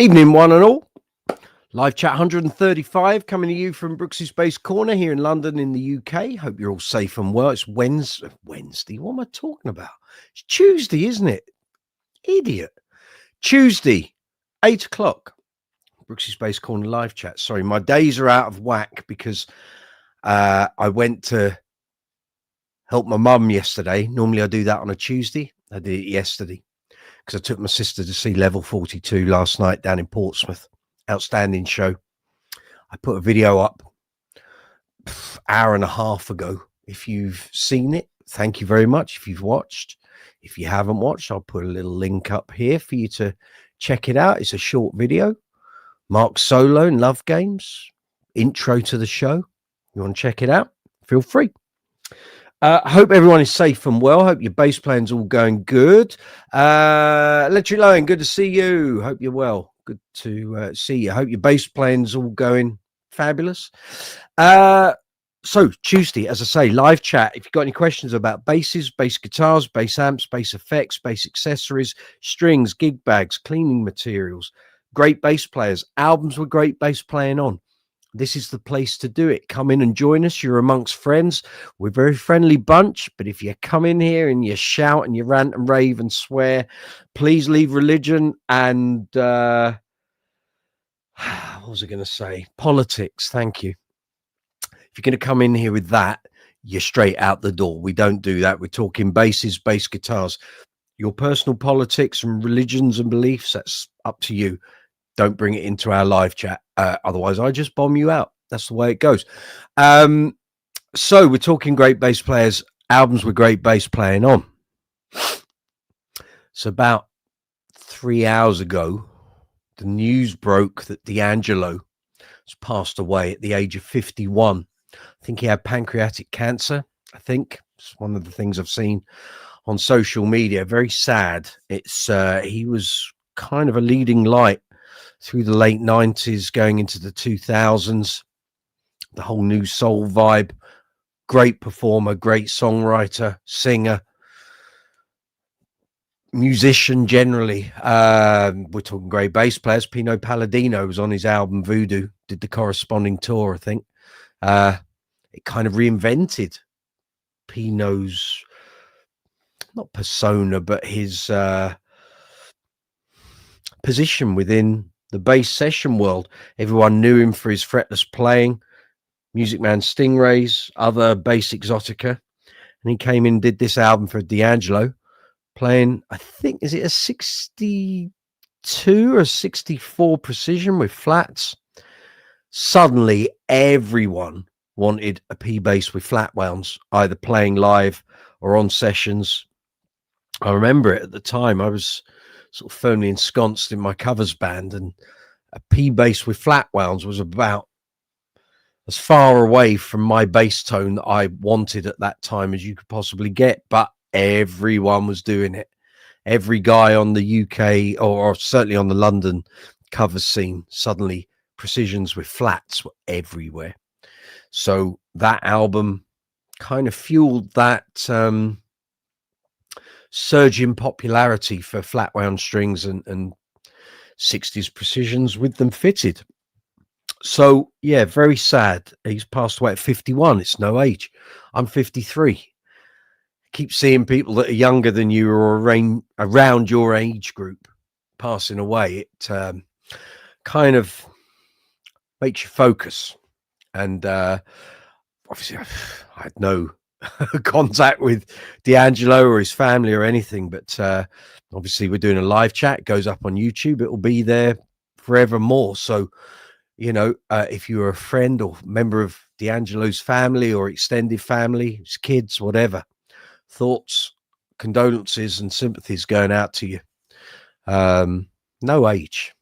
Evening, one and all. Live chat 135 coming to you from Brooksy's Bass Corner here in London in the UK. Hope you're all safe and well. It's Wednesday. What am I talking about? It's Tuesday, isn't it? Idiot. Tuesday, 8 o'clock. Brooksy's Bass Corner live chat. Sorry, my days are out of whack because I went to help my mum yesterday. Normally I do that on a Tuesday. I did it yesterday because I took my sister to see Level 42 last night down in Portsmouth. Outstanding show. I put a video up hour and a half ago. If you've seen it, thank you very much. If you've watched, if you haven't watched, I'll put a little link up here for you to check it out. It's a short video. Mark Solo and Love Games. Intro to the show. You want to check it out? Feel free. I hope everyone is safe and well. Hope your bass playing's all going good. Electric Lion, good to see you. Hope you're well. Good to see you. Hope your bass playing's all going fabulous. So Tuesday, as I say, live chat. If you've got any questions about basses, bass guitars, bass amps, bass effects, bass accessories, strings, gig bags, cleaning materials, great bass players, albums with great bass playing on, this is the place to do it. Come in and join us. You're amongst friends. We're a very friendly bunch, but if you come in here and you shout and you rant and rave and swear, please leave religion and what was I going to say? Politics. Thank you. If you're going to come in here with that, you're straight out the door. We don't do that. We're talking basses, bass guitars. Your personal politics and religions and beliefs, that's up to you. Don't bring it into our live chat. Otherwise, I just bomb you out. That's the way it goes. So we're talking great bass players, albums with great bass playing on. So about 3 hours ago, the news broke that D'Angelo has passed away at the age of 51. I think he had pancreatic cancer. I think it's one of the things I've seen on social media. Very sad. It's he was kind of a leading light through the late 90s, going into the 2000s, the whole new soul vibe. Great performer, great songwriter, singer, musician generally. We're talking great bass players. Pino Palladino was on his album Voodoo, did the corresponding tour, I think. It kind of reinvented Pino's, not persona, but his position within the bass session world. Everyone knew him for his fretless playing, Music Man Stingrays, other bass exotica. And he came in and did this album for D'Angelo, playing, I think, is it a 62 or 64 precision with flats? Suddenly, everyone wanted a P bass with flat wounds, either playing live or on sessions. I remember it at the time. I was sort of firmly ensconced in my covers band, and a P bass with flat wounds was about as far away from my bass tone that I wanted at that time as you could possibly get. But everyone was doing it. Every guy on the UK or certainly on the London cover scene, suddenly precisions with flats were everywhere. So that album kind of fueled that surge in popularity for flat wound strings and 60s precisions with them fitted. So yeah, very sad. He's passed away at 51. It's no age. I'm 53. Keep seeing people that are younger than you or around your age group passing away. It kind of makes you focus. And obviously I had no contact with D'Angelo or his family or anything, but obviously we're doing a live chat. It goes up on YouTube. It will be there forevermore. So, you know, if you're a friend or member of D'Angelo's family or extended family, his kids, whatever, thoughts, condolences and sympathies going out to you. No age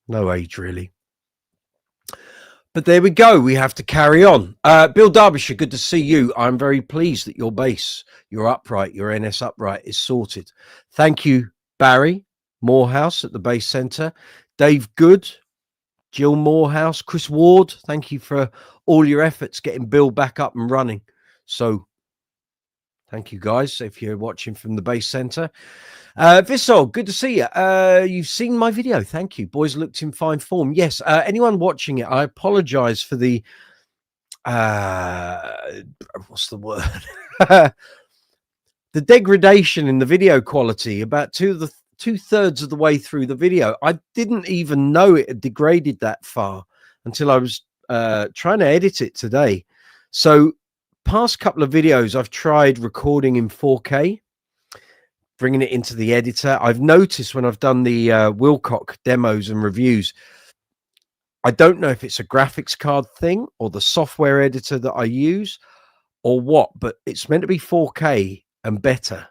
really. But there we go. We have to carry on. Bill Derbyshire, good to see you. I'm very pleased that your bass, your upright, your NS upright is sorted. Thank you, Barry Morehouse at the Bass Centre. Dave Good, Jill Morehouse, Chris Ward. Thank you for all your efforts getting Bill back up and running. So Thank you, guys, if you're watching from the base center. Vissol, good to see you. You've seen my video. Thank you. Boys looked in fine form. Yes, anyone watching it, I apologize for the what's the word? The degradation in the video quality about two-thirds of the way through the video. I didn't even know it had degraded that far until I was trying to edit it today. So past couple of videos, I've tried recording in 4K, bringing it into the editor. I've noticed when I've done the Wilcock demos and reviews, I don't know if it's a graphics card thing or the software editor that I use or what, but it's meant to be 4K and better,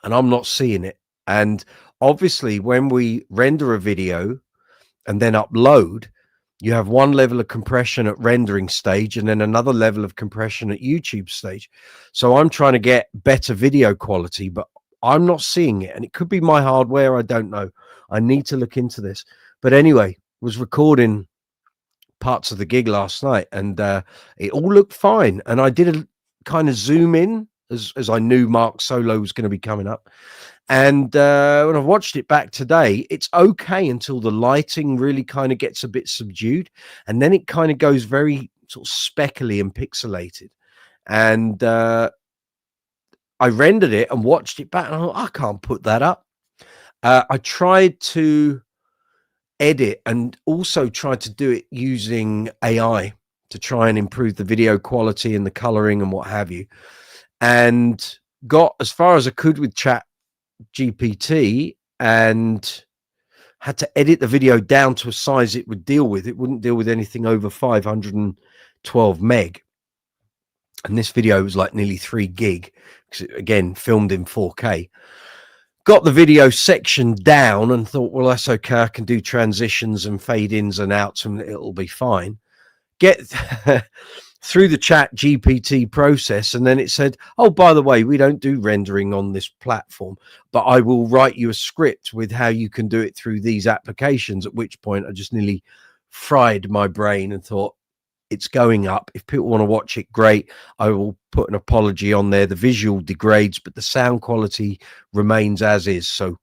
and I'm not seeing it. And obviously when we render a video and then upload, you have one level of compression at rendering stage and then another level of compression at YouTube stage. So I'm trying to get better video quality, but I'm not seeing it, and it could be my hardware. I don't know. I need to look into this. But anyway, was recording parts of the gig last night, and it all looked fine. And I did a kind of zoom in as I knew Mark Solo was going to be coming up. And when I watched it back today, it's okay until the lighting really kind of gets a bit subdued, and then it kind of goes very sort of speckly and pixelated. And I rendered it and watched it back, and I thought, I can't put that up. I tried to edit and also tried to do it using AI to try and improve the video quality and the coloring and what have you, and got as far as I could with Chat GPT and had to edit the video down to a size it would deal with. It wouldn't deal with anything over 512 meg. And this video was like nearly 3 gig, because it, again, filmed in 4K. Got the video section down and thought, well, that's okay. I can do transitions and fade ins and outs and it'll be fine. Get through the Chat GPT process, and then it said, oh, by the way, we don't do rendering on this platform, but I will write you a script with how you can do it through these applications. At which point I just nearly fried my brain and thought, it's going up. If people want to watch it, great. I will put an apology on there. The visual degrades, but the sound quality remains as is. So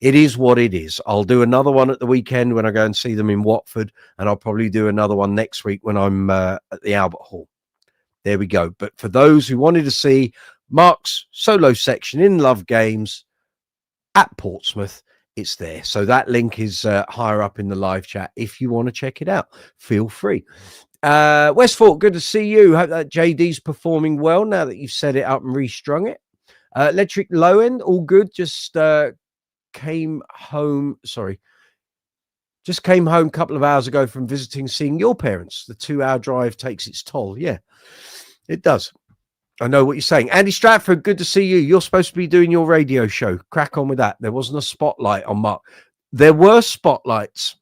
it is what it is. I'll do another one at the weekend when I go and see them in Watford, and I'll probably do another one next week when I'm at the Albert Hall. There we go. But for those who wanted to see Mark's solo section in Love Games at Portsmouth, it's there. So that link is higher up in the live chat. If you want to check it out, feel free. Westford, good to see you. Hope that Jaydee's performing well now that you've set it up and restrung it. Electric Low End, all good. Just came home a couple of hours ago from visiting, seeing your parents. The 2-hour drive takes its toll. Yeah, it does. I know what you're saying. Andy Stratford, good to see you. You're supposed to be doing your radio show. Crack on with that. There wasn't a spotlight on Mark. There were spotlights.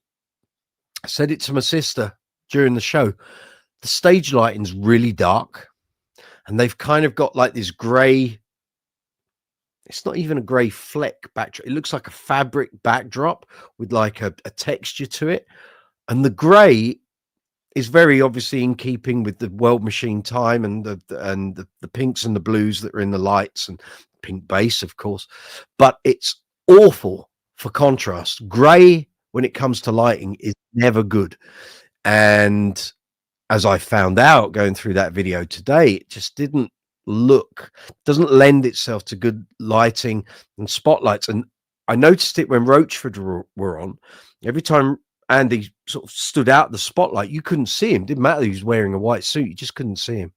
I said it to my sister during the show. The stage lighting's really dark, and they've kind of got like this gray, it's not even a gray fleck backdrop. It looks like a fabric backdrop with like a texture to it. And the gray is very obviously in keeping with the World Machine time and the pinks and the blues that are in the lights, and pink bass, of course. But it's awful for contrast. Gray, when it comes to lighting, is never good. And as I found out going through that video today, it just doesn't lend itself to good lighting and spotlights. And I noticed it when Roachford were on. Every time Andy sort of stood out the spotlight, you couldn't see him. Didn't matter he was wearing a white suit, you just couldn't see him.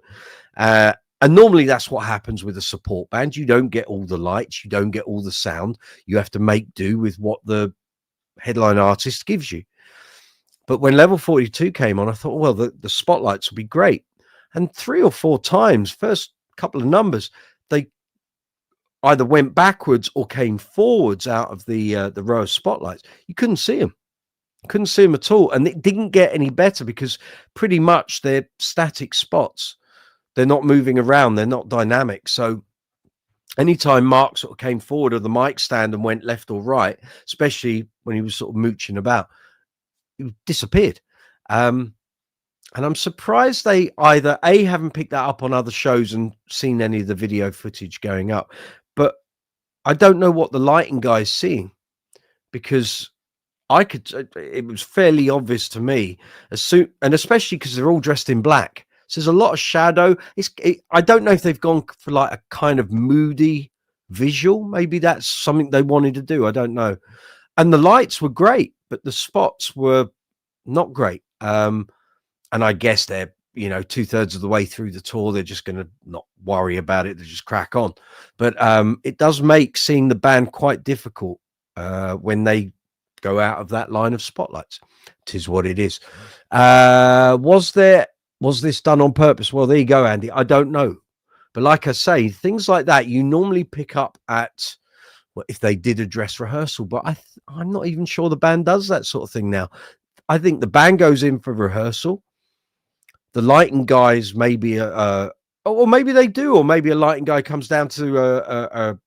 And normally that's what happens with a support band. You don't get all the lights, you don't get all the sound. You have to make do with what the headline artist gives you. But when Level 42 came on, I thought, well, the spotlights will be great. And 3 or 4 times, first couple of numbers, they either went backwards or came forwards out of the row of spotlights. You couldn't see them. Couldn't see them at all. And it didn't get any better because pretty much they're static spots. They're not moving around. They're not dynamic. So anytime Mark sort of came forward of the mic stand and went left or right, especially when he was sort of mooching about, it disappeared. And I'm surprised they either A, haven't picked that up on other shows and seen any of the video footage going up, but I don't know what the lighting guy's seeing, because it was fairly obvious to me as soon, and especially because they're all dressed in black. So there's a lot of shadow. I don't know if they've gone for like a kind of moody visual. Maybe that's something they wanted to do. I don't know. And the lights were great, but the spots were not great. And I guess they're, 2/3 of the way through the tour. They're just going to not worry about it. They just crack on. But it does make seeing the band quite difficult when they go out of that line of spotlights. Tis what it is. Was this done on purpose? Well, there you go, Andy. I don't know. But like I say, things like that you normally pick up at, well, if they did a dress rehearsal. But I'm not even sure the band does that sort of thing now. I think the band goes in for rehearsal. The lighting guys maybe or maybe they do, or maybe a lighting guy comes down to a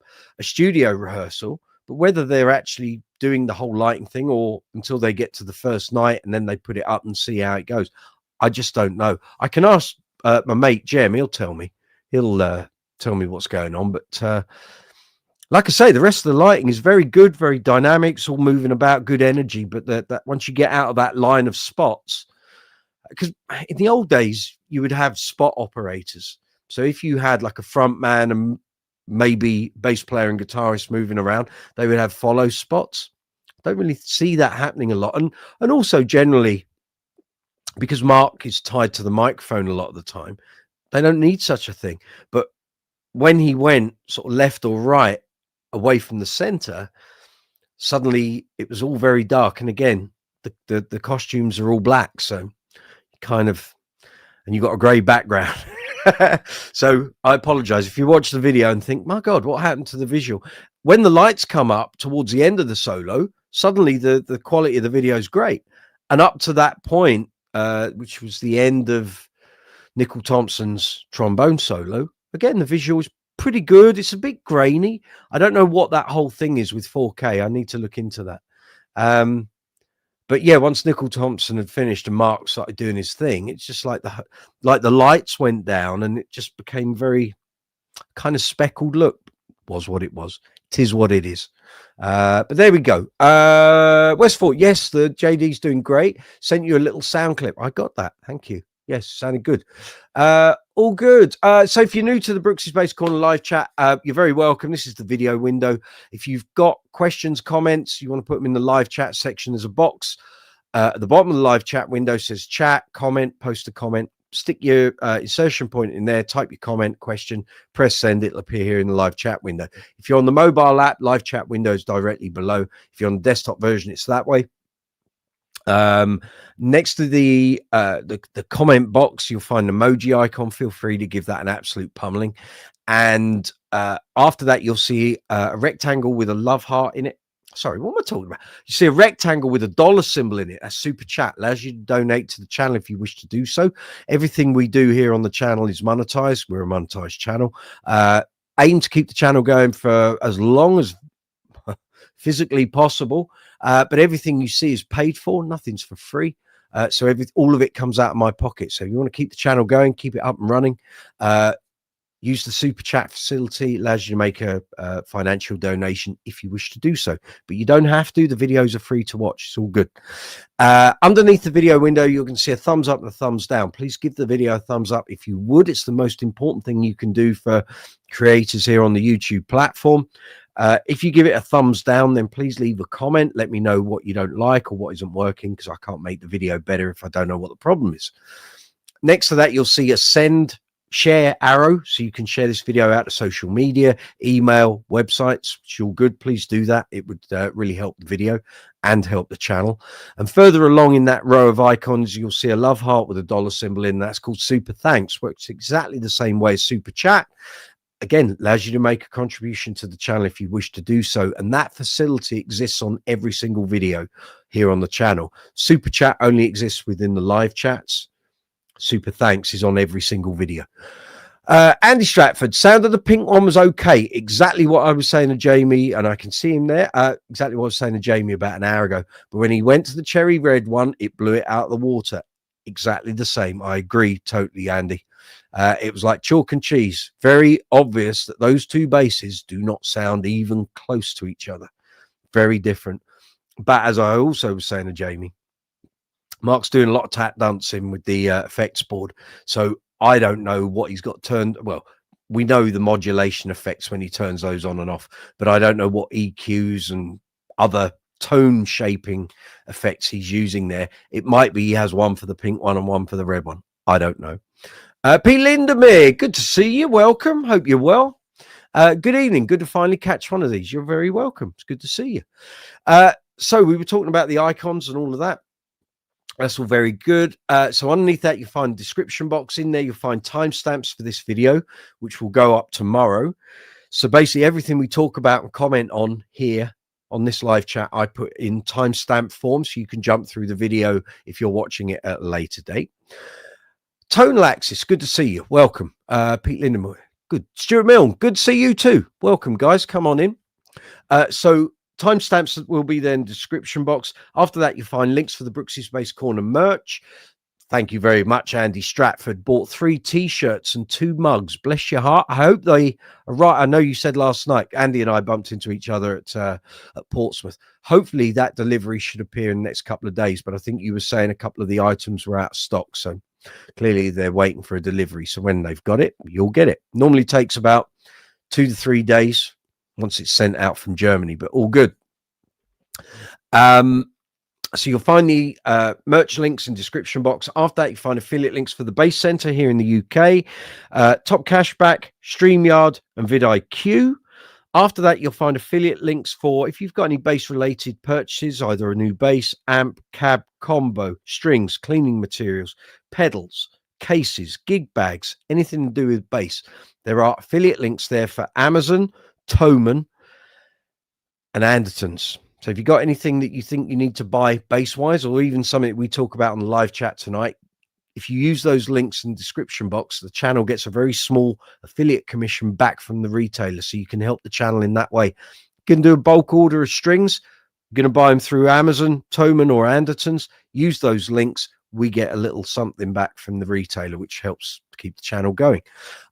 studio rehearsal. But whether they're actually doing the whole lighting thing or until they get to the first night and then they put it up and see how it goes, I just don't know. I can ask my mate Jem. He'll tell me. He'll tell me what's going on. But like I say, the rest of the lighting is very good, very dynamic. It's all moving about, good energy. But that once you get out of that line of spots, because in the old days you would have spot operators. So if you had like a front man and maybe bass player and guitarist moving around, they would have follow spots. Don't really see that happening a lot. And also generally, because Mark is tied to the microphone a lot of the time, they don't need such a thing. But when he went sort of left or right away from the center, suddenly it was all very dark. And again, the costumes are all black, so kind of, and you've got a grey background. So I apologize if you watch the video and think, my God, what happened to the visual? When the lights come up towards the end of the solo, suddenly the quality of the video is great. And up to that point, which was the end of Nickel Thompson's trombone solo, again, the visual is pretty good. It's a bit grainy. I don't know what that whole thing is with 4K. I need to look into that. But yeah, once Nickel Thompson had finished and Mark started doing his thing, it's just like the lights went down and it just became very kind of speckled look. Was what it was. Tis what it is. But there we go. Westford, yes, the Jaydee's doing great. Sent you a little sound clip. I got that. Thank you. Yes, sounded good. All good. So if you're new to the Brooksy's Bass Corner live chat, you're very welcome. This is the video window. If you've got questions, comments, you want to put them in the live chat section, there's a box at the bottom of the live chat window, says chat, comment, post a comment, stick your insertion point in there, type your comment, question, press send. It'll appear here in the live chat window. If you're on the mobile app, live chat window is directly below. If you're on the desktop version, it's that way. Next to the comment box, you'll find an emoji icon. Feel free to give that an absolute pummeling. And after that, you'll see a rectangle with a love heart in it. Sorry, what am I talking about? You see a rectangle with a dollar symbol in it. A super chat allows you to donate to the channel if you wish to do so. Everything we do here on the channel is monetized. We're a monetized channel. Aim to keep the channel going for as long as physically possible. But everything you see is paid for. Nothing's for free. So all of it comes out of my pocket. So if you want to keep the channel going, keep it up and running, use the super chat facility. It allows you to make a financial donation if you wish to do so. But you don't have to. The videos are free to watch. It's all good. Underneath the video window, you can see a thumbs up and a thumbs down. Please give the video a thumbs up if you would. It's the most important thing you can do for creators here on the YouTube platform. If you give it a thumbs down, then please leave a comment. Let me know what you don't like or what isn't working, because I can't make the video better if I don't know what the problem is. Next to that, you'll see a share arrow, so you can share this video out to social media, email, websites, which are all good. Please do that. It would really help the video and help the channel. And further along in that row of icons, you'll see a love heart with a dollar symbol in. That's called Super Thanks. Works exactly the same way as Super Chat. Again, allows you to make a contribution to the channel if you wish to do so. And that facility exists on every single video here on the channel. Super Chat only exists within the live chats. Super Thanks is on every single video. Andy Stratford, sound of the pink one was okay. Exactly what I was saying to Jamie, and I can see him there. Exactly what I was saying to Jamie about an hour ago. But when he went to the cherry red one, it blew it out of the water. exactly the same. I agree totally, Andy. It was like chalk and cheese. Very obvious that those two basses do not sound even close to each other. Very different. But as I also was saying to Jamie, Mark's doing a lot of tap dancing with the effects board. So I don't know what he's got turned. Well, we know the modulation effects when he turns those on and off, but I don't know what EQs and other tone shaping effects he's using there. It might be he has one for the pink one and one for the red one. I don't know. P. Lindermere, good to see you. Welcome. Hope you're well. Good evening. Good to finally catch one of these. You're very welcome. It's good to see you. So we were talking about the icons and all of that. That's all very good. So underneath that, you find the description box. In there, you'll find timestamps for this video, which will go up tomorrow. So basically everything we talk about and comment on here on this live chat, I put in timestamp form so you can jump through the video if you're watching it at a later date. Tonal Axis, good to see you. Welcome. Pete Lindemoy, good. Stuart Milne, good to see you too. Welcome, guys. Come on in. So timestamps will be there in the description box. After that, you find links for the PSacebass Corner merch. Thank you very much, Andy Stratford. Bought 3 T-shirts and 2 mugs. Bless your heart. I hope they are right. I know you said last night, Andy and I bumped into each other at Portsmouth. Hopefully that delivery should appear in the next couple of days, but I think you were saying a couple of the items were out of stock, so clearly they're waiting for a delivery. So when they've got it, you'll get it. Normally takes about 2 to 3 days once it's sent out from Germany, but all good. So you'll find the merch links in description box. After that, you find affiliate links for the Bass Center here in the UK, Top Cashback, StreamYard, and vidIQ. After that, you'll find affiliate links for if you've got any bass-related purchases, either a new bass, amp, cab, combo, strings, cleaning materials, pedals, cases, gig bags, anything to do with bass. There are affiliate links there for Amazon, Thomann, and Andertons. So if you've got anything that you think you need to buy bass-wise, or even something we talk about on the live chat tonight, if you use those links in the description box, the channel gets a very small affiliate commission back from the retailer, so you can help the channel in that way. You can do a bulk order of strings. You're going to buy them through Amazon, Thomann, or Andertons. Use those links. We get a little something back from the retailer, which helps keep the channel going.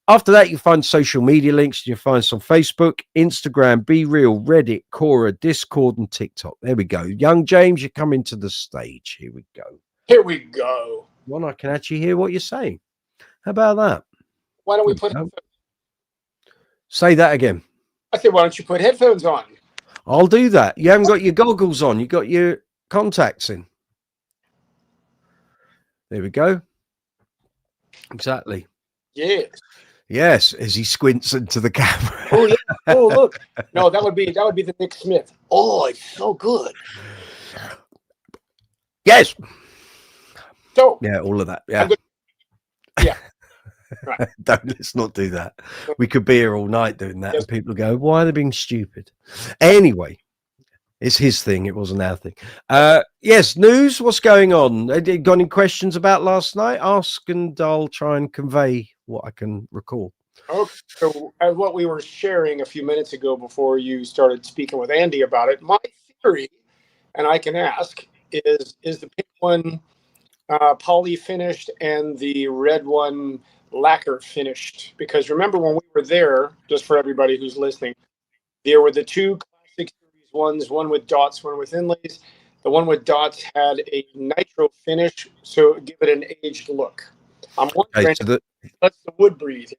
After that, you find social media links. You'll find some Facebook, Instagram, Be Real, Reddit, Quora, Discord, and TikTok. There we go. Young James, you're coming to the stage. Here we go. Here we go. Well, I can actually hear what you're saying. How about that? Why don't we put... Say that again. I said, why don't you put headphones on? I'll do that. You haven't got your goggles on. You got your contacts in. There we go. Exactly. Yes. Yes, as he squints into the camera. Oh, yeah. Oh, look. No, that would be the Nick Smith. Oh, it's so good. Yes. So yeah, all of that. Yeah. Yeah. Right. Let's not do that. We could be here all night doing that, and people go, "Why are they being stupid?" Anyway, it's his thing. It wasn't our thing. Yes, news. What's going on? Got any questions about last night? Ask, and I'll try and convey what I can recall. Okay. So, as what we were sharing a few minutes ago before you started speaking with Andy about it, my theory, and I can ask, is the pink one poly finished and the red one lacquer finished? Because remember when we were there, just for everybody who's listening, there were the 2 classic series ones, one with dots, one with inlays. The one with dots had a nitro finish, so give it an aged look. I'm wondering, let's the wood breathe.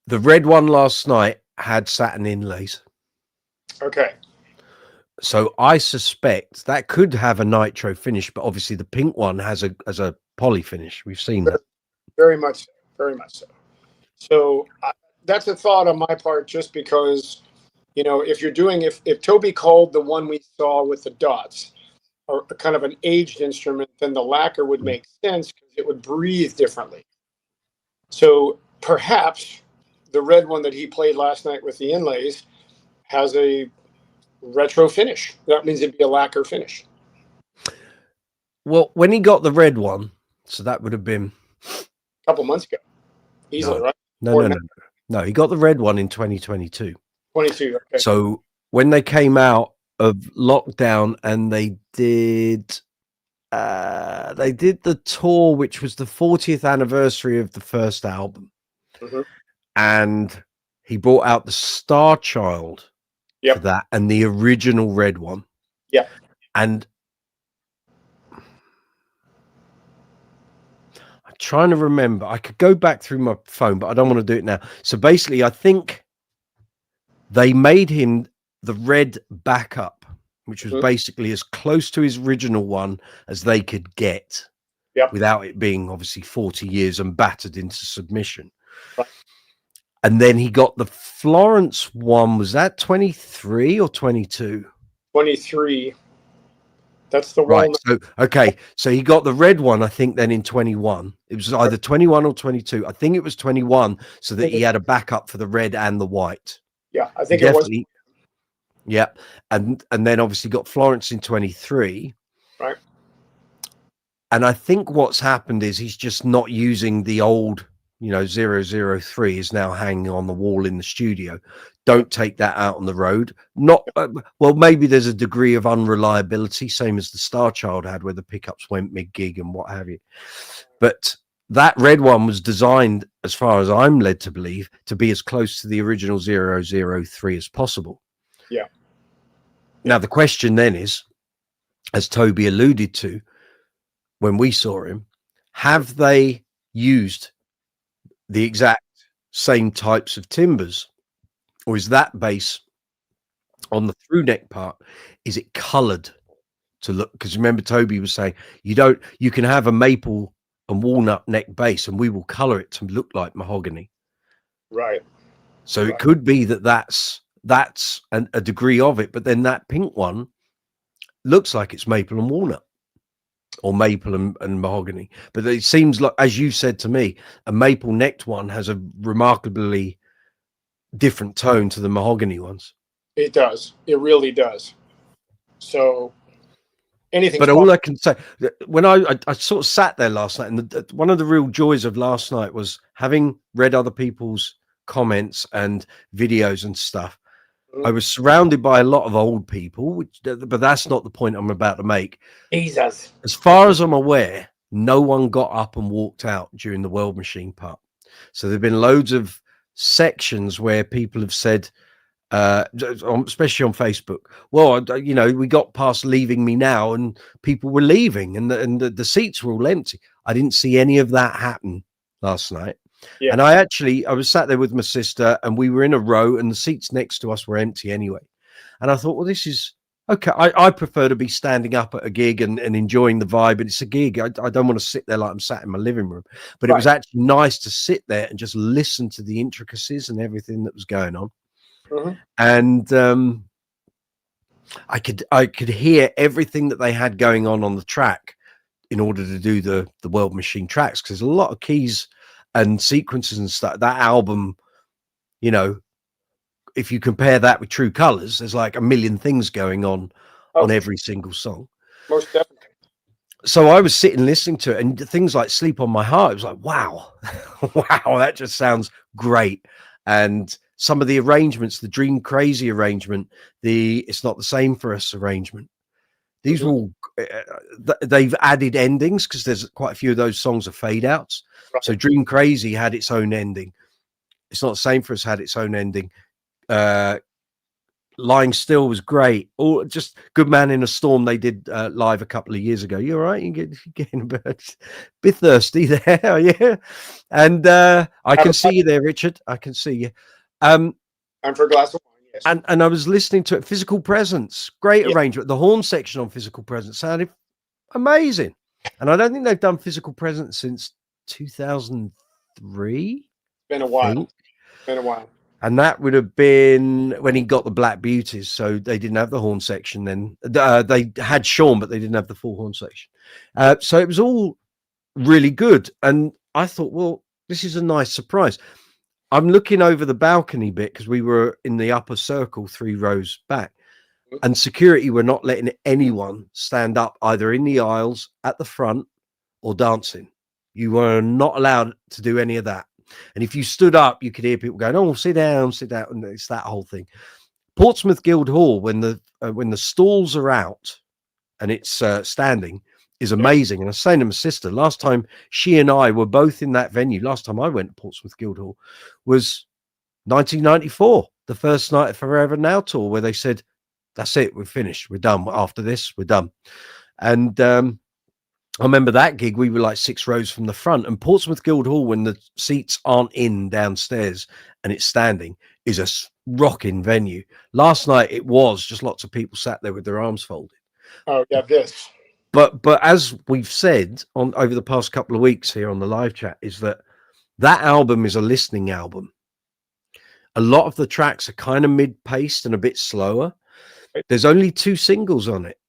The red one last night had satin inlays. Okay. So I suspect that could have a nitro finish, but obviously the pink one has a poly finish. We've seen that. Very much so. Very much so. So that's a thought on my part, just because, you know, if you're doing, if Toby called the one we saw with the dots or kind of an aged instrument, then the lacquer would make sense because it would breathe differently. So perhaps the red one that he played last night with the inlays has a retro finish. That means it'd be a lacquer finish. Well, when he got the red one, so that would have been a couple months ago, easily, right? No, he got the red one in 2022. 22. Okay. So when they came out of lockdown and they did they did the tour, which was the 40th anniversary of the first album, and he brought out the Star Child for that, and the original red one. Yeah. And I'm trying to remember. I could go back through my phone, but I don't want to do it now. So basically, I think they made him the red backup, which was basically as close to his original one as they could get, without it being obviously 40 years and battered into submission. Right. And then he got the Florence one. Was that 23 or 22? 23. That's the right. one. So, okay. So he got the red one, I think, then in 21. It was either 21 or 22. I think it was 21, so that he had a backup for the red and the white. Yeah, I think it was. Yeah. And then obviously got Florence in 23. Right. And I think what's happened is he's just not using the old, 003 is now hanging on the wall in the studio. Don't take that out on the road. Not well, maybe there's a degree of unreliability, same as the Star Child had, where the pickups went mid-gig and what have you. But that red one was designed, as far as I'm led to believe, to be as close to the original 003 as possible. Yeah. Now, the question then is, as Toby alluded to when we saw him, have they used the exact same types of timbers, or is that bass on the through neck part, is it colored to look? Because remember, Toby was saying you can have a maple and walnut neck bass and we will color it to look like mahogany. Right. So it could be that's a degree of it, but then that pink one looks like it's maple and walnut, or maple and mahogany. But it seems like, as you said to me, a maple necked one has a remarkably different tone to the mahogany ones. It does. It really does. So anything. But all I can say, when I sort of sat there last night, and one of the real joys of last night was having read other people's comments and videos and stuff. I was surrounded by a lot of old people, but that's not the point I'm about to make. Jesus. As far as I'm aware, no one got up and walked out during the World Machine part. So there've been loads of sections where people have said, especially on Facebook, well, we got past leaving me now, and people were leaving, and the seats were all empty. I didn't see any of that happen last night. Yeah. And I was sat there with my sister, and we were in a row, and the seats next to us were empty anyway. And I thought, well, this is okay. I prefer to be standing up at a gig and enjoying the vibe, and it's a gig. I don't want to sit there like I'm sat in my living room. But it was actually nice to sit there and just listen to the intricacies and everything that was going on. And I could hear everything that they had going on the track in order to do the World Machine tracks, because there's a lot of keys and sequences and stuff. That album, if you compare that with True Colors, there's like a million things going on every single song. Most definitely. So I was sitting listening to it, and things like Sleep on My Heart, it was like, wow, wow, that just sounds great. And some of the arrangements, the Dream Crazy arrangement, the It's Not the Same for Us arrangement, these were all, they've added endings, because there's quite a few of those songs are fade outs. So Dream Crazy had its own ending. It's Not the Same for Us had its own ending. Lying Still was great. Or just Good Man in a Storm, they did live a couple of years ago. You're right, you're getting a bit thirsty there. Yeah. And I can see you there, Richard. I can see you. I'm for a glass of wine. Yes. And I was listening to it. Physical Presence, great arrangement. The horn section on Physical Presence sounded amazing. And I don't think they've done Physical Presence since 2003. Been a while. Been a while. And that would have been when he got the Black Beauties. So they didn't have the horn section then. They had Sean, but they didn't have the full horn section. So it was all really good. And I thought, well, this is a nice surprise. I'm looking over the balcony bit, because we were in the upper circle 3 rows back, and security were not letting anyone stand up either in the aisles, at the front, or dancing. You were not allowed to do any of that. And if you stood up, you could hear people going, "Oh, sit down," and it's that whole thing. Portsmouth Guildhall, when the stalls are out and it's standing, is amazing. And I was saying to my sister, last time she and I were both in that venue, last time I went to Portsmouth Guildhall was 1994, the first night of Forever Now tour, where they said, that's it, we're finished, we're done. After this, we're done. And I remember that gig, we were like 6 rows from the front, and Portsmouth Guildhall, when the seats aren't in downstairs and it's standing, is a rocking venue. Last night it was just lots of people sat there with their arms folded. Oh yeah, this. But as we've said on over the past couple of weeks here on the live chat, is that album is a listening album. A lot of the tracks are kind of mid-paced and a bit slower. There's only 2 singles on it.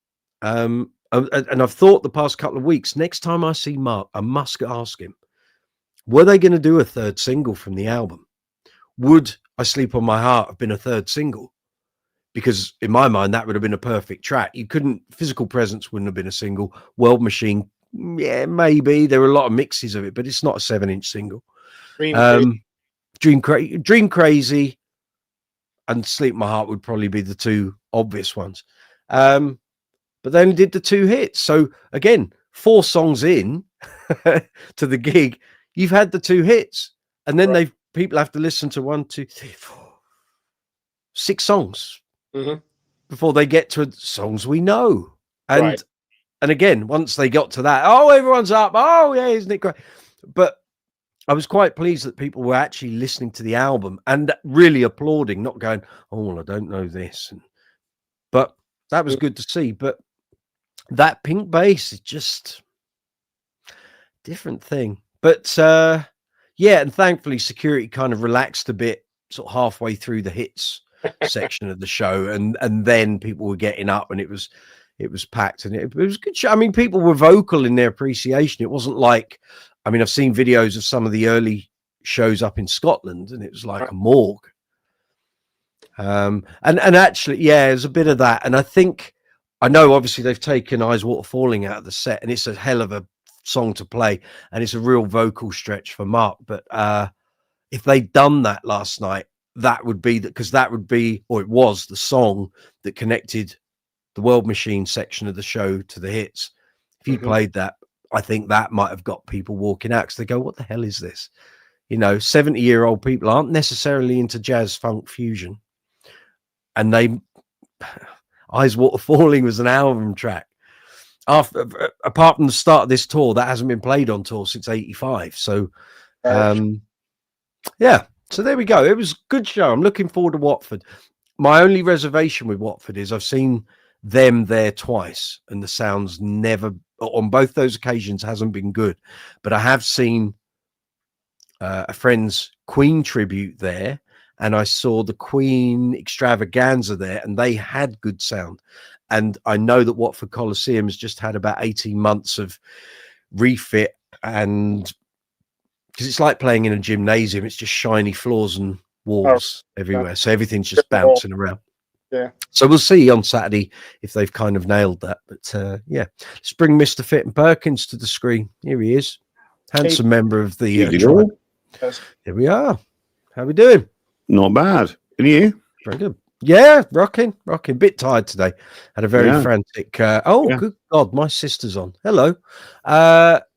And I've thought the past couple of weeks, next time I see Mark, I must ask him, were they going to do a 3rd single from the album? Would I Sleep on My Heart have been a 3rd single? Because in my mind, that would have been a perfect track. You couldn't, Physical Presence wouldn't have been a single. World Machine, yeah, maybe. There were a lot of mixes of it, but it's not a 7-inch single. Dream Crazy and Sleep My Heart would probably be the 2 obvious ones. But they only did the 2 hits. So again, 4 songs in to the gig, you've had the 2 hits. And then people have to listen to 1, 2, 3, 4, 6 songs before they get to songs we know. And again, once they got to that, oh, everyone's up. Oh, yeah, isn't it great? But I was quite pleased that people were actually listening to the album and really applauding, not going, oh, well, I don't know this. But that was good to see. But that pink bass is just different thing. But yeah, and thankfully security kind of relaxed a bit sort of halfway through the hits section of the show, and then people were getting up and it was packed, and it was a good show. I mean, people were vocal in their appreciation. It wasn't like, I mean, I've seen videos of some of the early shows up in Scotland and it was like a morgue. And actually, yeah, there's a bit of that. And I know obviously they've taken Eyes Water Falling out of the set, and it's a hell of a song to play, and it's a real vocal stretch for Mark. But if they'd done that last night, that would be because that would be, or it was, the song that connected the World Machine section of the show to the hits. If you played that, I think that might have got people walking out because they go, what the hell is this? You know, 70-year-old people aren't necessarily into jazz funk fusion, and Eyes Water Falling was an album track. Apart from the start of this tour, that hasn't been played on tour since '85. So yeah, so there we go. It was a good show. I'm looking forward to Watford. My only reservation with Watford is I've seen them there twice, and the sound's never, on both those occasions, hasn't been good. But I have seen a friend's Queen tribute there, and I saw the Queen extravaganza there, and they had good sound. And I know that Watford Coliseum has just had about 18 months of refit, and because it's like playing in a gymnasium, it's just shiny floors and walls everywhere. So everything's just bouncing around. Yeah. So we'll see on Saturday if they've kind of nailed that. But yeah, let's bring Mr. Fit and Perkins to the screen. Here he is. Handsome member of the tribe. Here we are. How we doing? Not bad. And you? Very good. Yeah, rocking. Bit tired today. Had a very frantic. Good God, my sister's on. Hello.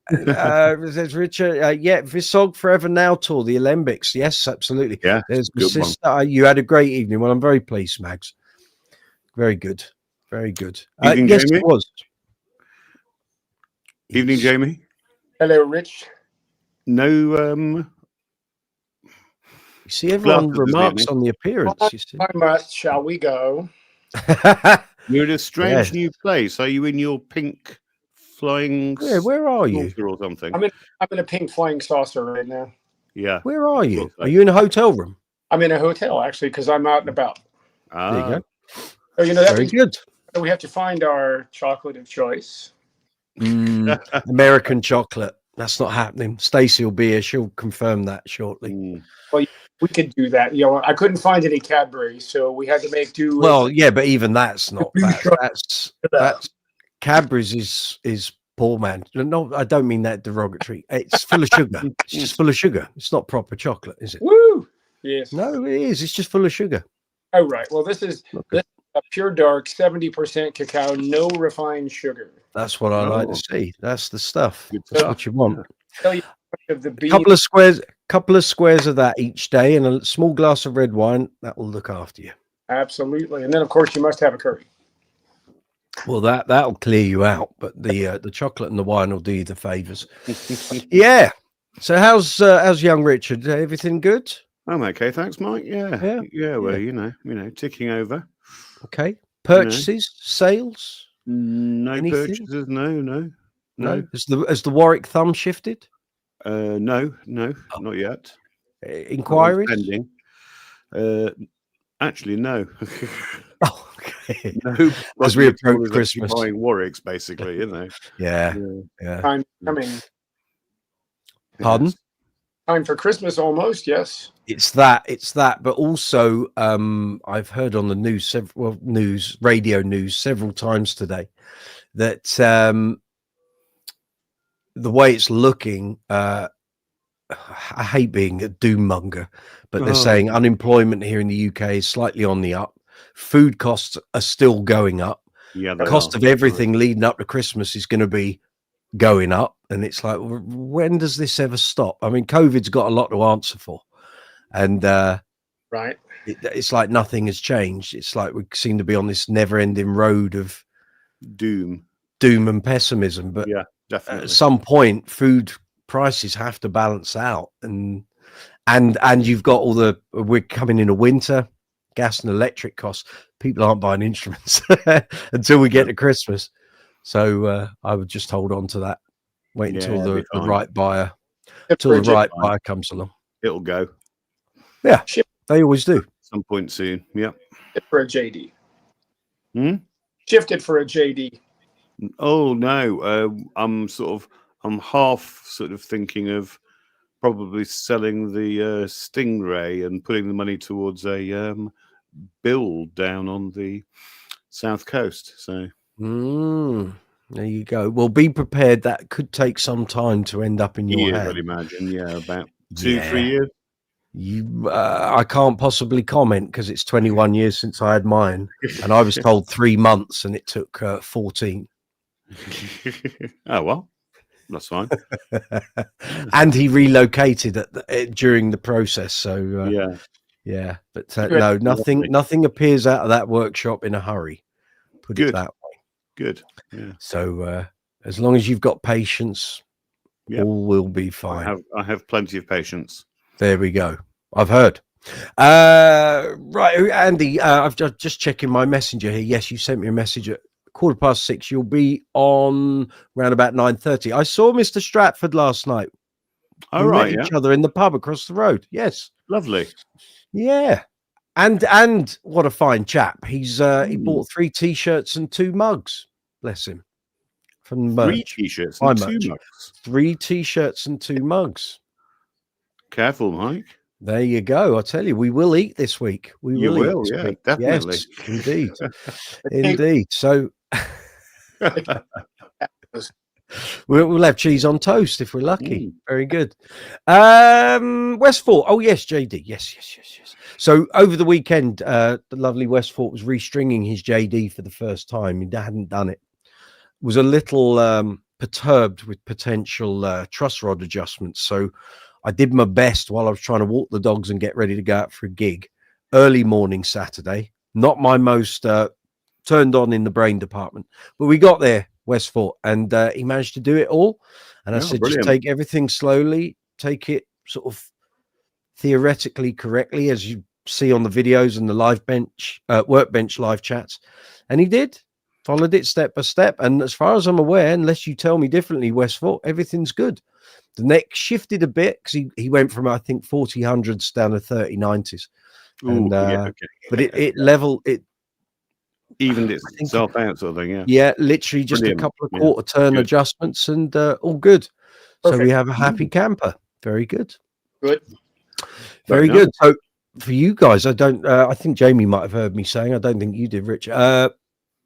There's Richard. Yeah, Visog Forever Now tour, the Olympics. Yes, absolutely. Yeah, there's my sister. You had a great evening. Well, I'm very pleased, Mags. Very good. Very good. Evening, yes, Jamie. it was. Evening, Jamie. Hello, Rich. No. You see, everyone remarks on the appearance. You see. I must. Shall we go? You're in a strange new place. Are you in your pink flying? Yeah, where are you? Or something? I'm in a pink flying saucer right now. Yeah. Where are you? Are you in a hotel room? I'm in a hotel actually because I'm out and about. Ah. There you go. So, you know, that very good. We have to find our chocolate of choice. American chocolate. That's not happening. Stacey will be here. She'll confirm that shortly. Well, we could do that. You know, I couldn't find any Cadbury, so we had to make do. Well, yeah, but even that's not. That's Cadbury's is poor man. No, I don't mean that derogatory. It's full of sugar. It's just full of sugar. It's not proper chocolate, is it? Woo! Yes. No, it is. It's just full of sugar. Oh, right. Well, this is pure dark, 70% cacao, no refined sugar. That's what I like to see. That's the stuff. Good That's stuff. what you want. Tell you how much of the bean. Couple of squares of that each day, and a small glass of red wine. That will look after you. Absolutely, and then of course you must have a curry. Well, that'll clear you out, but the chocolate and the wine will do you the favors. Yeah. So how's young Richard? Everything good? I'm okay, thanks, Mike. Yeah. Well, Yeah. you know, ticking over. Okay. Purchases, sales, No anything? purchases. No. Has the Warwick thumb shifted? No, not yet. Inquiries? Pending. Actually, no. Oh, okay. No. As we approach Actually Christmas. buying Warwicks, basically, you know. Yeah. Time coming. Pardon? Time for Christmas almost. Yes. It's that, but also I've heard on the news, radio news several times today that the way it's looking, I hate being a doom monger, but they're saying unemployment here in the UK is slightly on the up. Food costs are still going up. Yeah, The cost of everything leading up to Christmas is going to be going up, and it's like, when does this ever stop? I mean, COVID's got a lot to answer for, and right, it's like nothing has changed. It's like we seem to be on this never-ending road of doom and pessimism. But yeah, definitely. At some point, food prices have to balance out, and you've got we're coming into winter, gas and electric costs. People aren't buying instruments until we get to Christmas. So I would just hold on to that. Wait until the right buyer, buyer comes along. It'll go. Yeah, they always do. At some point soon. Yeah. For a Jaydee. Shifted for a Jaydee. Oh no, I'm half sort of thinking of probably selling the Stingray and putting the money towards a build down on the south coast. So there you go. Well, be prepared. That could take some time to end up in your hand. I'd imagine. Yeah, about 2-3 years. I can't possibly comment because it's 21 years since I had mine, and I was told 3 months, and it took 14. Oh well, that's fine. And he relocated during the process, so yeah. But no, nothing appears out of that workshop in a hurry. Put it that way. Good. Yeah. So as long as you've got patience, all will be fine. I have plenty of patience. There we go. I've heard. Right, Andy. I've just checking my messenger here. Yes, you sent me a message at 6:15. You'll be on around about 9:30. I saw Mr. Stratford last night. We met each other in the pub across the road. Yes, lovely. Yeah, and what a fine chap. He's he bought 3 t-shirts and 2 mugs. Bless him. From merch. 3 t-shirts and 2 mugs. 3 t-shirts and 2 mugs. Careful, Mike. There you go. I tell you, we will eat this week. We will eat this week. Definitely. Yes, indeed. Indeed. So we'll have cheese on toast if we're lucky. Very good. Westfort. Oh yes, Jaydee. Yes. So over the weekend, the lovely Westfort was restringing his Jaydee for the first time. He hadn't done it. Was a little perturbed with potential truss rod adjustments. So I did my best while I was trying to walk the dogs and get ready to go out for a gig. Early morning Saturday. Not my most turned on in the brain department, but we got there, Westfort, and he managed to do it all. And I said, brilliant. Just take everything slowly, take it sort of theoretically correctly, as you see on the videos and the workbench live chats. And he did. Followed it step by step. And as far as I'm aware, unless you tell me differently, Westfort, everything's good. The neck shifted a bit because he went from, I think, 40/100s down to 30/90s. And, but it leveled it. Evened itself out, sort of thing. Yeah, literally just a couple of quarter turn adjustments and all good. Perfect. So we have a happy camper. Very good. Very good. So for you guys, I think Jamie might have heard me saying, I don't think you did, Rich.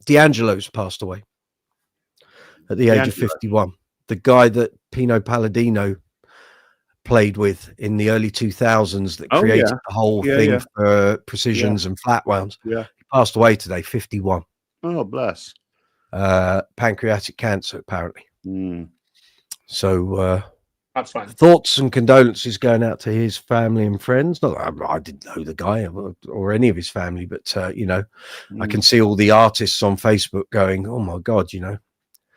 D'Angelo's passed away at the age of 51. The guy that Pino Palladino played with in the early 2000s that created the whole thing for precisions and flat wounds. Yeah. He passed away today, 51. Oh, bless. Pancreatic cancer, apparently. Mm. So Not fun. thoughts and condolences going out to his family and friends. Not that I didn't know the guy or any of his family, but you know, I can see all the artists on Facebook going, "Oh my God," you know.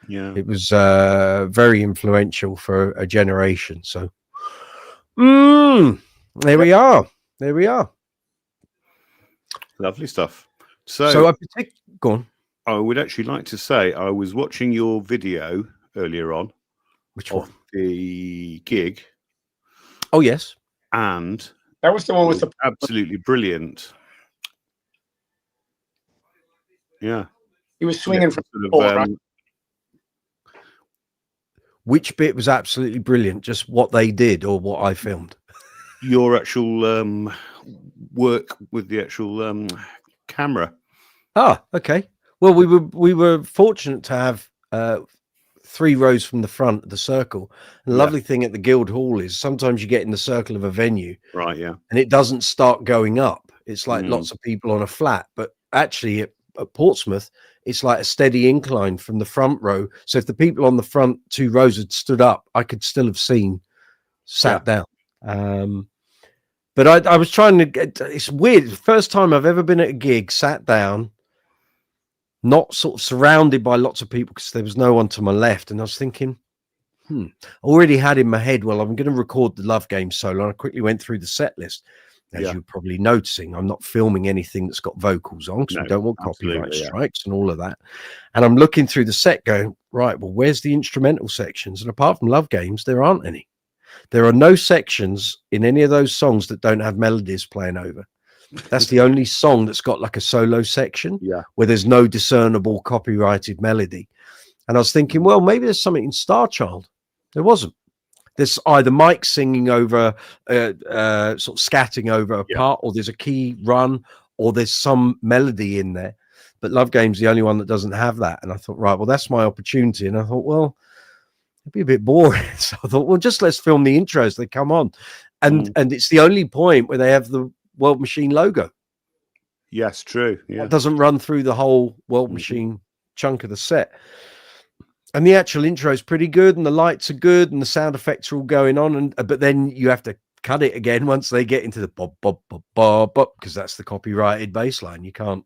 Yeah. It was very influential for a generation. So there we are. There we are. Lovely stuff. So go on. I would actually like to say I was watching your video earlier on. Which of one? The gig. Oh, yes. And that was the one with the absolutely brilliant. Yeah. He was swinging from sort of, the pole, right? Which bit was absolutely brilliant? Just what they did or what I filmed? Your actual work with the actual camera. Ah, okay. Well, we were fortunate to have 3 rows from the front of the circle. And the lovely thing at the Guildhall is sometimes you get in the circle of a venue, right? Yeah, and it doesn't start going up. It's like lots of people on a flat, but actually at Portsmouth, it's like a steady incline from the front row. So if the people on the front 2 rows had stood up, I could still have sat down. But I was trying to get. It's weird. The first time I've ever been at a gig, sat down, not sort of surrounded by lots of people because there was no one to my left. And I was thinking, I already had in my head, well, I'm going to record the Love Game solo. And I quickly went through the set list. As you're probably noticing, I'm not filming anything that's got vocals on because we don't want copyright strikes and all of that. And I'm looking through the set going, right, well, where's the instrumental sections? And apart from Love Games, there aren't any. There are no sections in any of those songs that don't have melodies playing over. That's the only song that's got like a solo section where there's no discernible copyrighted melody. And I was thinking, well, maybe there's something in Star Child. There wasn't. There's either Mike singing over, sort of scatting over a part, or there's a key run, or there's some melody in there. But Love Game's the only one that doesn't have that. And I thought, right, well, that's my opportunity. And I thought, well, it'd be a bit boring. So I thought, well, just let's film the intros. They come on. And it's the only point where they have the World Machine logo. Yes, true. Yeah. It doesn't run through the whole World Machine chunk of the set. And the actual intro is pretty good, and the lights are good, and the sound effects are all going on. And but then you have to cut it again once they get into the bob bob bob bob bob, because that's the copyrighted bass line. You can't.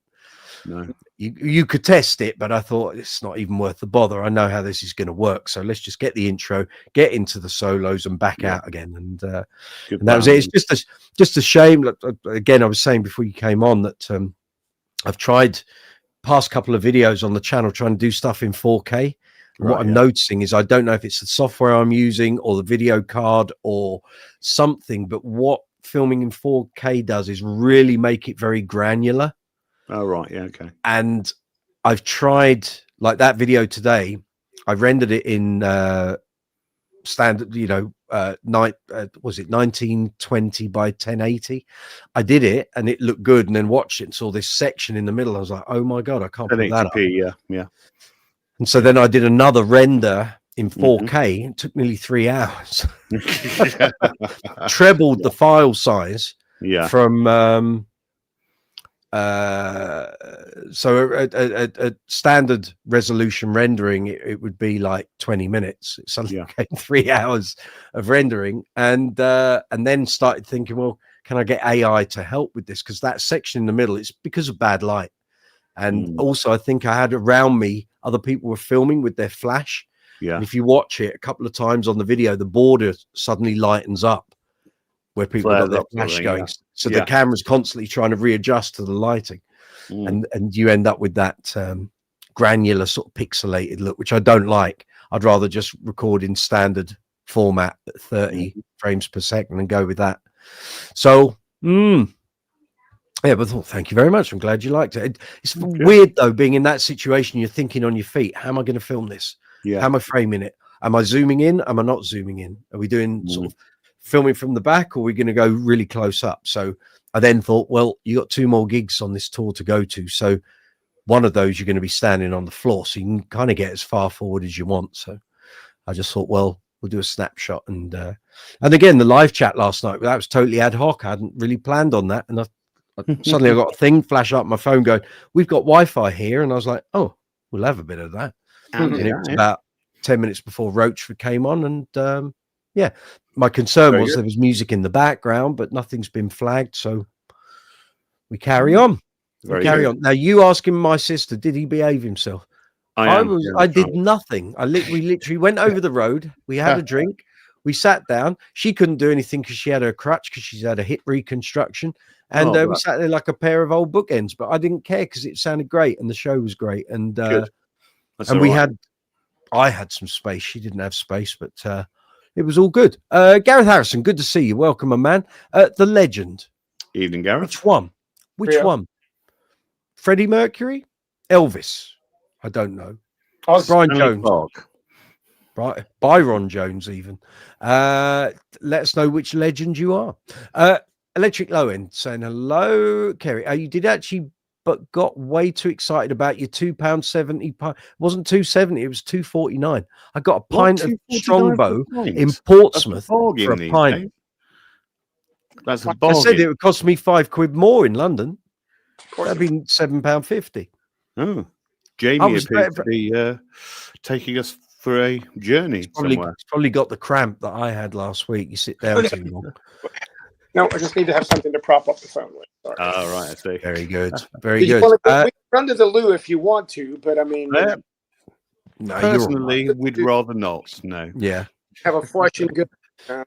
No. You could test it, but I thought it's not even worth the bother. I know how this is going to work, so let's just get the intro, get into the solos, and back out again. And that was it. It's just a shame. Again, I was saying before you came on that I've tried past couple of videos on the channel trying to do stuff in 4K. What I'm noticing is I don't know if it's the software I'm using or the video card or something, but what filming in 4K does is really make it very granular. Oh, right. Yeah. Okay. And I've tried, like that video today, I rendered it in standard, was it 1920 by 1080? I did it and it looked good, and then watched it and saw this section in the middle. I was like, oh my God, I can't put that up. Yeah. And so then I did another render in 4K. It took nearly 3 hours. Trebled the file size from so a standard resolution rendering, it would be like 20 minutes. It suddenly became 3 hours of rendering, and then started thinking, well, can I get AI to help with this? Because that section in the middle, it's because of bad light. And also, I think I had around me other people were filming with their flash. Yeah. And if you watch it a couple of times on the video, the border suddenly lightens up where people got their flash going. So the camera's constantly trying to readjust to the lighting. And you end up with that granular sort of pixelated look, which I don't like. I'd rather just record in standard format at 30 frames per second and go with that. So, yeah, but thank you very much. I'm glad you liked it. It's weird, though, being in that situation. You're thinking on your feet, how am I going to film this? How am I framing it? Am I zooming in? Am I not zooming in? Are we doing sort of filming from the back, or are we going to go really close up? So I then thought, well, you got 2 more gigs on this tour to go to. So one of those, you're going to be standing on the floor, so you can kind of get as far forward as you want. So I just thought, well, we'll do a snapshot. And again, the live chat last night, that was totally ad hoc. I hadn't really planned on that. And I Suddenly I got a thing flash up my phone going, "We've got Wi-Fi here," and I was like, "Oh, we'll have a bit of that." And it was about 10 minutes before Roachford came on, and yeah, my concern Very was good. there was music in the background, but nothing's been flagged, so we carry on. Very Carry good. on. Now, you asking my sister, did he behave himself? I I did nothing. We literally went over the road. We had a drink. We sat down. She couldn't do anything because she had her crutch because she's had a hip reconstruction. And we sat there like a pair of old bookends. But I didn't care because it sounded great and the show was great. And Good. I had some space. She didn't have space, but it was all good. Gareth Harrison, good to see you. Welcome, my man. The legend. Evening, Gareth. Which one? Which one? Freddie Mercury? Elvis? I don't know. Brian Jones. Byron Jones, even. Let us know which legend you are. Electric Low End saying hello, Kerry. You did actually, but got way too excited about your £2.70. It wasn't £2.70, it was £2.49. I got a pint of Strongbow in Portsmouth for a pint. That's a bargain. I said it would cost me £5 more in London. That'd been £7.50. Oh, Jamie appears to be taking us for a journey somewhere. It's probably got the cramp that I had last week. You sit down too long. No, I just need to have something to prop up the phone with. Sorry. Oh, right, I see. Very good. Very good. We can run to the loo if you want to, but I mean, no, personally, we'd rather not. No. Yeah. Have a fresh and good.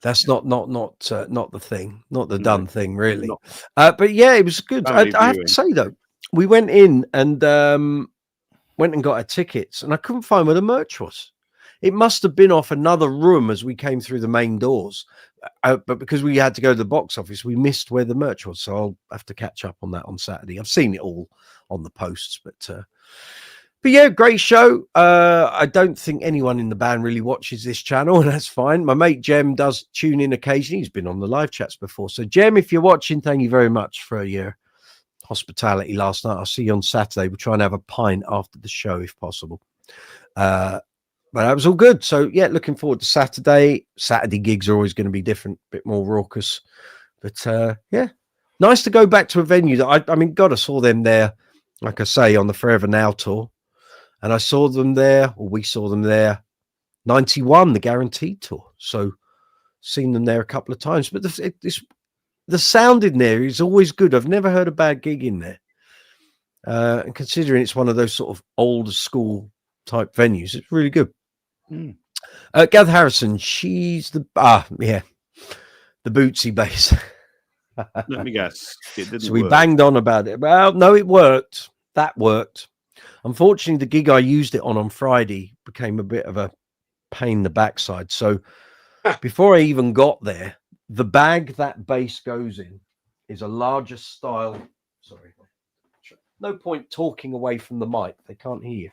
That's not the thing, not the done thing, really. But yeah, it was good. I have to say though, we went in and got our tickets, and I couldn't find where the merch was. It must have been off another room as we came through the main doors, but because we had to go to the box office, we missed where the merch was. So I'll have to catch up on that on Saturday. I've seen it all on the posts, but yeah, great show. I don't think anyone in the band really watches this channel, and that's fine. My mate Jem does tune in occasionally. He's been on the live chats before. So Jem, if you're watching, thank you very much for your hospitality last night. I'll see you on Saturday. We'll try and have a pint after the show if possible. But that was all good. So yeah, looking forward to Saturday. Saturday gigs are always going to be different, a bit more raucous. But yeah, nice to go back to a venue that I mean, God, I saw them there, like I say, on the Forever Now tour. And I saw them there, or we saw them there, 91, the Guaranteed tour. So seen them there a couple of times. But the sound in there is always good. I've never heard a bad gig in there. And considering it's one of those sort of old school type venues, it's really good. Gath Harrison, she's the Bootsy bass. Let me guess. It didn't so we work. banged on about it. Well, no, it worked. That worked. Unfortunately, the gig I used it on Friday became a bit of a pain in the backside. So before I even got there, the bag that bass goes in is a larger style. Sorry. No point talking away from the mic. They can't hear you.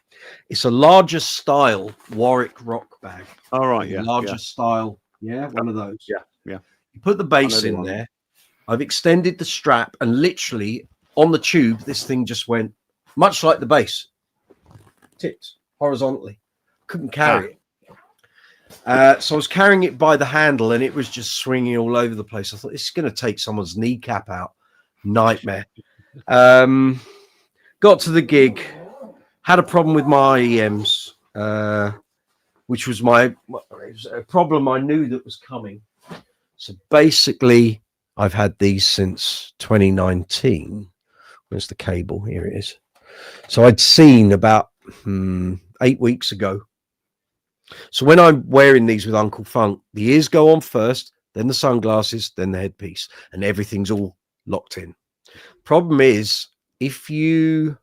It's a larger style Warwick rock bag. All right, yeah. Larger style. Yeah, one of those. Yeah. You put the bass in there. I've extended the strap, and literally on the tube, this thing just went, much like the bass. Tipped horizontally. Couldn't carry it. So I was carrying it by the handle, and it was just swinging all over the place. I thought, this is going to take someone's kneecap out. Nightmare. Got to the gig, had a problem with my IEMs, which was a problem I knew that was coming. So basically, I've had these since 2019. Where's the cable? Here it is. So I'd seen about 8 weeks ago. So when I'm wearing these with Uncle Funk, the ears go on first, then the sunglasses, then the headpiece, and everything's all locked in. Problem is, if you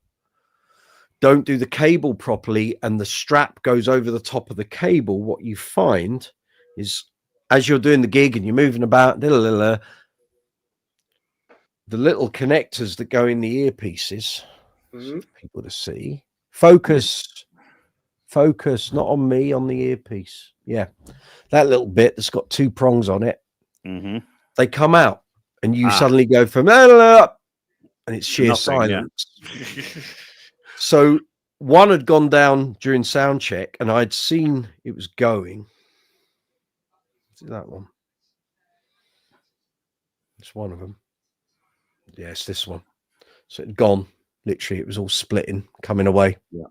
don't do the cable properly and the strap goes over the top of the cable, what you find is as you're doing the gig and you're moving about, the little connectors that go in the earpieces, for people to see, focus, not on me, on the earpiece. Yeah, that little bit that's got two prongs on it, they come out and you suddenly go from and it's sheer silence. So one had gone down during sound check, and I'd seen it was going. Is it that one? It's one of them. Yeah, it's this one. So it had gone. Literally, it was all splitting, coming away. Yeah.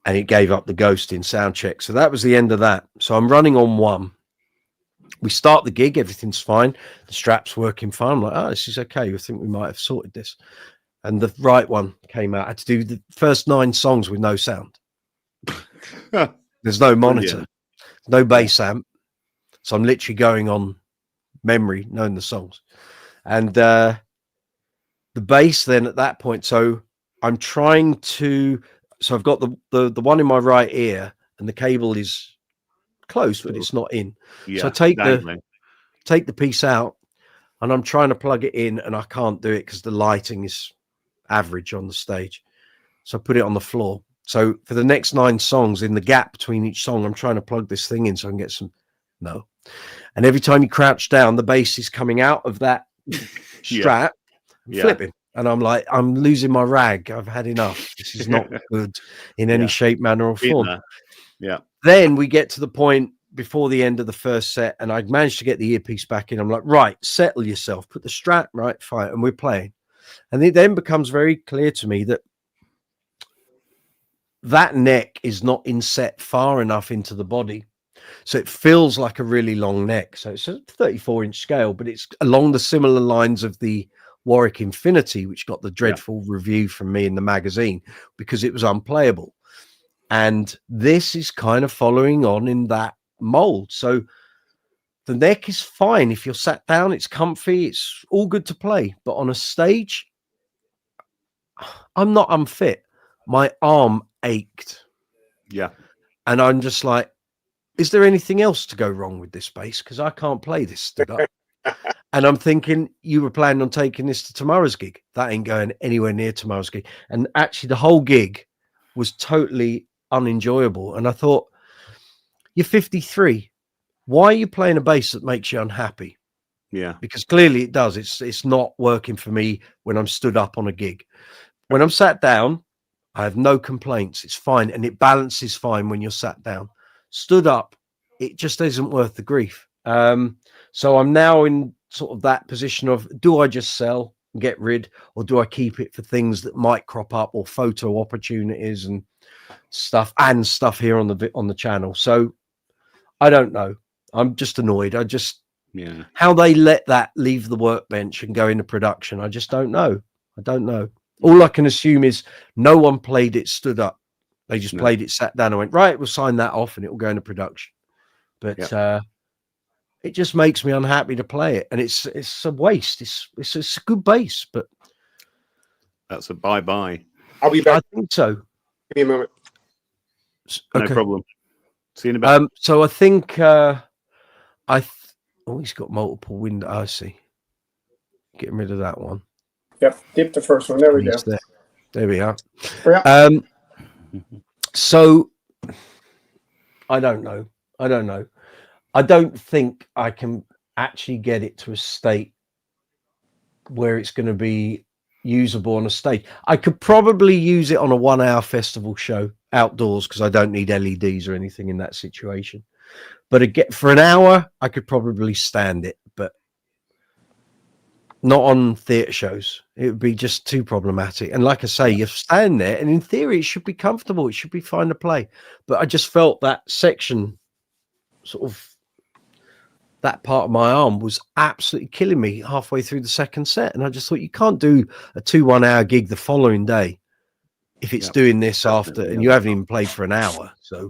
And it gave up the ghost in sound check. So that was the end of that. So I'm running on one. We start the gig, everything's fine. The strap's working fine. I'm like, oh, this is okay. I think we might have sorted this. And the right one came out. I had to do the first 9 songs with no sound. There's no monitor, no bass amp. So I'm literally going on memory, knowing the songs. And the bass then at that point, so I'm trying to, so I've got the one in my right ear and the cable is close, but it's not in. Yeah, so I take the piece out and I'm trying to plug it in and I can't do it because the lighting is average on the stage. So I put it on the floor. So for the next 9 songs, in the gap between each song, I'm trying to plug this thing in so I can get some and every time you crouch down, the bass is coming out of that strap, flipping. And I'm like, I'm losing my rag. I've had enough. This is not good in any shape, manner, or form. Yeah. Then we get to the point before the end of the first set, and I managed to get the earpiece back in. I'm like, right, settle yourself, put the strap right, fine, and we're playing. And it then becomes very clear to me that that neck is not inset far enough into the body. So it feels like a really long neck. So it's a 34-inch scale, but it's along the similar lines of the Warwick Infinity, which got the dreadful review from me in the magazine because it was unplayable. And this is kind of following on in that mold. So the neck is fine. If you're sat down, it's comfy. It's all good to play. But on a stage, I'm not unfit. My arm ached. Yeah. And I'm just like, is there anything else to go wrong with this bass? Because I can't play this stood up. And I'm thinking, you were planning on taking this to tomorrow's gig. That ain't going anywhere near tomorrow's gig. And actually, the whole gig was totally unenjoyable. And I thought, you're 53. Why are you playing a bass that makes you unhappy? Yeah. Because clearly it does. It's not working for me when I'm stood up on a gig. When I'm sat down, I have no complaints. It's fine. And it balances fine when you're sat down. Stood up, it just isn't worth the grief. So I'm now in sort of that position of, do I just sell and get rid, or do I keep it for things that might crop up, or photo opportunities and stuff here on the channel? So I don't know. I'm just annoyed. How they let that leave the workbench and go into production, I just don't know. All I can assume is no one played it stood up. They just played it, sat down, and went, right, we'll sign that off and it will go into production. But it just makes me unhappy to play it. And it's a waste. It's a good bass, but that's a bye-bye. I'll be back. I think so. Give me a moment. No problem. See you in a bit. So I think he's got multiple windows. I see. Getting rid of that one. Yep, dip the first one. There we go. There we are. Yeah. So I don't know. I don't think I can actually get it to a state where it's going to be usable on a stage. I could probably use it on a 1-hour festival show outdoors because I don't need LEDs or anything in that situation. But for an hour, I could probably stand it, but not on theatre shows. It would be just too problematic. And like I say, you stand there, and in theory, it should be comfortable. It should be fine to play. But I just felt that section, sort of, that part of my arm was absolutely killing me halfway through the second set. And I just thought, you can't do a 2 1-hour gig the following day if it's doing this after, and you haven't even played for an hour. So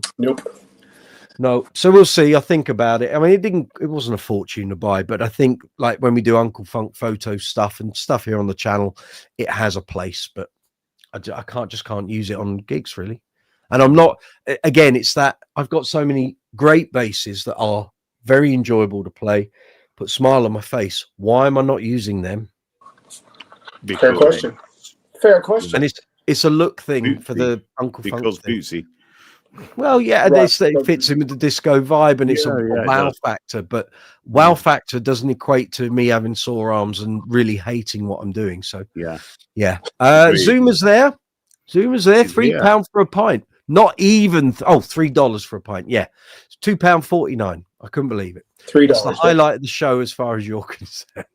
no, so we'll see. I think about it. I mean, it wasn't a fortune to buy, but I think, like, when we do Uncle Funk photo stuff and stuff here on the channel, it has a place, but I just can't use it on gigs really. And I'm not, again, it's that I've got so many great basses that are very enjoyable to play, put a smile on my face. Why am I not using them? Fair question. And it's a look thing for the Uncle Funk thing. Bootsy. Well, yeah, it fits in with the disco vibe, and it's a wow factor. But wow factor doesn't equate to me having sore arms and really hating what I'm doing. So Zoomer's there. £3 for a pint. Not even $3 for a pint. Yeah, £2.49. I couldn't believe it. $3. It's the highlight of the show as far as you're concerned.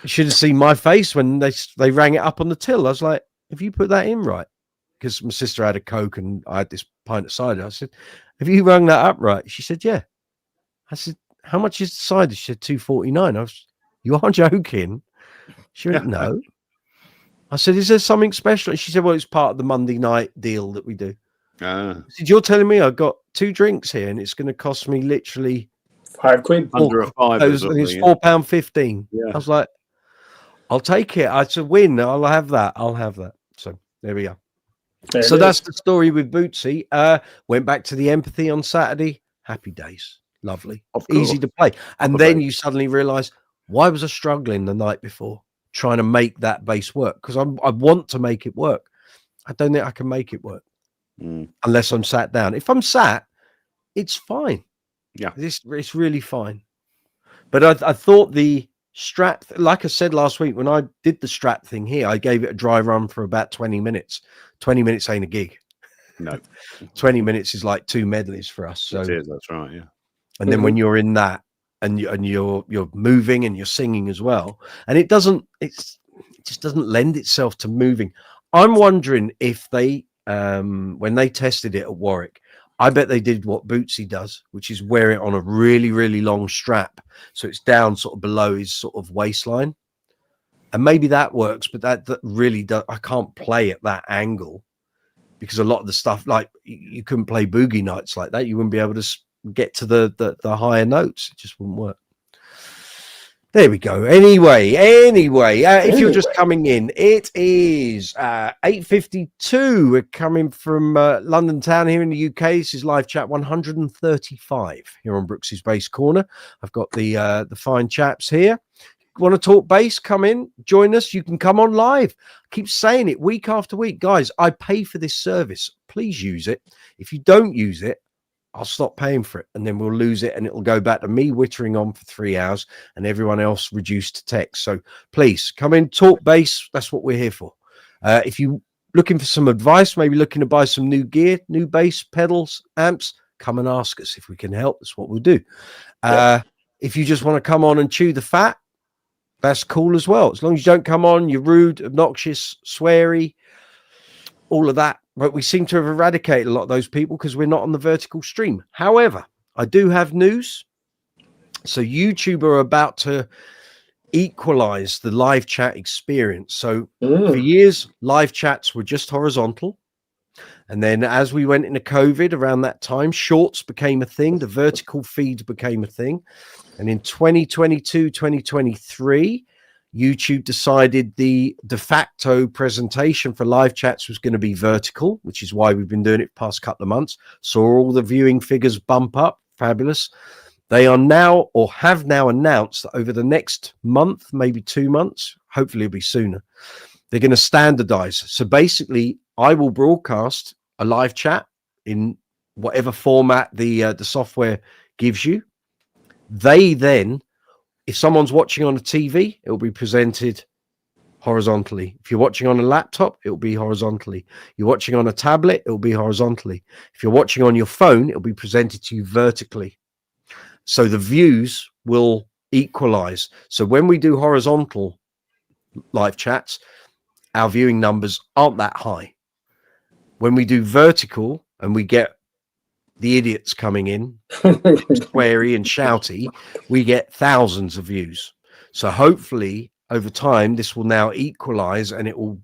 You should have seen my face when they rang it up on the till. I was like, have you put that in right? Because my sister had a Coke and I had this pint of cider. I said, have you rung that up right? She said, yeah. I said, how much is the cider? She said, $2.49. You are joking. She went, no. I said, is there something special? And she said, well, it's part of the Monday night deal that we do. I said, you're telling me I've got 2 drinks here and it's going to cost me literally £5. Under a five. It's £4.15. Yeah. I was like, I'll take it. It's a win. I'll have that. So there we are. So that's the story with Bootsy. Went back to the Empathy on Saturday. Happy days. Lovely. Easy to play. And then you suddenly realize, why was I struggling the night before trying to make that bass work? Because I want to make it work. I don't think I can make it work unless I'm sat down. If I'm sat, it's fine. Yeah, it's really fine. But I thought the Strat, like I said last week, when I did the Strat thing here, I gave it a dry run for about 20 minutes. 20 minutes ain't a gig. No. 20 minutes is like 2 medleys for us. So that's right. Yeah. And then when you're in that and you're moving and you're singing as well, and it just doesn't lend itself to moving. I'm wondering if they when they tested it at Warwick, I bet they did what Bootsy does, which is wear it on a really, really long strap. So it's down sort of below his sort of waistline. And maybe that works, but that really does. I can't play at that angle because a lot of the stuff, like you couldn't play boogie nights like that. You wouldn't be able to get to the higher notes. It just wouldn't work. There we go. Anyway, if you're just coming in, it is 8:52. We're coming from London town here in the UK. This is live chat 135 here on Brooksy's Bass Corner. I've got the fine chaps here. Want to talk bass? Come in, join us. You can come on live. I keep saying it week after week. Guys, I pay for this service. Please use it. If you don't use it, I'll stop paying for it and then we'll lose it and it'll go back to me wittering on for 3 hours and everyone else reduced to text. So please come in, talk bass. That's what we're here for. If you're looking for some advice, maybe looking to buy some new gear, new bass, pedals, amps, come and ask us if we can help. That's what we'll do. If you just want to come on and chew the fat, that's cool as well. As long as you don't come on, you're rude, obnoxious, sweary, all of that. But we seem to have eradicated a lot of those people because we're not on the vertical stream. However, I do have news. So YouTube are about to equalize the live chat experience. So for years, live chats were just horizontal. And then as we went into COVID around that time, shorts became a thing. The vertical feed became a thing. And in 2022, 2023, YouTube decided the de facto presentation for live chats was going to be vertical, which is why we've been doing it the past couple of months. Saw all the viewing figures bump up. Fabulous. They are now or have now announced that over the next month, maybe 2 months, hopefully it'll be sooner, they're going to standardize. So basically, I will broadcast a live chat in whatever format the software gives you. They then, if someone's watching on a TV, it will be presented horizontally. If you're watching on a laptop, it will be horizontally. You're watching on a tablet, it will be horizontally. If you're watching on your phone, it will be presented to you vertically. So the views will equalize. So when we do horizontal live chats, our viewing numbers aren't that high. When we do vertical and we get the idiots coming in, sweary and shouty, we get thousands of views. So hopefully over time, this will now equalize and it will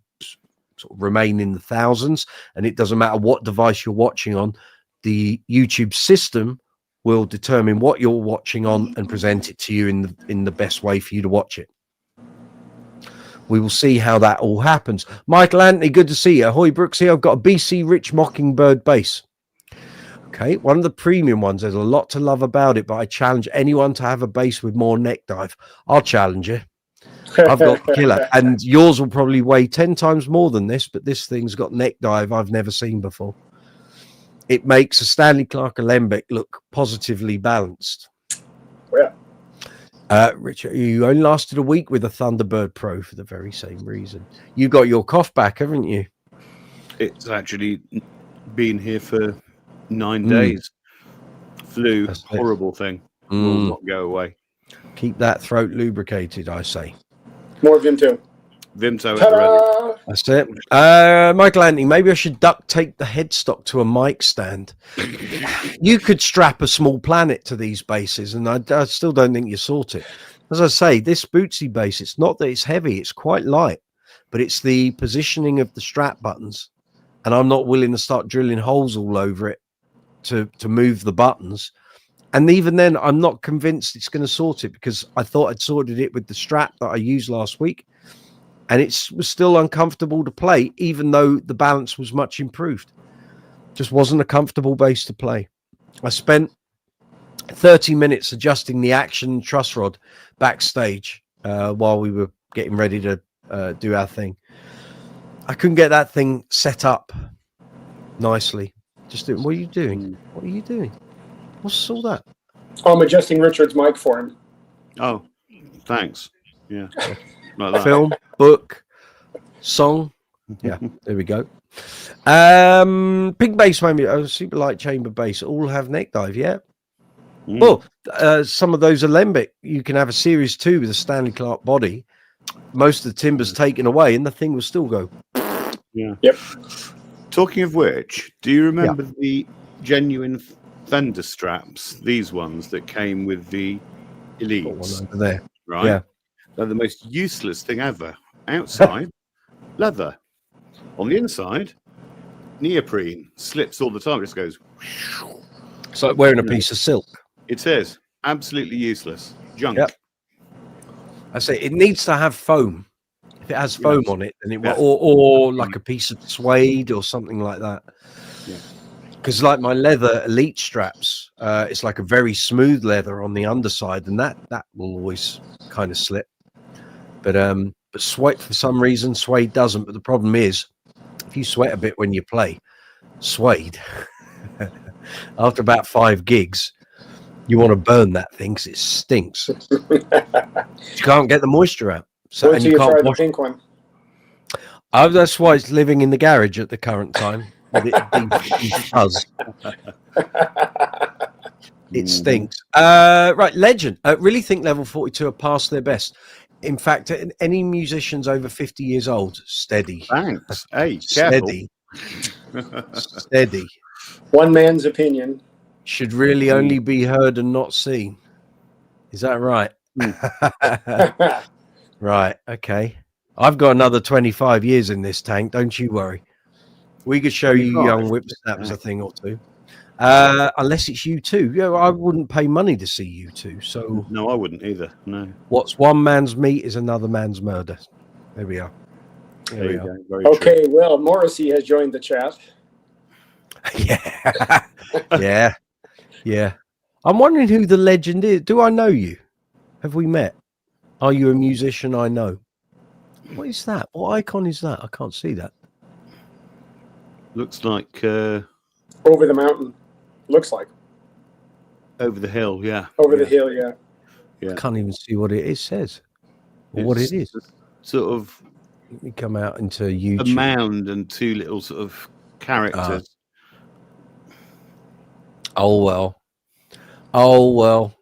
sort of remain in the thousands. And it doesn't matter what device you're watching on, the YouTube system will determine what you're watching on and present it to you in the best way for you to watch it. We will see how that all happens. Michael Anthony, good to see you. Ahoy, Brooksy. I've got a BC Rich Mockingbird bass. Okay, one of the premium ones. There's a lot to love about it, but I challenge anyone to have a bass with more neck dive. I'll challenge you. I've got the killer, and yours will probably weigh 10 times more than this, but this thing's got neck dive I've never seen before. It makes a Stanley Clark Alembic look positively balanced. Yeah. Richard, you only lasted a week with a Thunderbird Pro for the very same reason. You got your cough back, haven't you? It's actually been here for 9 days. Flu, That's it. horrible thing. Will not go away. Keep that throat lubricated, I say. More Vimto. Vimto at the ready. Ta-da! That's it. Michael Anthony, maybe I should duct tape the headstock to a mic stand. You could strap a small planet to these bases, and I still don't think you sort it. As I say, this Bootsy bass, it's not that it's heavy, it's quite light, but it's the positioning of the strap buttons. And I'm not willing to start drilling holes all over it to move the buttons. And even then, I'm not convinced it's going to sort it, because I thought I'd sorted it with the strap that I used last week. And it was still uncomfortable to play, even though the balance was much improved. Just wasn't a comfortable bass to play. I spent 30 minutes adjusting the action truss rod backstage while we were getting ready to do our thing. I couldn't get that thing set up nicely. What are you doing? What are you doing? What's all that? Oh, I'm adjusting Richard's mic for him. Oh, thanks. Yeah. Like that. Film, book, song. Yeah, there we go. Pink bass, maybe super light chamber bass. All have neck dive, yeah. Well, some of those Alembic, you can have a Series 2 with a Stanley Clark body. Most of the timber's taken away, and the thing will still go. Yeah. Yep. Talking of which, do you remember the genuine Fender straps? These ones that came with the Elites. Got one over there. Right? Yeah. They're the most useless thing ever. Outside, leather. On the inside, neoprene. Slips all the time. It just goes. It's like wearing a piece of silk. It is. Absolutely useless. Junk. Yep. I say it needs to have foam. If it has foam on it, then it will, or like a piece of suede or something like that. Because like my leather Elite straps, it's like a very smooth leather on the underside, and that will always kind of slip. But suede, for some reason, suede doesn't. But the problem is, if you sweat a bit when you play suede, after about 5 gigs, you want to burn that thing because it stinks. You can't get the moisture out. So Once you try the pink one. That's why it's living in the garage at the current time. It does. It stinks. Right, legend. Really think level 42 are past their best. In fact, any musicians over 50 years old, steady. Thanks. Hey, steady. Steady. One man's opinion. Should really only be heard and not seen. Is that right? Right. Okay. I've got another 25 years in this tank. Don't you worry. We could show you young whipsnappers a thing or two. Unless it's U2. Yeah, I wouldn't pay money to see U2. So no, I wouldn't either. No. What's one man's meat is another man's murder. There we are. There we go. Very okay, true. Well, Morrissey has joined the chat. Yeah. Yeah. Yeah. I'm wondering who the legend is. Do I know you? Have we met? Are you a musician I know? What is that? What icon is that? I can't see that. Looks like over the mountain. Looks like over the hill. Yeah. Over the hill. Yeah. Yeah. I can't even see what it says. Or what it is. Sort of. Let me come out into YouTube. A mound and 2 little sort of characters. Oh well. Oh well.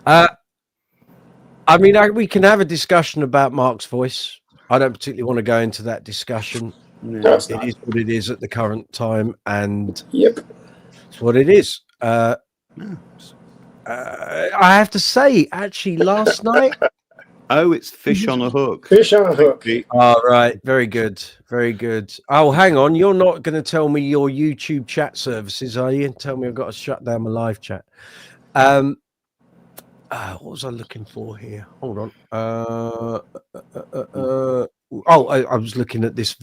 I mean, we can have a discussion about Mark's voice. I don't particularly want to go into that discussion. No, it is what it is at the current time, and yep, it's what it is. I have to say, actually, last night. Oh, it's fish on a hook. Fish on a hook. All right, very good, very good. Oh, hang on, you're not going to tell me your YouTube chat services, are you? Tell me I've got to shut down my live chat. What was I looking for here? Hold on. I was looking at this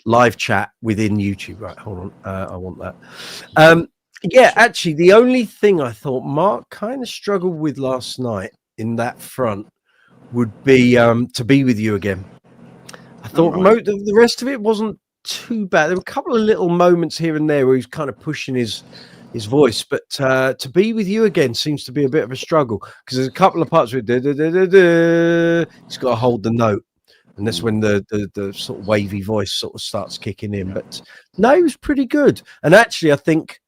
live chat within YouTube. Right, hold on. I want that. Yeah, actually, the only thing I thought Mark kind of struggled with last night in that front would be to be with you again. I thought the rest of it wasn't too bad. There were a couple of little moments here and there where he was kind of pushing his voice, but to be with you again seems to be a bit of a struggle because there's a couple of parts where he's got to hold the note, And that's when the sort of wavy voice sort of starts kicking in. But no, he was pretty good. And actually, I think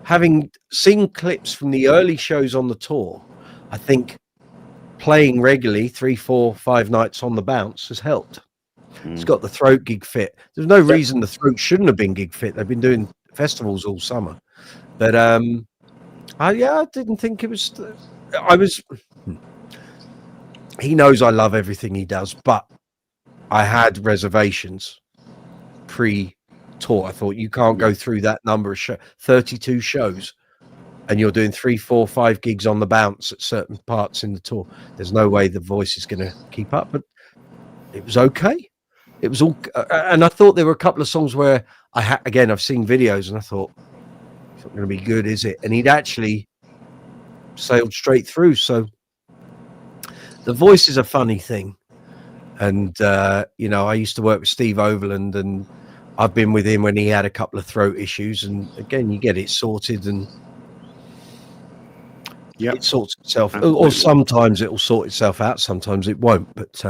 having seen clips from the early shows on the tour, I think playing regularly 3, 4, 5 nights on the bounce has helped. It's got the throat gig fit. There's no reason the throat shouldn't have been gig fit. They've been doing festivals all summer. But I didn't think it was. He knows I love everything he does, but I had reservations pre-tour. I thought you can't go through that number of 32 shows, and you're doing 3, 4, 5 gigs on the bounce at certain parts in the tour. There's no way the voice is going to keep up. But it was okay. It was all, and I thought there were a couple of songs where I've seen videos and I thought it's not going to be good, is it? And he'd actually sailed straight through. So the voice is a funny thing. And, I used to work with Steve Overland, and I've been with him when he had a couple of throat issues. And again, you get it sorted and it sorts itself. Absolutely. Or sometimes it will sort itself out. Sometimes it won't. But,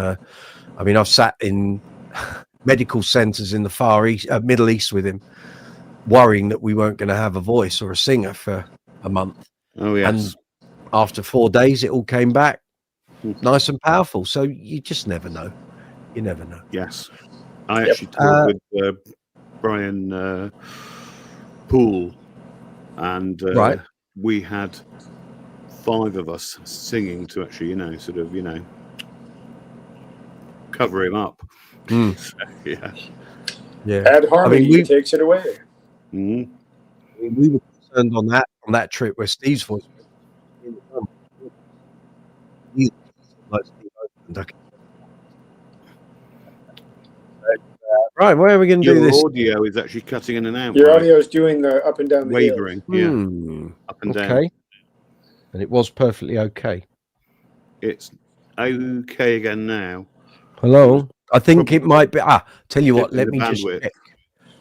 I've sat in medical centers in the Far East, Middle East with him, worrying that we weren't going to have a voice or a singer for a month. Oh, yes. And after 4 days, it all came back nice and powerful. So you just never know. You never know. Yes. I actually talked with Brian Poole, and we had 5 of us singing to actually, cover him up. So, yeah. Add harmony takes it away. We were concerned on that trip where Steve's voice right, where are we going to do this? Your audio is actually cutting in and out. Your audio is doing the up and down the wavering. Up and down. Okay. And it was perfectly okay. It's okay again now. Hello. I think it might be. Tell you what. Let me just check.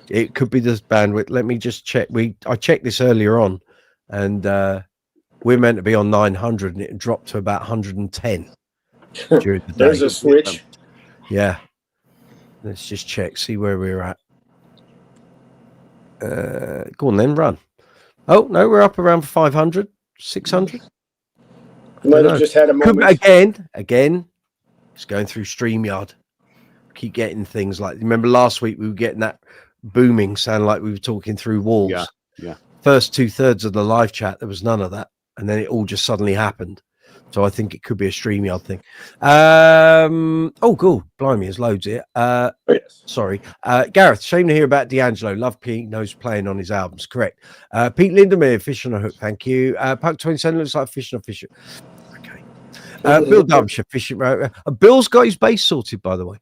It could be this bandwidth. Let me just check. I checked this earlier on, and we're meant to be on 900, and it dropped to about 110 during the day. There's a switch. Yeah. Let's just check. See where we're at. Go on then. Run. Oh no, we're up around 500, 600. Might have just had a moment. Again. It's going through StreamYard. Keep getting things like, remember last week we were getting that booming sound like we were talking through walls. Yeah. First 2/3 of the live chat, there was none of that, and then it all just suddenly happened. So I think it could be a StreamYard thing. Cool. Blimey, there's loads here. Yes. Sorry. Gareth, shame to hear about D'Angelo. Love Pete, knows playing on his albums. Correct. Pete Lindermere, Fish on a Hook. Thank you. Puck 27 looks like Fish on a Fish. Okay. Bill Dumshire, Fishing Road. Bill's got his bass sorted, by the way.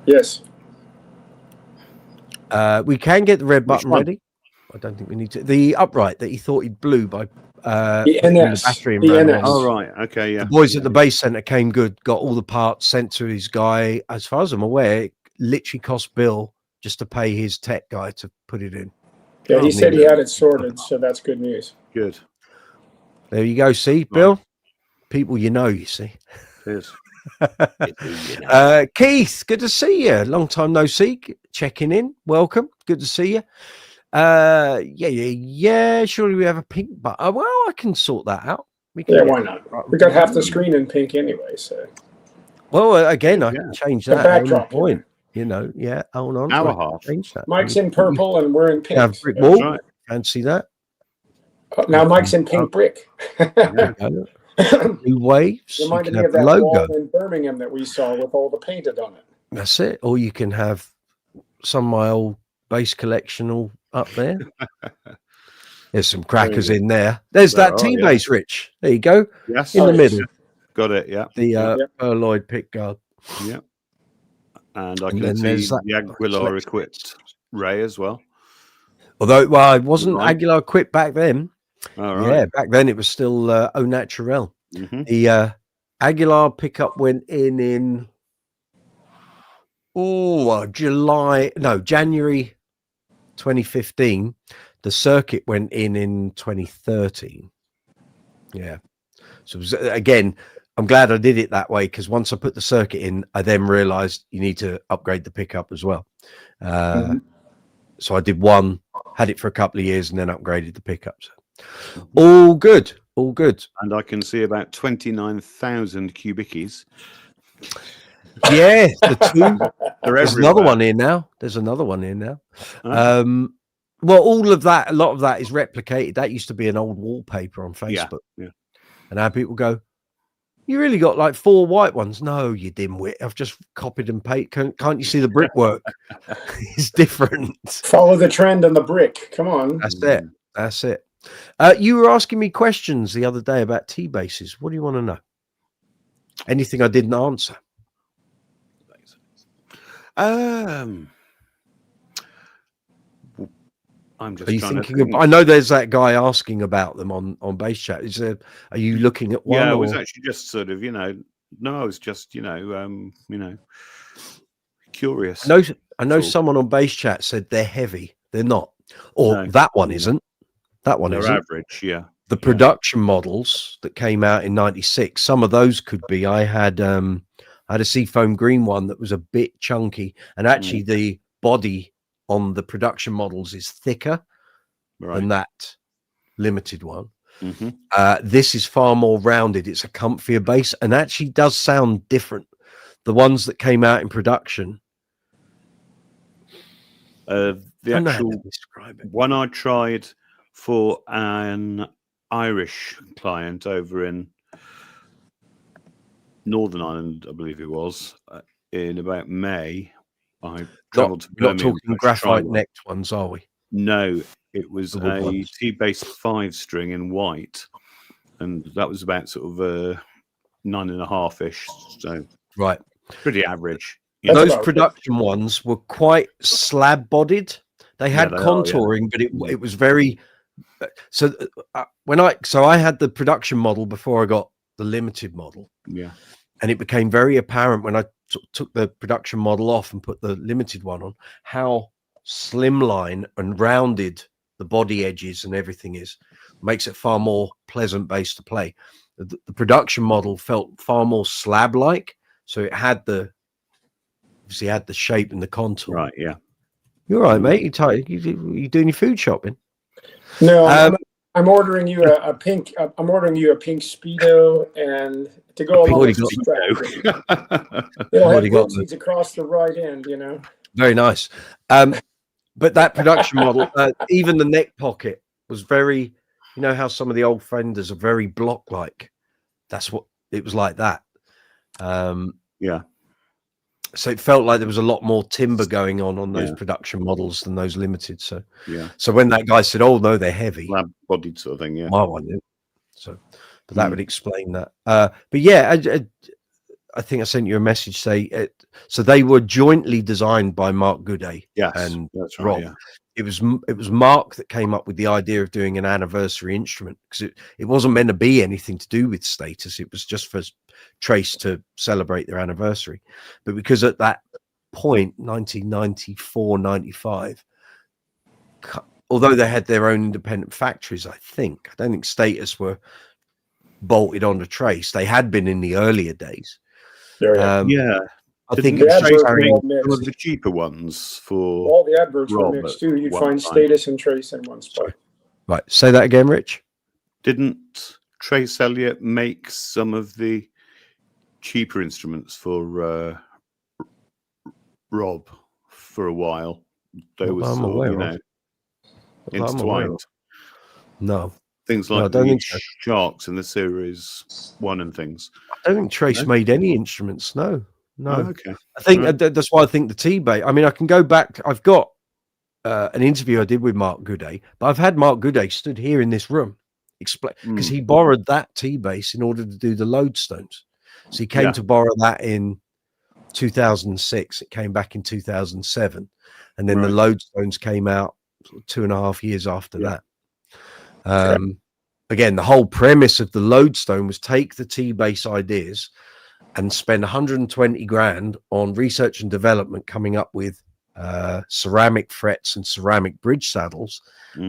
Yes. We can get the red button ready. I don't think we need to. The upright that he thought he blew by the NS. The NS. Oh, right. Okay, yeah. The boys at the bass centre came good, got all the parts sent to his guy. As far as I'm aware, it literally cost Bill just to pay his tech guy to put it in. Yeah, he said he had it sorted, so that's good news. Good. There you go. See, Bill? People you see. Cheers. Keith, good to see you. Long time no see. Checking in. Welcome. Good to see you. Yeah. Surely we have a pink button. Well, I can sort that out. Why not? We got half the screen in pink anyway. So. Well, again, I can change that. Backdrop point. Hold on. Hour half. Change that. Mike's in purple and we're in pink. Have brick wall. Right. Fancy that. Now Mike's in pink brick. New waves. Reminded me of that wall in Birmingham that we saw with all the painted on it. That's it. Or you can have some of my old bass collection all up there. There's some crackers in there. There's that T-bass, Rich. There you go. Yes. In the middle. Got it, yeah. The Perloid pickguard. Yeah. And I can see the Aguilar equipped Ray as well. Although, it wasn't Aguilar equipped back then. All right. Yeah, back then it was still au naturel. Mm-hmm. The Aguilar pickup went in January 2015. The circuit went in 2013. Yeah. So it was, again, I'm glad I did it that way, because once I put the circuit in, I then realized you need to upgrade the pickup as well. So I did one, had it for a couple of years, and then upgraded the pickups. All good, all good. And I can see about 29,000 Kubickies. Yeah, the two. They're There's everywhere. another one here now. There's another one here now. Huh? Well, all of that, a lot of that is replicated. That used to be an old wallpaper on Facebook. Yeah. And now people go, you really got like 4 white ones? No, you dimwit. I've just copied and pasted. Can't you see the brickwork? It's different. Follow the trend on the brick. Come on. That's it. That's it. You were asking me questions the other day about T-bases. What do you want to know? Anything I didn't answer? I'm just Are you trying to thinking think. I know there's that guy asking about them on base chat. Is there, are you looking at one? Yeah, I or? was actually just sort of, no, I was just, curious. I know someone on base chat said they're heavy. They're not. Or No. that one isn't. That one They're isn't. average, yeah. The production models that came out in '96, some of those could be. I had a seafoam green one that was a bit chunky, and actually the body on the production models is thicker than that limited one. This is far more rounded. It's a comfier bass, and actually does sound different. The ones that came out in production, The actual one I tried for an Irish client over in Northern Ireland, I believe it was, in about May. I travelled to Birmingham. Not talking graphite necked ones, are we? No, it was a T-bass 5-string in white, and that was about sort of 9.5-ish. So right, pretty average. Those production ones were quite slab bodied. They had contouring, but it was very. So I had the production model before I got the limited model. Yeah, and it became very apparent when I took the production model off and put the limited one on, how slimline and rounded the body edges and everything is. Makes it far more pleasant bass to play. The production model felt far more slab like, so it had obviously had the shape and the contour. Right, yeah. You're right, mate. You doing your food shopping? No, I'm ordering you a pink. I'm ordering you a pink Speedo, and to go along with the it'll have Bootsy's across the right end. Very nice. But that production model, even the neck pocket was very. You know how some of the old Fenders are very block-like. That's what it was like. That. Yeah. So it felt like there was a lot more timber going on those production models than those limited. So yeah. So when that guy said, "Oh no, they're heavy," slab-bodied sort of thing, yeah. My one did. So, but that would explain that. But yeah, I think I sent you a message so they were jointly designed by Mark Gooday and Rob. Yeah. It was Mark that came up with the idea of doing an anniversary instrument, because it wasn't meant to be anything to do with Status. It was just for Trace to celebrate their anniversary. But because at that point, 1994, 95, although they had their own independent factories, I don't think Status were bolted onto Trace. They had been in the earlier days. I think the one of the cheaper ones for all the adverts were mixed too. You'd find Status and Trace in one spot. Right. Say that again, Rich. Didn't Trace Elliot make some of the cheaper instruments for Rob for a while? They were sort of, intertwined. No. Things like the Sharks in the Series 1 and things. I don't think Trace made any instruments. No. Oh, okay. I think that's why I think the T-bass. I mean, I can go back. I've got an interview I did with Mark Gooday, but I've had Mark Gooday stood here in this room explain, because he borrowed that T-bass in order to do the Lodestones. So he came to borrow that in 2006. It came back in 2007, and then the Lodestones came out 2.5 years after that. Again, the whole premise of the Lodestone was take the T-bass ideas and spend 120 grand on research and development, coming up with ceramic frets and ceramic bridge saddles,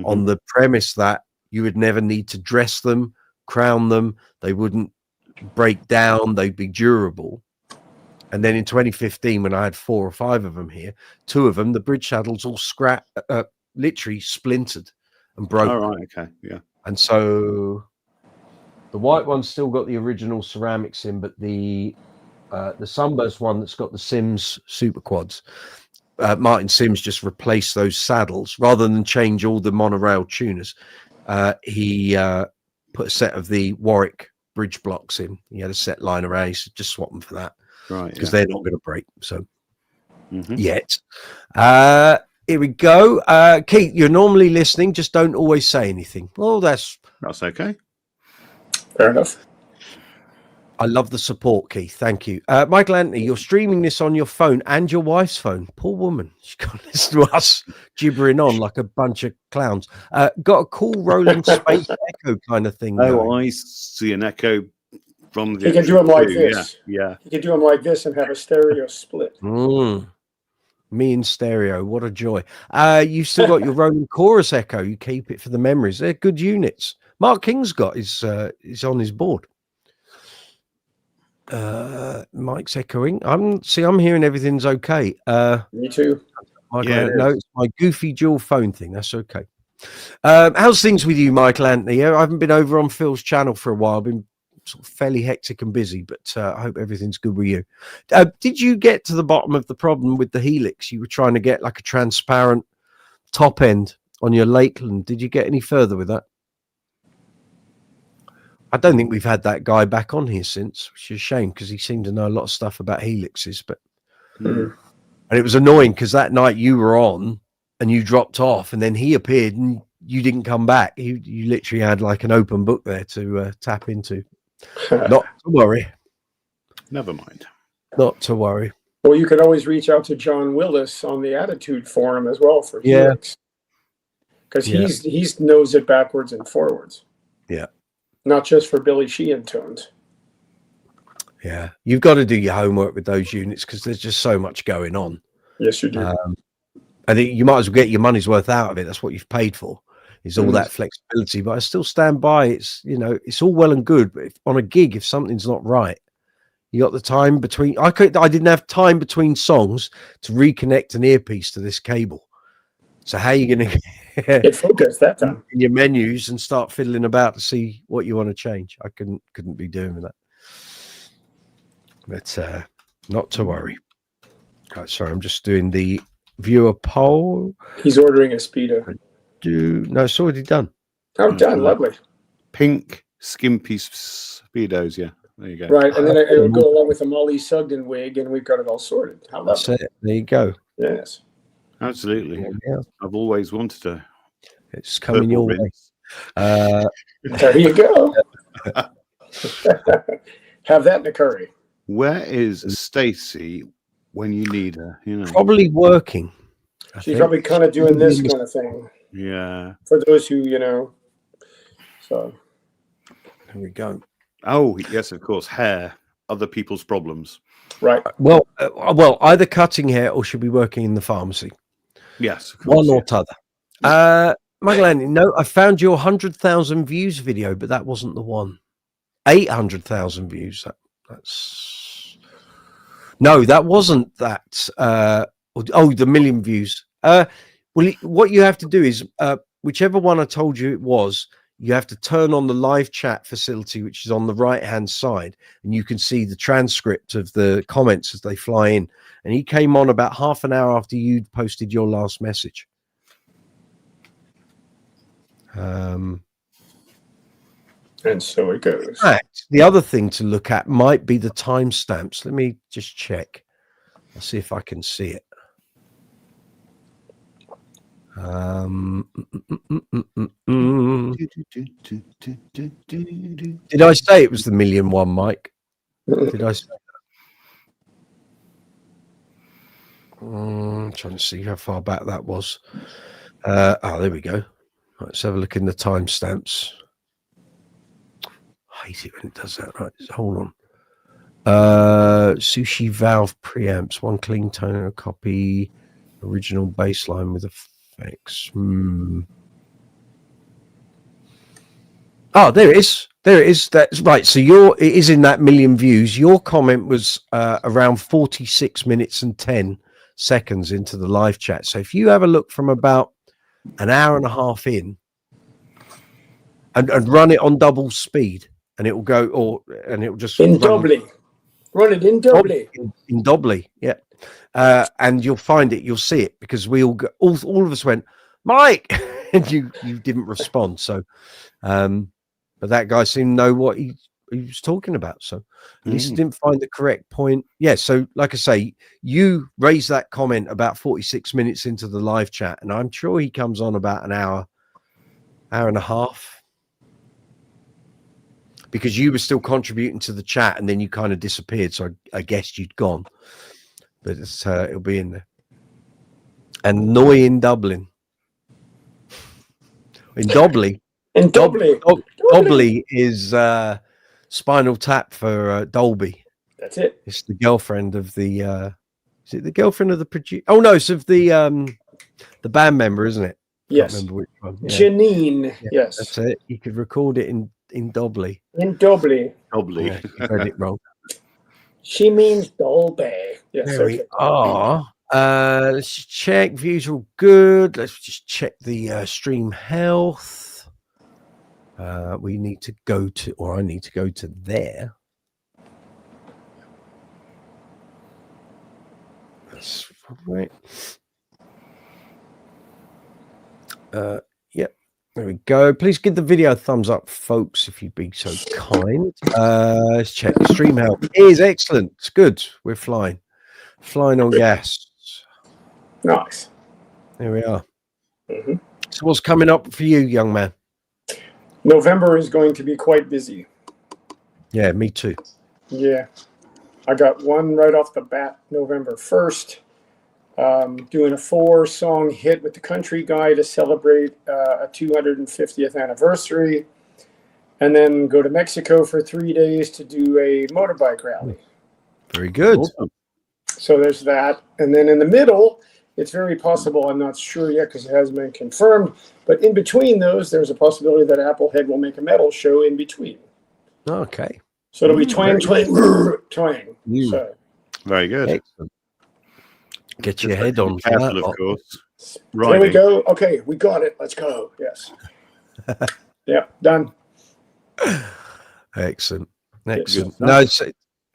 on the premise that you would never need to dress them, crown them. They wouldn't break down, they'd be durable. And then in 2015, when I had 4 or 5 of them here, 2 of them, the bridge saddles all literally splintered and broke. All right, okay, yeah. And so the white one's still got the original ceramics in, but the Sunburst one that's got the Sims Super Quads, Martin Sims just replaced those saddles rather than change all the monorail tuners. He put a set of the Warwick bridge blocks in. He had a set line array, so just swap them for that, Right, because they're not going to break. So yet, here we go. Keith, you're normally listening, just don't always say anything. Well, that's okay. Fair enough. I love the support, Keith. Thank you. Michael Anthony, you're streaming this on your phone and your wife's phone. Poor woman. She can't listen to us gibbering on like a bunch of clowns. Got a cool rolling space echo kind of thing. Oh, going. I see an echo from the... You can do them like too. this. Yeah. You can do them like this and have a stereo split. Me in stereo. What a joy. You've still got your rolling chorus echo. You keep it for the memories. They're good units. Mark King's got is on his board. Mike's echoing. I'm hearing everything's okay. Me too. No, it's my goofy dual phone thing. That's okay. How's things with you, Michael Anthony? I haven't been over on Phil's channel for a while. I've been sort of fairly hectic and busy, but I hope everything's good with you. Did you get to the bottom of the problem with the Helix? You were trying to get like a transparent top end on your Lakeland. Did you get any further with that? I don't think we've had that guy back on here since, which is a shame because he seemed to know a lot of stuff about Helixes. But and it was annoying because that night you were on and you dropped off, and then he appeared and you didn't come back. You literally had like an open book there to tap into. Not to worry. Never mind. Not to worry. Well, you can always reach out to John Willis on the Attitude Forum as well for Helix, because he knows it backwards and forwards. Yeah. Not just for Billy Sheehan tones. Yeah, you've got to do your homework with those units because there's just so much going on. Yes, you do. I think you might as well get your money's worth out of it. That's what you've paid for, is all that flexibility. But I still stand by. It's it's all well and good, but on a gig, if something's not right, you got the time between. I didn't have time between songs to reconnect an earpiece to this cable. So how are you going to get focused that time in your menus and start fiddling about to see what you want to change? I couldn't be doing that. But not to worry. Right, sorry, I'm just doing the viewer poll. He's ordering a Speedo. No, it's already done. Oh, done. Lovely. Pink skimpy Speedos. Yeah, there you go. Right, and then it would go along with the Molly Sugden wig, and we've got it all sorted. How That's it. There you go. Yes. Absolutely. Yeah. I've always wanted to. It's coming your way. There you go. Have that in a curry. Where is Stacy when you need her? Probably working. She's probably kind of doing this kind of thing. Yeah. For those who, so. There we go. Oh, yes, of course. Hair. Other people's problems. Right. Well, either cutting hair or she'll be working in the pharmacy. Yes, of course, one or t'other. Michael Andy, no, I found your 100,000 views video, but that wasn't the one. 800,000 views. That wasn't that. The million views. Well, what you have to do is, whichever one I told you it was, you have to turn on the live chat facility, which is on the right-hand side, and you can see the transcript of the comments as they fly in. And he came on about half an hour after you'd posted your last message. And so it goes. In fact, the other thing to look at might be the timestamps. Let me just check. I'll see if I can see it. Did I say it was the 1,000,001, Mike? Did I say that? I'm trying to see how far back that was. There we go. Let's have a look in the timestamps. I hate it when it does that. Right, hold on. Sushi valve preamps, one clean tone and a copy, original baseline with effects. Oh, there it is. There it is. That's right. So it is in that million views. Your comment was around 46 minutes and 10 seconds into the live chat. So if you have a look from about an hour and a half in and run it on double speed, and it will go, and it will just in doubly. Run it in doubly. In doubly, yeah. And you'll find it. You'll see it because we all all of us went, Mike, and you didn't respond. So, but that guy seemed to know what he was talking about. So at least he didn't find the correct point. Yeah. So, like I say, you raised that comment about 46 minutes into the live chat, and I'm sure he comes on about an hour and a half. Because you were still contributing to the chat and then you kind of disappeared. So I guessed you'd gone. But it'll be in there. And Noy in Dublin. In Dobley. In Dobley. Dobley is Spinal Tap for Dolby. That's it. It's the girlfriend of the is it the girlfriend of the producer? Oh no, it's of the band member, isn't it? Yes. Can't remember which one. Yeah. Janine. Yeah, yes. That's it. You could record it in Dobley. In Dobley. Dobley. Yeah, you read it wrong. She means Dolby. Yes. There we are. Let's just check. Views are all good. Let's just check the stream health. We need to go to, or I need to go to there. That's right. Yep. There we go. Please give the video a thumbs up, folks, if you'd be so kind. Let's check. The stream health is excellent. It's good. We're flying on gas. Nice. There we are. So what's coming up for you, young man? November is going to be quite busy. Yeah, me too. Yeah. I got one right off the bat, November 1st. Doing a 4-song hit with the country guy to celebrate a 250th anniversary, and then go to Mexico for 3 days to do a motorbike rally. Very good. Awesome. So there's that. And then in the middle, it's very possible, I'm not sure yet because it hasn't been confirmed, but in between those, there's a possibility that Applehead will make a metal show in between. Okay. So it'll be twang. So, Very good. Excellent. Get your head on. Careful, of course. Right. There we go. Okay, we got it. Let's go. Yes. Yeah, done. Excellent. No,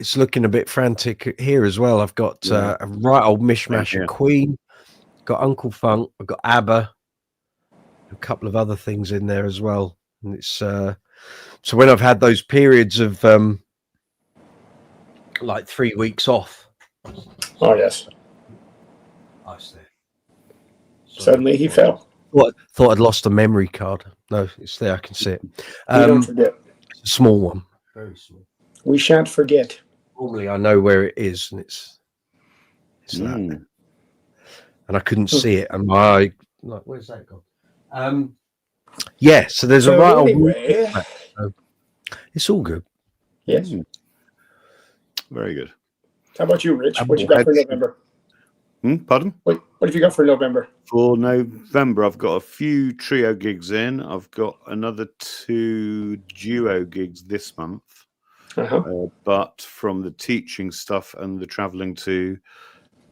it's looking a bit frantic here as well. I've got a right old mishmash of Queen, got Uncle Funk, I've got ABBA, a couple of other things in there as well. And it's so when I've had those periods of like 3 weeks off. Oh yes. Suddenly he fell. Thought I'd lost a memory card. No, it's there. I can see it. Don't forget. It's a small one. Very small. We shan't forget. Normally I know where it is, and it's that. And I couldn't see it, and my like, where's that gone? Yeah. So there's a right anyway. It's all good. Yes. Very good. How about you, Rich? What you got for November? Pardon? What have you got for November? For November, I've got a few trio gigs in. I've got another 2 duo gigs this month. But from the teaching stuff and the travelling to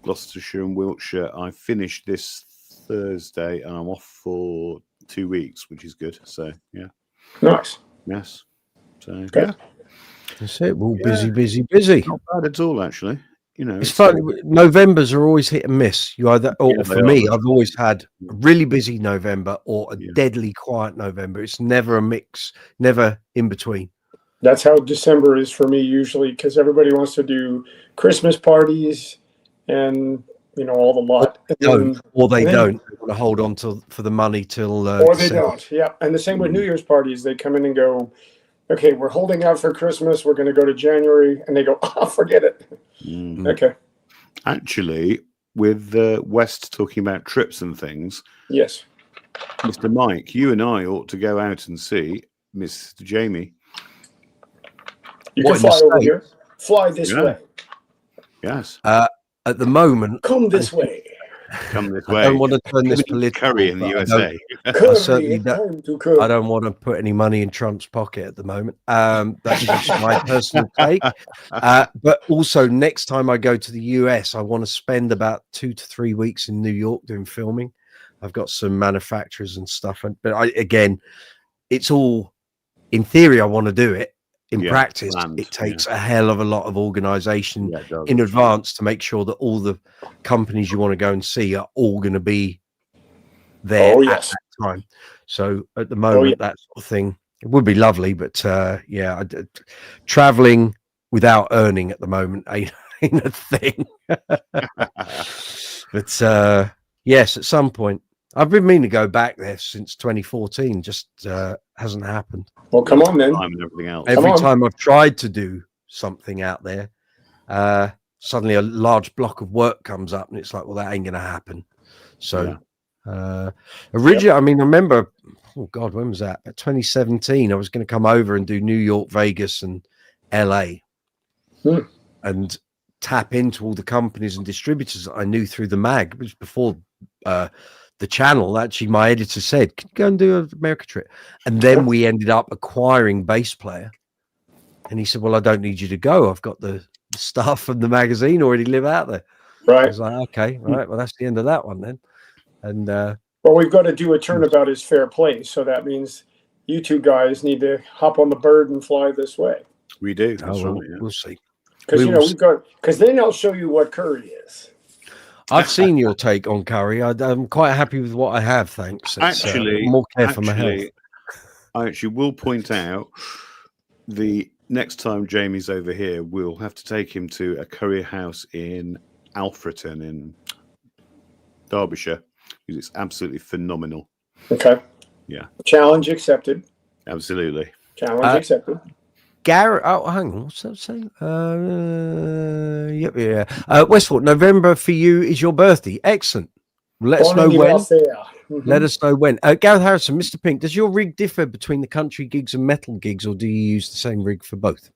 Gloucestershire and Wiltshire, I finished this Thursday and I'm off for 2 weeks, which is good. So, yeah. Nice. Yes. So, yeah. That's it. We're all busy. Not bad at all, actually. You know, it's funny. Novembers are always hit and miss. You either, or for me, I've always had a really busy November or a deadly quiet November. It's never a mix, never in between. That's how December is for me usually, because everybody wants to do Christmas parties and all the lot. They don't. They want to hold on for the money till. Or they don't. Yeah, and the same with New Year's parties. They come in and go, okay, we're holding out for Christmas. We're going to go to January, and they go, forget it. Okay. Actually, with West talking about trips and things, yes, Mr. Mike, you and I ought to go out and see Mr. Jamie. You can fly over here. Fly this way. Yes. At the moment, come this way. come this I way. don't want to turn this Come and eat political. curry in the but USA. certainly Curry, don't- time to curry. I don't want to put any money in Trump's pocket at the moment. That's just my personal take. But also, next time I go to the US, I want to spend about 2 to 3 weeks in New York doing filming. I've got some manufacturers and stuff, but again, it's all in theory. I want to do it. In practice, it takes a hell of a lot of organization in advance to make sure that all the companies you want to go and see are all going to be there at that time. So at the moment, that sort of thing, it would be lovely, but traveling without earning at the moment ain't a thing. But yes, at some point, I've been meaning to go back there since 2014, just hasn't happened. Well, come on then. And everything else. Every time I've tried to do something out there, suddenly a large block of work comes up, and it's like, well, that ain't going to happen. So originally, I mean, I remember, oh God, when was that? 2017. I was going to come over and do New York, Vegas, and LA, and tap into all the companies and distributors that I knew through the mag. It was before the channel. Actually, my editor said, "Can you go and do an America trip?" And then we ended up acquiring Bass Player, and he said, "Well, I don't need you to go. I've got the stuff from the magazine already live out there." Right. I was like, "Okay, right. Well, that's the end of that one then." And well, we've got to do a turnabout is fair play, so that means you two guys need to hop on the bird and fly this way. We do. That's right, we'll see. Because then I'll show you what curry is. I've seen your take on curry. I'm quite happy with what I have, thanks. It's, more care for my health. I actually will point out the next time Jamie's over here, we'll have to take him to a curry house in Alfreton in Derbyshire, because it's absolutely phenomenal. Okay. Yeah. Challenge accepted. Absolutely. Challenge accepted. Garrett, hang on, what's that saying? Westport, November for you is your birthday. Excellent. Let us know when. Let us know when. Gareth Harrison, Mr. Pink, does your rig differ between the country gigs and metal gigs, or do you use the same rig for both?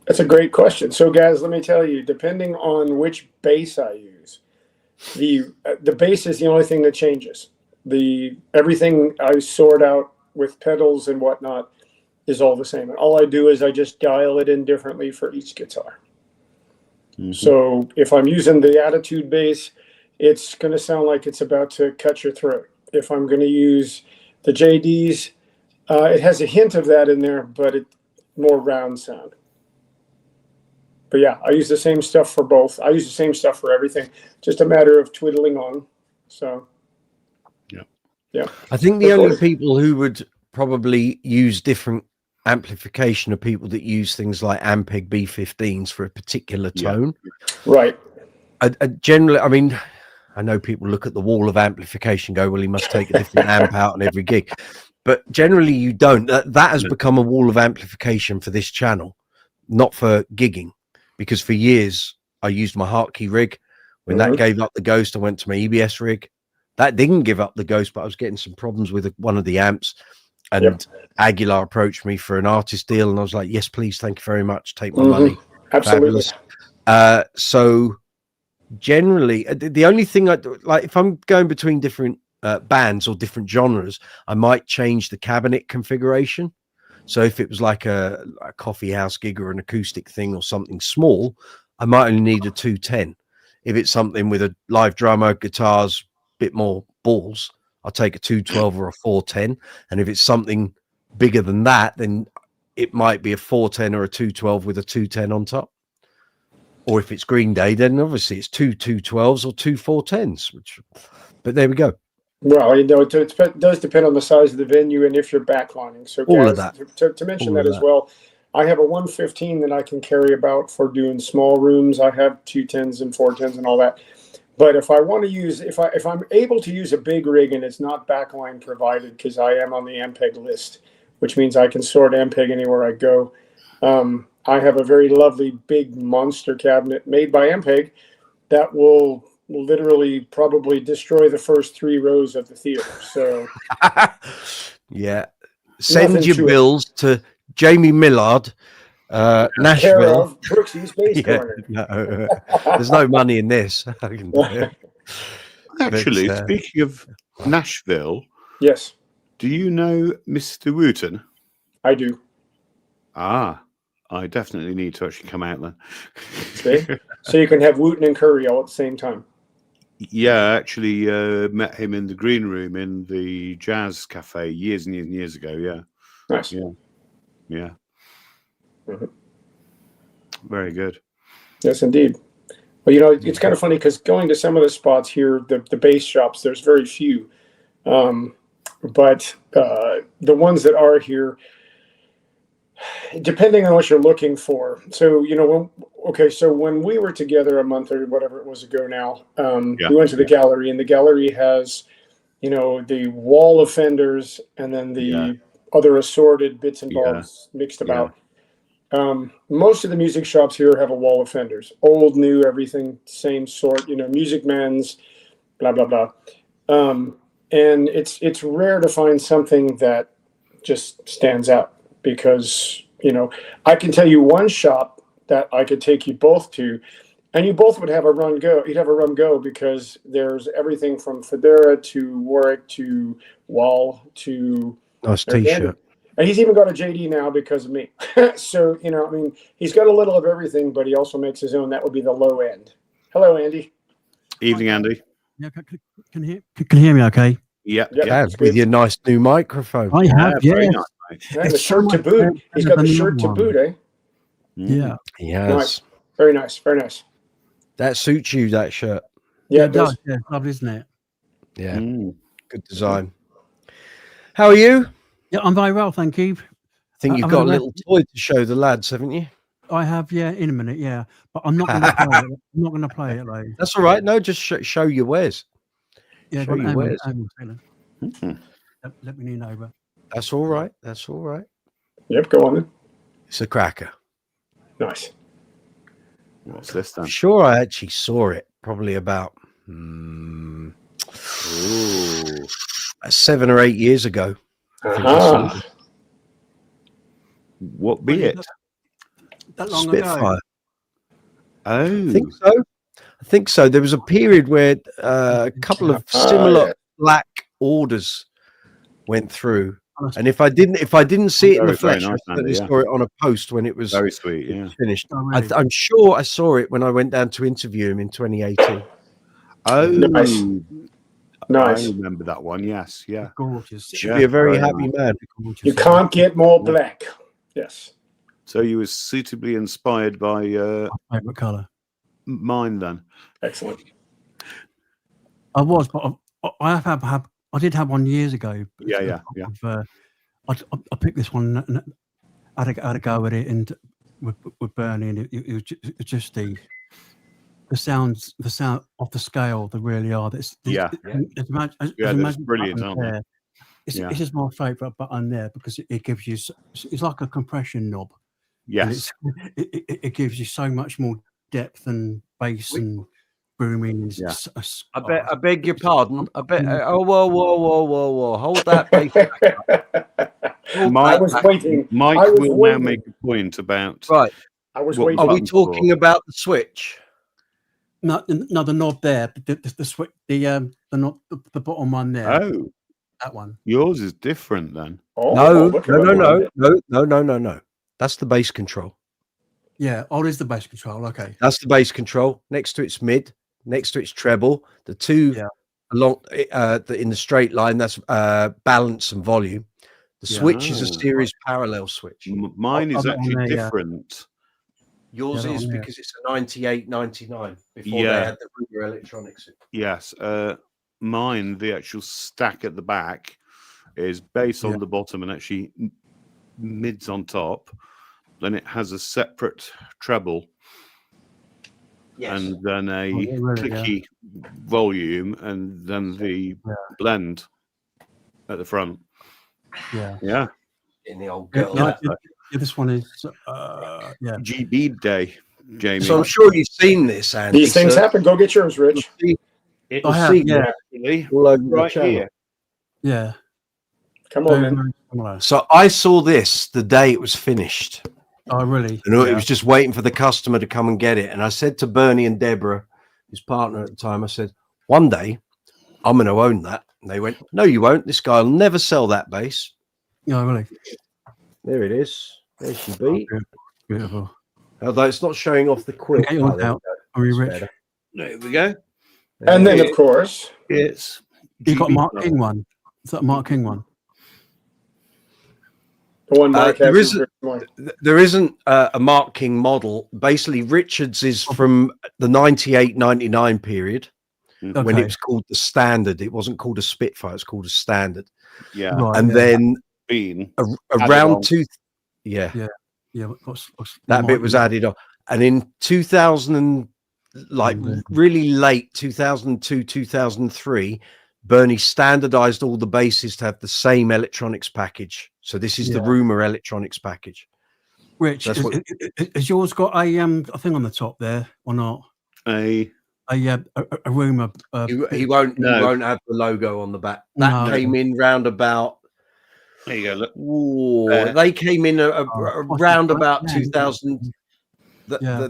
That's a great question. So, guys, let me tell you, depending on which bass I use, the bass is the only thing that changes. Everything I sort out with pedals and whatnot is all the same. And all I do is I just dial it in differently for each guitar. So if I'm using the Attitude bass, it's going to sound like it's about to cut your throat. If I'm going to use the Jaydees, it has a hint of that in there, but it's more round sound. But yeah, I use the same stuff for both. I use the same stuff for everything. Just a matter of twiddling on. So yeah. I think the only people who would probably use different amplification are people that use things like Ampeg B15s for a particular tone. Right. Generally, I mean, I know people look at the wall of amplification, go, well, he must take a different amp out on every gig. But generally you don't. That has become a wall of amplification for this channel, not for gigging. Because for years I used my Hartkey rig. When that gave up the ghost, I went to my EBS rig. That didn't give up the ghost, but I was getting some problems with one of the amps. And Aguilar approached me for an artist deal, and I was like, yes, please, thank you very much. Take my money. Absolutely. Fabulous. So generally, the only thing I do, like if I'm going between different bands or different genres, I might change the cabinet configuration. So if it was like a coffee house gig or an acoustic thing or something small, I might only need a 210. If it's something with a live drummer, guitars, bit more balls, I'll take a 212 or a 410. And if it's something bigger than that, then it might be a 410 or a 212 with a 210 on top. Or if it's Green Day, then obviously it's two 212s or two 410s. But there we go. Well, you know, it does depend on the size of the venue and if you're backlining. So, all guys, of that. To mention that as well, I have a 115 that I can carry about for doing small rooms. I have 210s and 410s and all that. But if I want to use, if I'm able to use a big rig and it's not backline provided, because I am on the Ampeg list, which means I can sort Ampeg anywhere I go. I have a very lovely big monster cabinet made by Ampeg that will literally probably destroy the first 3 rows of the theater. So yeah, send your bills to Jamie Millard, Nashville. Brooksy's Bass Corner. No, there's no money in this. I can do it. Actually, But, speaking of Nashville, Yes, do you know Mr. Wooten? I do. Ah, I definitely need to actually come out then. See? So you can have Wooten and Curry all at the same time. Yeah, I actually met him in the green room in the jazz cafe years and years and years ago. Yeah, Nice. yeah. Mhm. Very good. Yes, indeed. Well, it's kind of funny because going to some of the spots here, the bass shops, there's very few. But the ones that are here, depending on what you're looking for. So, so when we were together a month or whatever it was ago now, we went to the gallery, and the gallery has, the wall of Fenders and then the other assorted bits and bobs mixed about. Most of the music shops here have a wall of Fenders, old, new, everything, same sort, Music Men's, blah, blah, blah. And it's rare to find something that just stands out because, I can tell you one shop that I could take you both to, and you both would have a run go. You'd have a run go because there's everything from Federa to Warwick to Wall to nice T-shirt. And he's even got a Jaydee now because of me. So, he's got a little of everything, but he also makes his own. That would be the low end. Hello, Andy. Evening, Andy. Yeah, can you hear me okay? Yeah, Yeah, with your nice new microphone. I have, very yeah. nice, mate. Yeah, the shirt to boot. He's got the shirt to boot, eh? Yeah. Yes. Nice. Very nice. Very nice. That suits you, that shirt. Yeah, it does. Yeah, it's lovely, isn't it? Yeah. Mm. Good design. How are you? Yeah, I'm very well, thank you. I think you've I've got a had little toy to show the lads, haven't you? I have, yeah, in a minute, yeah. But I'm not going to play it. I'm not going to play it, though. That's all right. No, just show your wares. Yeah, show your wares. Let me know, but That's all right. That's all right. Yep, go on then. It's a cracker. Nice. What's this then? I'm sure I actually saw it probably about 7 or 8 years ago. I think I saw it. What be it? that long Spitfire. ago. Oh, I think so. There was a period where a couple of similar black orders went through, and if I didn't see it in the flesh, nice, I certainly Andy, saw it on a post when it was very sweet. Yeah. finished. Oh, really? I'm sure I saw it when I went down to interview him in 2018. Oh, Nice. I Nice. remember that one. Yes, yeah. Gorgeous. Should be a very happy man. Gorgeous, You can't get more black. Yes. So you were suitably inspired by My favourite colour. mine then. Excellent. I was, but I did have one years ago. Yeah. I picked this one and had a go at it, and with Bernie, and it was just the sound of the scale. They really are. It's brilliant, aren't they? It's just my favourite button there because it gives you. It's like a compression knob. Yes. It gives you so much more depth and bass and booming. Yeah. I beg your pardon. Whoa. Hold that bass back up. I was waiting. Mike I was will now waiting. make a point about Right. I was What waiting. Are we button talking about the switch? No, the knob there, the switch, the knob, the bottom one there. Oh, That one. yours is different then. Oh, No. look at that. That's the bass control. Yeah. Oh, there's the bass control. Okay. That's the bass control. Next to it's mid. Next to it's treble. The two along in the straight line. That's balance and volume. The switch is a series parallel switch. Mine is that one actually there, yeah. different. Yours Yeah, that is one there. because it's a 98, 99 before Yeah. they had the Ruger electronics. Yes. Mine, the actual stack at the back is bass on the bottom and actually mids on top. Then it has a separate treble. Yes. And then a really, clicky volume, and then the blend at the front. Yeah. Yeah. In the old Yeah, girl. this one is. GB Day, Jamie. So I'm sure you've seen this, Andy. These things happen. Go get yours, Rich. It'll I have, see yeah. Actually, all over the right channel. here. Yeah. Come on, Very, then. very similar. So I saw this the day it was finished. Oh, really? And it was just waiting for the customer to come and get it. And I said to Bernie and Deborah, his partner at the time, I said, one day I'm going to own that. And they went, no, you won't. This guy will never sell that bass. Yeah, really. There it is. There she Oh, be. beautiful. Although it's not showing off the quilt. Get yours out. Are you rich? Better. There we go. And then, of course, It's You got a GB Mark style. King one. Is that a Mark King one? the one Mike there has isn't- is There isn't a Mark King model. Basically, Richards is from the 98-99 period when Okay. it was called the Standard. It wasn't called a Spitfire. It's called a Standard. Yeah, Right, And yeah. then been a- on. around two, yeah, Yeah, what's that bit was added on. And in 2000, really late 2002, 2003, Bernie standardized all the basses to have the same electronics package. So this is the Yeah. Rumor electronics package. Rich, That's what- has yours got a thing on the top there or not? a A rumor. He won't. No. He won't have the logo on the back. That No. came in round about. there you go. Look, Ooh, they came in around about 2000. Yeah.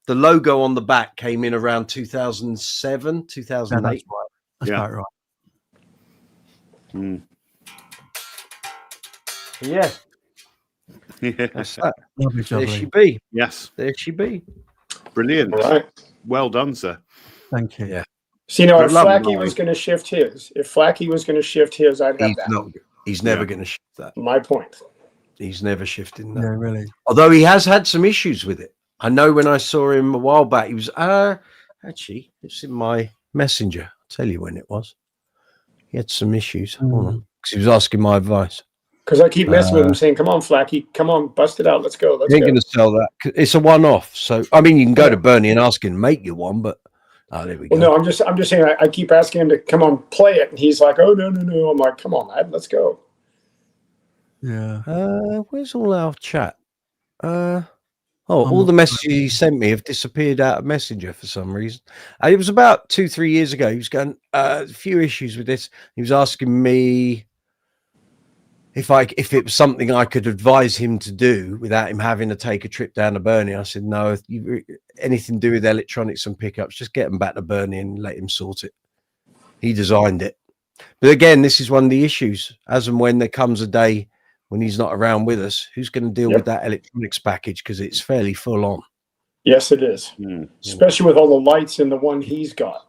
The logo on the back came in around 2007, Yeah, 2008. that's right. That's Yeah. about right. mm. Yeah, Yeah. that's that. Lovely, There she lovely. be. Yes, There she be. brilliant. all right. Well done, sir. Thank you. Yeah. So, you know, if Lovely Flacky line. was going to shift his, I'd have He's that. not. He's never Yeah. going to shift that. My point. He's never shifting that. Yeah, really. Although he has had some issues with it. I know when I saw him a while back, he was actually it's in my messenger. I'll tell you when it was. He had some issues. Hold on. Because he was asking my advice. Because I keep messing with him, saying, "Come on, Flacky, come on, bust it out, let's go, let's He ain't go." going to sell that. It's a one-off. So I mean, you can go to Bernie and ask him to make you one, but there we go. Well, no, I'm just saying. I keep asking him to come on, play it, and he's like, "Oh no." I'm like, "Come on, lad, let's go." Yeah. Where's all our chat? All the messages he sent me have disappeared out of Messenger for some reason. It was about 2-3 years ago. He was going a few issues with this. He was asking me if it was something I could advise him to do without him having to take a trip down to Bernie. I said, no, if anything to do with electronics and pickups, just get them back to Bernie and let him sort it. He designed it. But again, this is one of the issues. As and when there comes a day when he's not around with us, who's going to deal with that electronics package? Because it's fairly full on. Yes, it is. Mm. Especially with all the lights in the one he's got.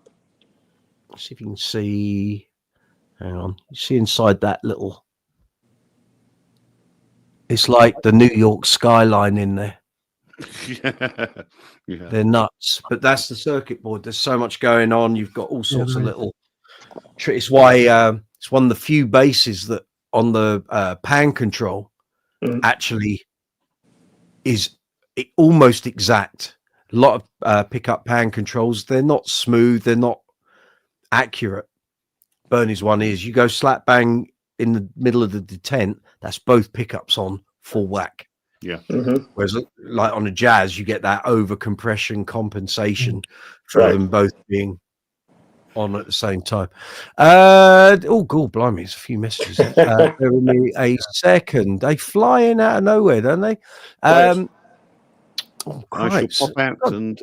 Let's see if you can see. Hang on. You see inside that little. It's like the New York skyline in there. Yeah. They're nuts. But that's the circuit board. There's so much going on. You've got all sorts of there is. little. It's why it's one of the few bases that on the pan control actually is almost exact. A lot of pickup pan controls, they're not smooth, they're not accurate. Bernie's one is. You go slap bang in the middle of the detent, that's both pickups on full whack. Yeah. Whereas like on a Jazz, you get that over compression compensation for Right. them both being on at the same time. Oh, God, blimey, there's a few messages. Bear with me a second. They fly in out of nowhere, don't they? Right. Oh, I Christ. shall pop out and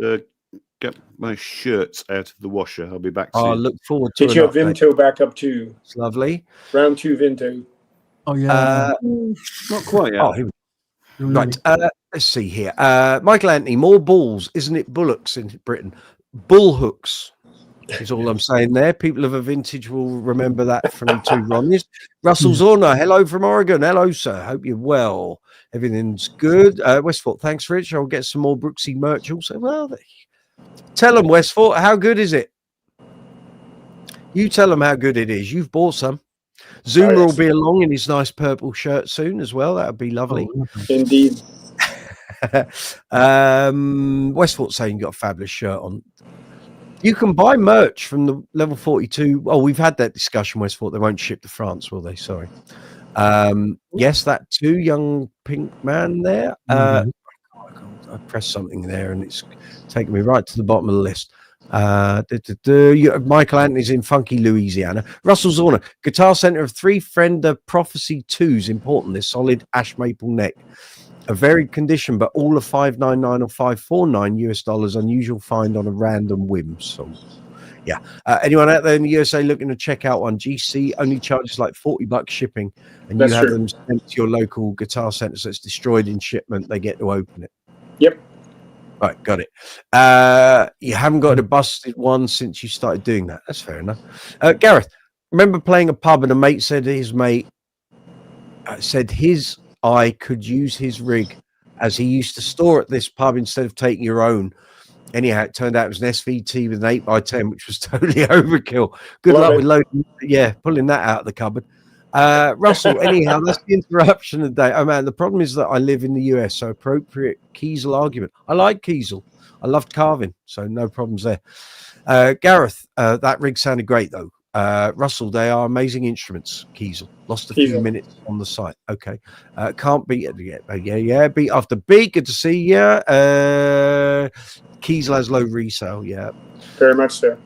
get my shirts out of the washer. I'll be back I soon. look forward to Get an your update. Vinto back up to It's lovely. round 2 Vinto. Oh yeah. Not quite yet. Oh, here we You're Right. nearly- Let's see here. Michael Anthony, more balls, isn't it? Bullocks in Britain. Bull hooks is all I'm saying there. People of a vintage will remember that from two Ronnies. Russell Zorner, hello from Oregon. Hello, sir. Hope you're well. Everything's good. Westport, thanks, Rich. I'll get some more Brooksy merch also. Well, tell them, Westport, how good is it? You tell them how good it is. You've bought some. Zoomer will be along in his nice purple shirt soon as well. That would be lovely. Oh, Indeed. Westport saying you got a fabulous shirt on. You can buy merch from the level 42. Oh, we've had that discussion, Westport. They won't ship to France, will they? Sorry. Yes, that too, young pink man there. I pressed something there and it's taken me right to the bottom of the list. Michael Anthony's in funky Louisiana. Russell Zorner, guitar center of 3 Fender Prophecy 2s, important. This solid ash maple neck, a varied condition, but all of $599 or $549 US. Unusual find on a random whim. So Anyone out there in the USA looking to check out one? GC only charges like $40 shipping, and That's you have true. them sent to your local guitar center, so it's destroyed in shipment. They get to open it. Yep. Right, got it. You haven't got a busted one since you started doing that. That's fair enough. Gareth, remember playing a pub and a mate said his mate said his eye could use his rig as he used to store at this pub instead of taking your own. Anyhow, it turned out it was an SVT with an 8x10, which was totally overkill. Good Love luck it. with loading, pulling that out of the cupboard. Russell, anyhow, that's the interruption of the day. Oh man, the problem is that I live in the US, so appropriate Kiesel argument. I like Kiesel. I loved carving, so no problems there. Gareth, that rig sounded great though. Russell, they are amazing instruments. Kiesel lost a few minutes on the site. Okay, can't beat it yet. Yeah, beat after beat. Good to see you. Kiesel has low resale. Yeah, Very much so.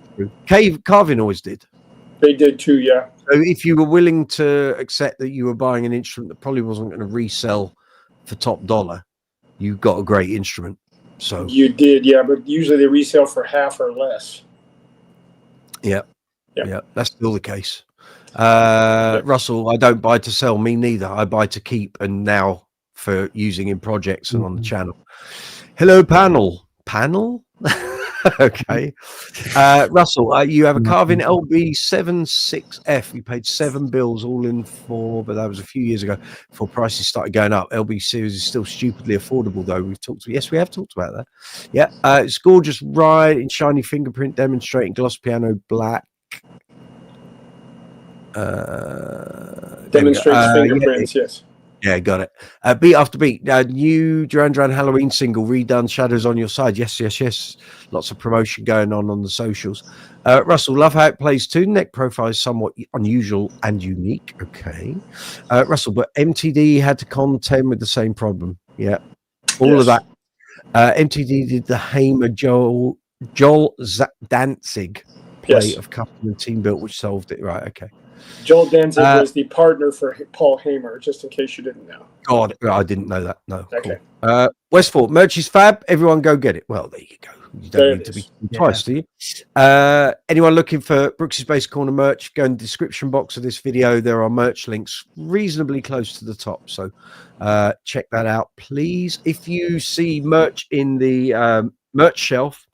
Carving always did. They did too. Yeah. So if you were willing to accept that you were buying an instrument that probably wasn't going to resell for top dollar, you got a great instrument. So You did, yeah, but usually they resell for half or less. yeah, that's still the case. Russell, I don't buy to sell, me neither. I buy to keep, and now for using in projects and on the channel. Hello, panel. Okay. Russell, you have a carving LB76F. You paid 7 bills all in for, but that was a few years ago before prices started going up. LB series is still stupidly affordable, though. We have talked about that. Yeah, it's gorgeous ride in shiny fingerprint, demonstrating gloss piano black. Demonstrates fingerprints, yes. Yeah, got it. Beat after beat. New Duran Duran Halloween single, redone, Shadows on Your Side. Yes. Lots of promotion going on the socials. Russell, love how it plays too. Neck profile is somewhat unusual and unique. Okay. Russell, but MTD had to contend with the same problem. Yeah. All of that. MTD did the Hamer Joel Danzig play of custom and team built, which solved it. Right. Okay. Joel Danzig was the partner for Paul Hamer, just in case you didn't know. God, I didn't know that. No. Okay. Cool. Westford, merch is fab. Everyone go get it. Well, there you go. You don't need to be twice, do you? Anyone looking for Brooksy's Bass Corner merch, go in the description box of this video. There are merch links reasonably close to the top. So check that out, please. If you see merch in the merch shelf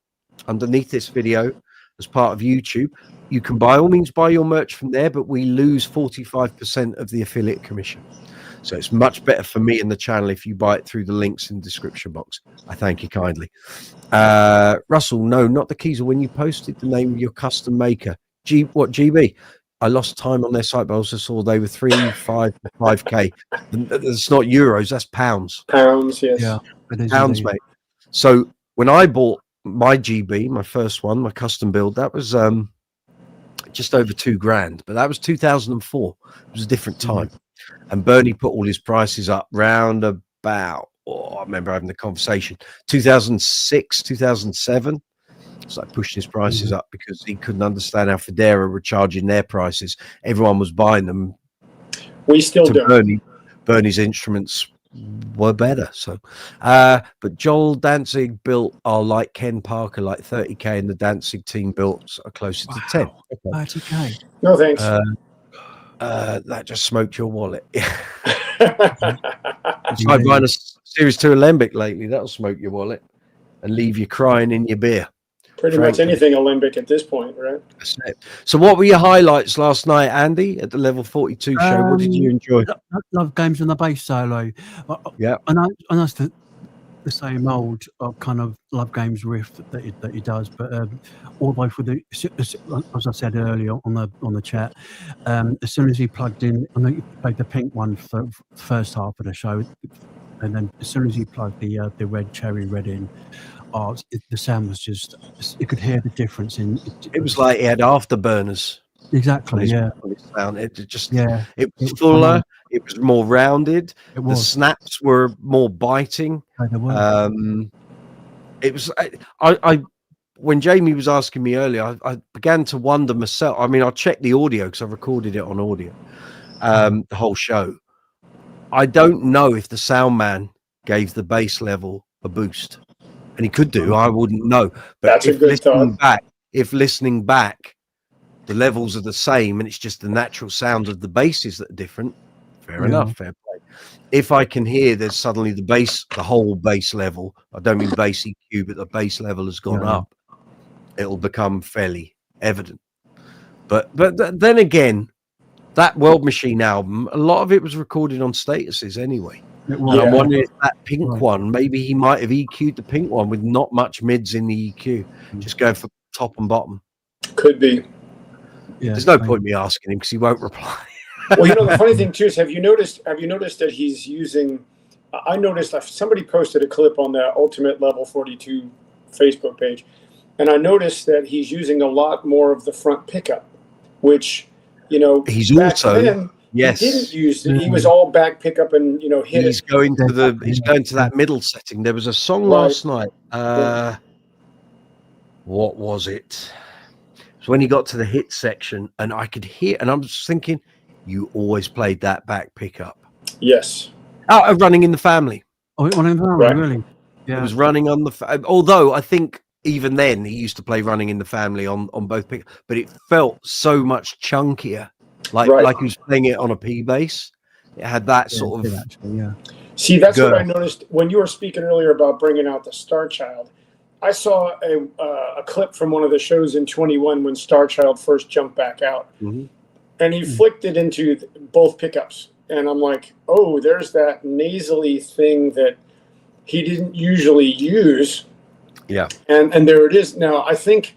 underneath this video as part of YouTube, you can by all means buy your merch from there, but we lose 45% of the affiliate commission. So it's much better for me and the channel if you buy it through the links in the description box. I thank you kindly. Russell, no, not the keys. When you posted the name of your custom maker, GB? I lost time on their site, but I also saw they were 5K. It's not euros, that's pounds. Pounds, yes. Yeah, pounds, mate. So when I bought my GB, my first one, my custom build, that was just over $2,000, but that was 2004. It was a different time. And Bernie put all his prices up round about, I remember having the conversation, 2006, 2007. So I pushed his prices up because he couldn't understand how Federa were charging their prices. Everyone was buying them. We still do. Bernie's instruments were better. So, but Joel Danzig built are like Ken Parker, like 30K, and the Danzig team built are closer to 10. 30K. No thanks. That just smoked your wallet. I've buying a Series 2 Alembic lately. That'll smoke your wallet and leave you crying in your beer. Pretty much anything Alembic at this point, right? That's it. So what were your highlights last night, Andy, at the Level 42 show? What did you enjoy? Love games on the bass solo. Yeah. I know it's the same old kind of Love Games riff that he does, but all the way through the, as I said earlier on the chat, as soon as he plugged in, I know you played the pink one for the first half of the show, and then as soon as he plugged the red cherry red in, the sound was just, you could hear the difference in it was like he had afterburners. Exactly, yeah. Sound. It just, yeah, it was fuller, it was more rounded, the snaps were more biting. It was, I when Jamie was asking me earlier, I began to wonder myself. I mean, I checked the audio because I recorded it on audio, the whole show. I don't know if the sound man gave the bass level a boost. And he could do, I wouldn't know. But that's a good thought. Back, if listening back, the levels are the same and it's just the natural sound of the basses that are different, fair enough, fair play. If I can hear there's suddenly the whole bass level, I don't mean bass EQ, but the bass level has gone up, it'll become fairly evident. But then again, that World Machine album, a lot of it was recorded on statuses anyway. I'm wondering if that pink one, maybe he might have EQ'd the pink one with not much mids in the EQ, just going for top and bottom. Could be. Yeah, there's no point me asking him because he won't reply. Well, you know, the funny thing too is, have you noticed that he's using? I noticed somebody posted a clip on the Ultimate Level 42 Facebook page, and I noticed that he's using a lot more of the front pickup, which, you know, he's back also then, yes, he didn't use it. He was all back pickup and, you know, he's going to that middle setting. There was a song last night. What was it? So when he got to the hit section, and I could hear, and I'm just thinking, you always played that back pickup. Yes. Oh, Running in the Family. Oh, Running in the Family, really? Yeah. It was Running on the. Although I think even then he used to play Running in the Family on both pickups, but it felt so much chunkier, like he was playing it on a P bass. It had that sort of. Actually, yeah. See, that's what I noticed when you were speaking earlier about bringing out the Star Child. I saw a clip from one of the shows in 21 when Star Child first jumped back out, and he flicked it into both pickups, and I'm like, oh, there's that nasally thing that he didn't usually use. Yeah, and there it is. Now I think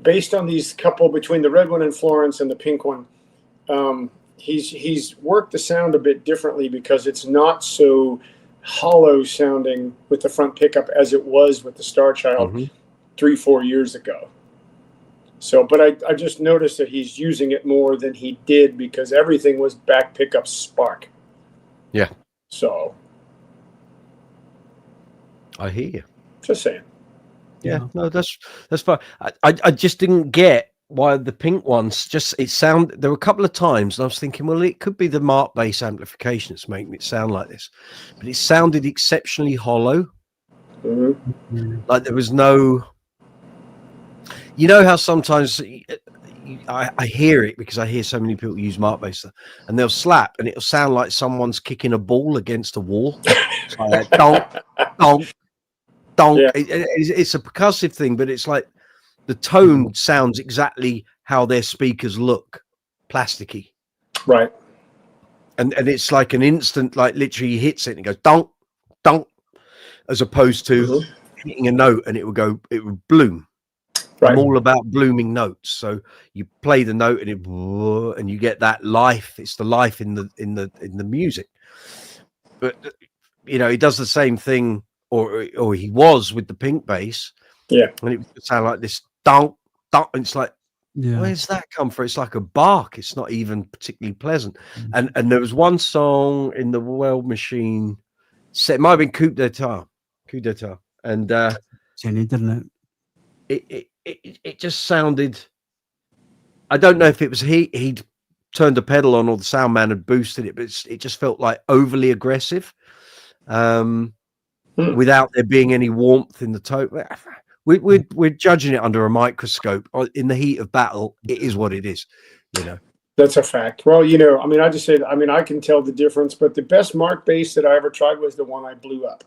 based on these couple between the red one in Florence and the pink one, he's worked the sound a bit differently because it's not so hollow sounding with the front pickup as it was with the Star Child 3-4 years ago. So, but I just noticed that he's using it more than he did because everything was back pickup spark. Yeah. So I hear you. Just saying. Yeah. No, that's fine. I just didn't get why the pink ones there were a couple of times and I was thinking, well, it could be the Mark bass amplification that's making it sound like this, but it sounded exceptionally hollow. Like there was no, you know how sometimes I hear it because I hear so many people use Mark bass and they'll slap and it'll sound like someone's kicking a ball against a wall. It's like donk, donk, donk. Yeah. It's a percussive thing, but it's like the tone sounds exactly how their speakers look, plasticky. Right. And it's like an instant, like literally hits it and it goes donk, donk, as opposed to hitting a note and it would bloom. Right. I'm all about blooming notes. So you play the note and you get that life. It's the life in the music. But you know, he does the same thing, or he was with the pink bass. Yeah. And it would sound like this donk, donk, and it's like, where's that come from? It's like a bark. It's not even particularly pleasant. And there was one song in the World Machine set, it might have been Coup d'etat. And didn't it? It just sounded, I don't know if it was he'd turned the pedal on or the sound man had boosted it, but it just felt like overly aggressive, without there being any warmth in the tone. We're judging it under a microscope. In the heat of battle, it is what it is, you know. That's a fact. Well, you know, I mean, I can tell the difference, but the best Mark bass that I ever tried was the one I blew up.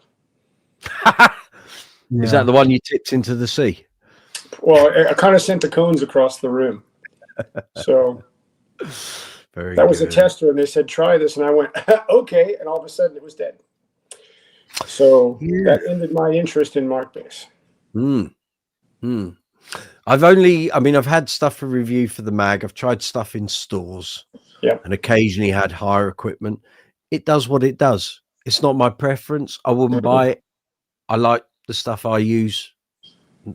Is that the one you tipped into the sea? Well, I kind of sent the cones across the room. So that was a tester, and they said, try this. And I went, okay. And all of a sudden it was dead. So that ended my interest in Mark bass. I've had stuff for review for the mag. I've tried stuff in stores, and occasionally had hire equipment. It does what it does. It's not my preference. I wouldn't buy it. I like the stuff I use,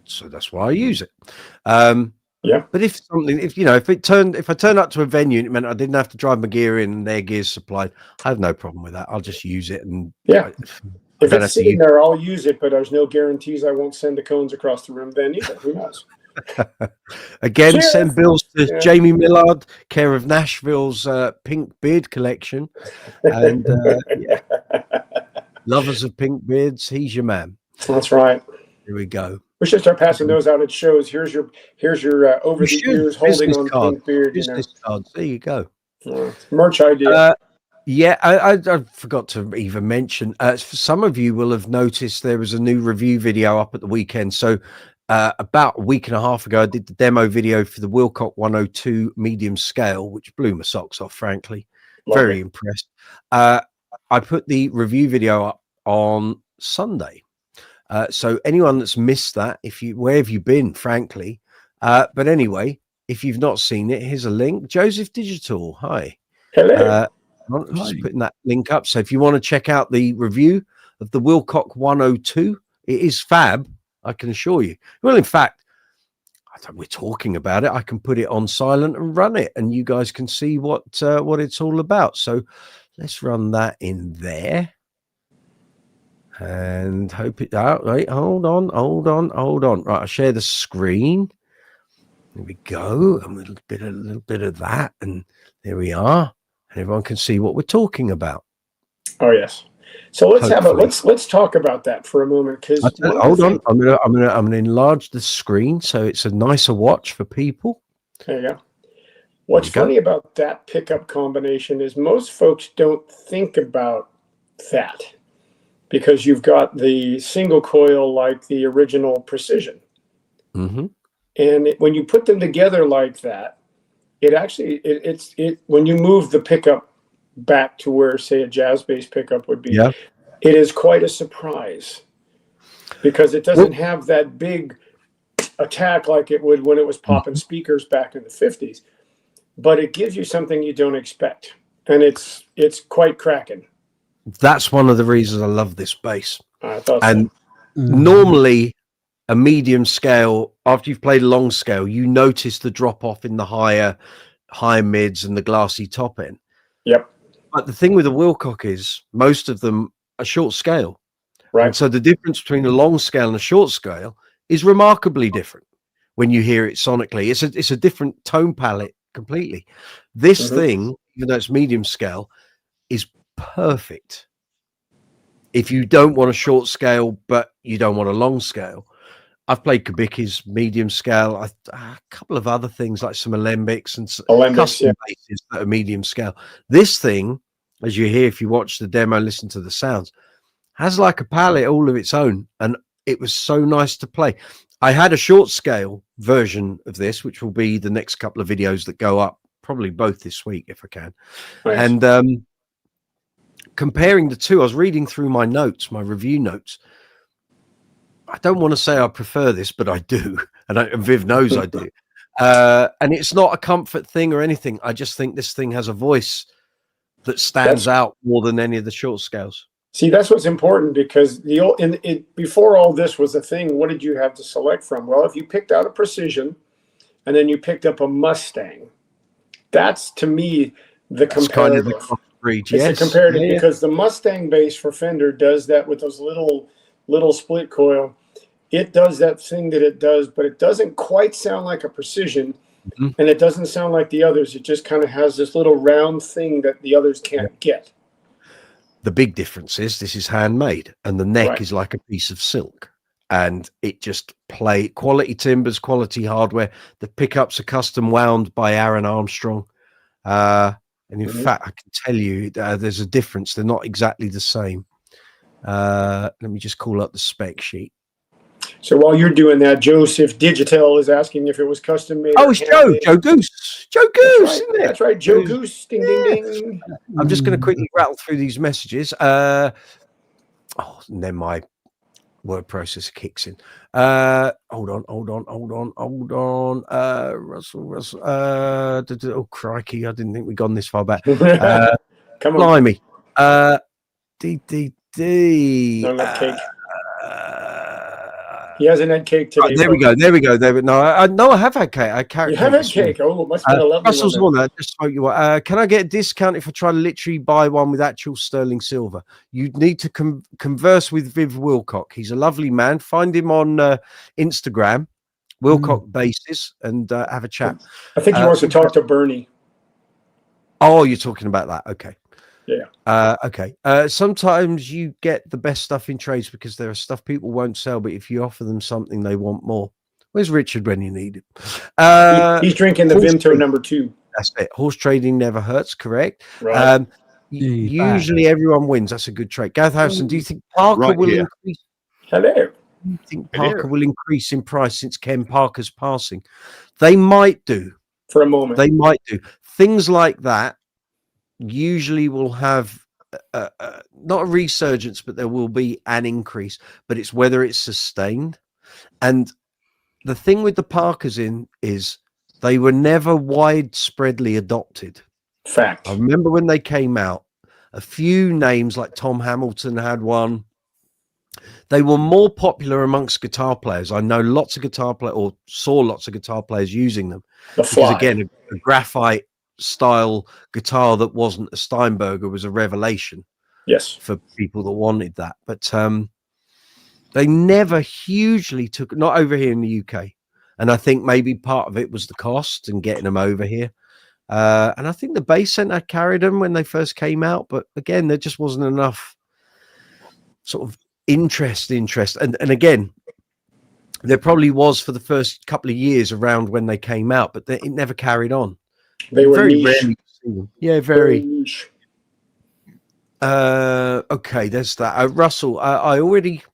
so that's why I use it. But if I turned up to a venue and it meant I didn't have to drive my gear in and their gear's supplied, I have no problem with that. I'll just use it. And if it's sitting there, I'll use it, but there's no guarantees I won't send the cones across the room then either. Who knows? Again, cheers. Send bills to Jamie Millard, care of Nashville's Pink Beard collection. And lovers of pink beards, he's your man. That's right. Here we go. We should start passing those out at shows. Here's your over the years holding Business on card. pink beard. Business cards. There you go. Merch idea. Yeah, I forgot to even mention. Some of you will have noticed there was a new review video up at the weekend. So about a week and a half ago, I did the demo video for the Wilcock 102 medium scale, which blew my socks off, frankly. Very impressed. I put the review video up on Sunday. So anyone that's missed that, where have you been, frankly? But anyway, if you've not seen it, here's a link. Joseph Digital, hi. Hello. I'm just putting that link up. So if you want to check out the review of the Wilcock 102, it is fab, I can assure you. Well, in fact, we're talking about it. I can put it on silent and run it, and you guys can see what it's all about. So let's run that in there. And hope it out. Right, hold on. Right, I'll share the screen. There we go. A little bit of that, and there we are. And everyone can see what we're talking about. Oh yes. So let's talk about that for a moment. Because hold on, I'm gonna enlarge the screen so it's a nicer watch for people. There you go. What's funny about that pickup combination is most folks don't think about that, because you've got the single coil like the original Precision. Mm-hmm. And when you put them together like that, it actually, when you move the pickup back to where, say, a jazz bass pickup would be, it is quite a surprise, because it doesn't have that big attack like it would when it was popping speakers back in the 50s. But it gives you something you don't expect. And it's quite cracking. That's one of the reasons I love this bass. I thought and normally a medium scale, after you've played a long scale, you notice the drop off in the higher mids and the glassy top end. Yep. But the thing with the Wilcock is most of them are short scale. Right. And so the difference between a long scale and a short scale is remarkably different when you hear it sonically. It's a different tone palette completely. This thing, even though it's medium scale, is perfect if you don't want a short scale but you don't want a long scale. I've played Kubicki's medium scale, a couple of other things like some alembics and custom basses that are medium scale. This thing, as you hear if you watch the demo, listen to the sounds, has like a palette all of its own, and it was so nice to play. I had a short scale version of this, which will be the next couple of videos that go up, probably both this week if I can. Nice. And comparing the two, I was reading through my notes, my review notes. I don't want to say I prefer this, but I do. And Viv knows I do. And it's not a comfort thing or anything. I just think this thing has a voice that stands out more than any of the short scales. See, that's what's important, because before all this was a thing, what did you have to select from? Well, if you picked out a Precision and then you picked up a Mustang, that's, to me, the comparative. Kind of the breed. It's the comparative, because the Mustang bass for Fender does that with those little split coil. It does that thing that it does, but it doesn't quite sound like a Precision, and it doesn't sound like the others. It just kind of has this little round thing that the others can't get. The big difference is this is handmade, and the neck is like a piece of silk, and it just quality timbers, quality hardware. The pickups are custom wound by Aaron Armstrong. And in fact, I can tell you there's a difference. They're not exactly the same. Let me just call up the spec sheet. So while you're doing that, Joseph Digital is asking if it was custom made. Oh, it's Joe Goose. Joe Goose, isn't it? That's right, Joe Goose. Ding, ding, ding. I'm just going to quickly rattle through these messages. And then my word processor kicks in. Hold on. Russell. Oh, crikey. I didn't think we'd gone this far back. Come on. Blimey. DDD. No, not cake. He hasn't had cake today. There we go. No, I have had cake. You have had cake. Oh, it must have been a lovely Russell's one. Just spoke you. Can I get a discount if I try to literally buy one with actual sterling silver? You need to converse with Viv Wilcock. He's a lovely man. Find him on Instagram, Wilcock Bases, and have a chat. I think he wants to talk to Bernie. Oh, you're talking about that. Okay. Okay. Sometimes you get the best stuff in trades because there are stuff people won't sell, but if you offer them something, they want more. Where's Richard when you need him? He's drinking the Vimto #2. That's it. Horse trading never hurts, correct? Right. Usually everyone wins. That's a good trade. Gareth Harrison, do you think Parker will increase? Hello. Do you think Parker will increase in price since Ken Parker's passing? They might do. For a moment. They might do. Things like that usually will have not a resurgence, but there will be an increase. But it's whether it's sustained. And the thing with the Parkers is they were never widespreadly adopted. Fact. I remember when they came out, a few names like Tom Hamilton had one. They were more popular amongst guitar players. I know lots of guitar players, or saw lots of guitar players using them. Because again, a graphite style guitar that wasn't a Steinberger was a revelation. Yes. For people that wanted that. But they never hugely took, not over here in the UK. And I think maybe part of it was the cost and getting them over here. And I think the Bass Center carried them when they first came out. But again, there just wasn't enough sort of interest. And again, there probably was for the first couple of years around when they came out, but it never carried on. They were very niche. rarely seen them. Yeah, very niche. Okay, there's that. Russell, I already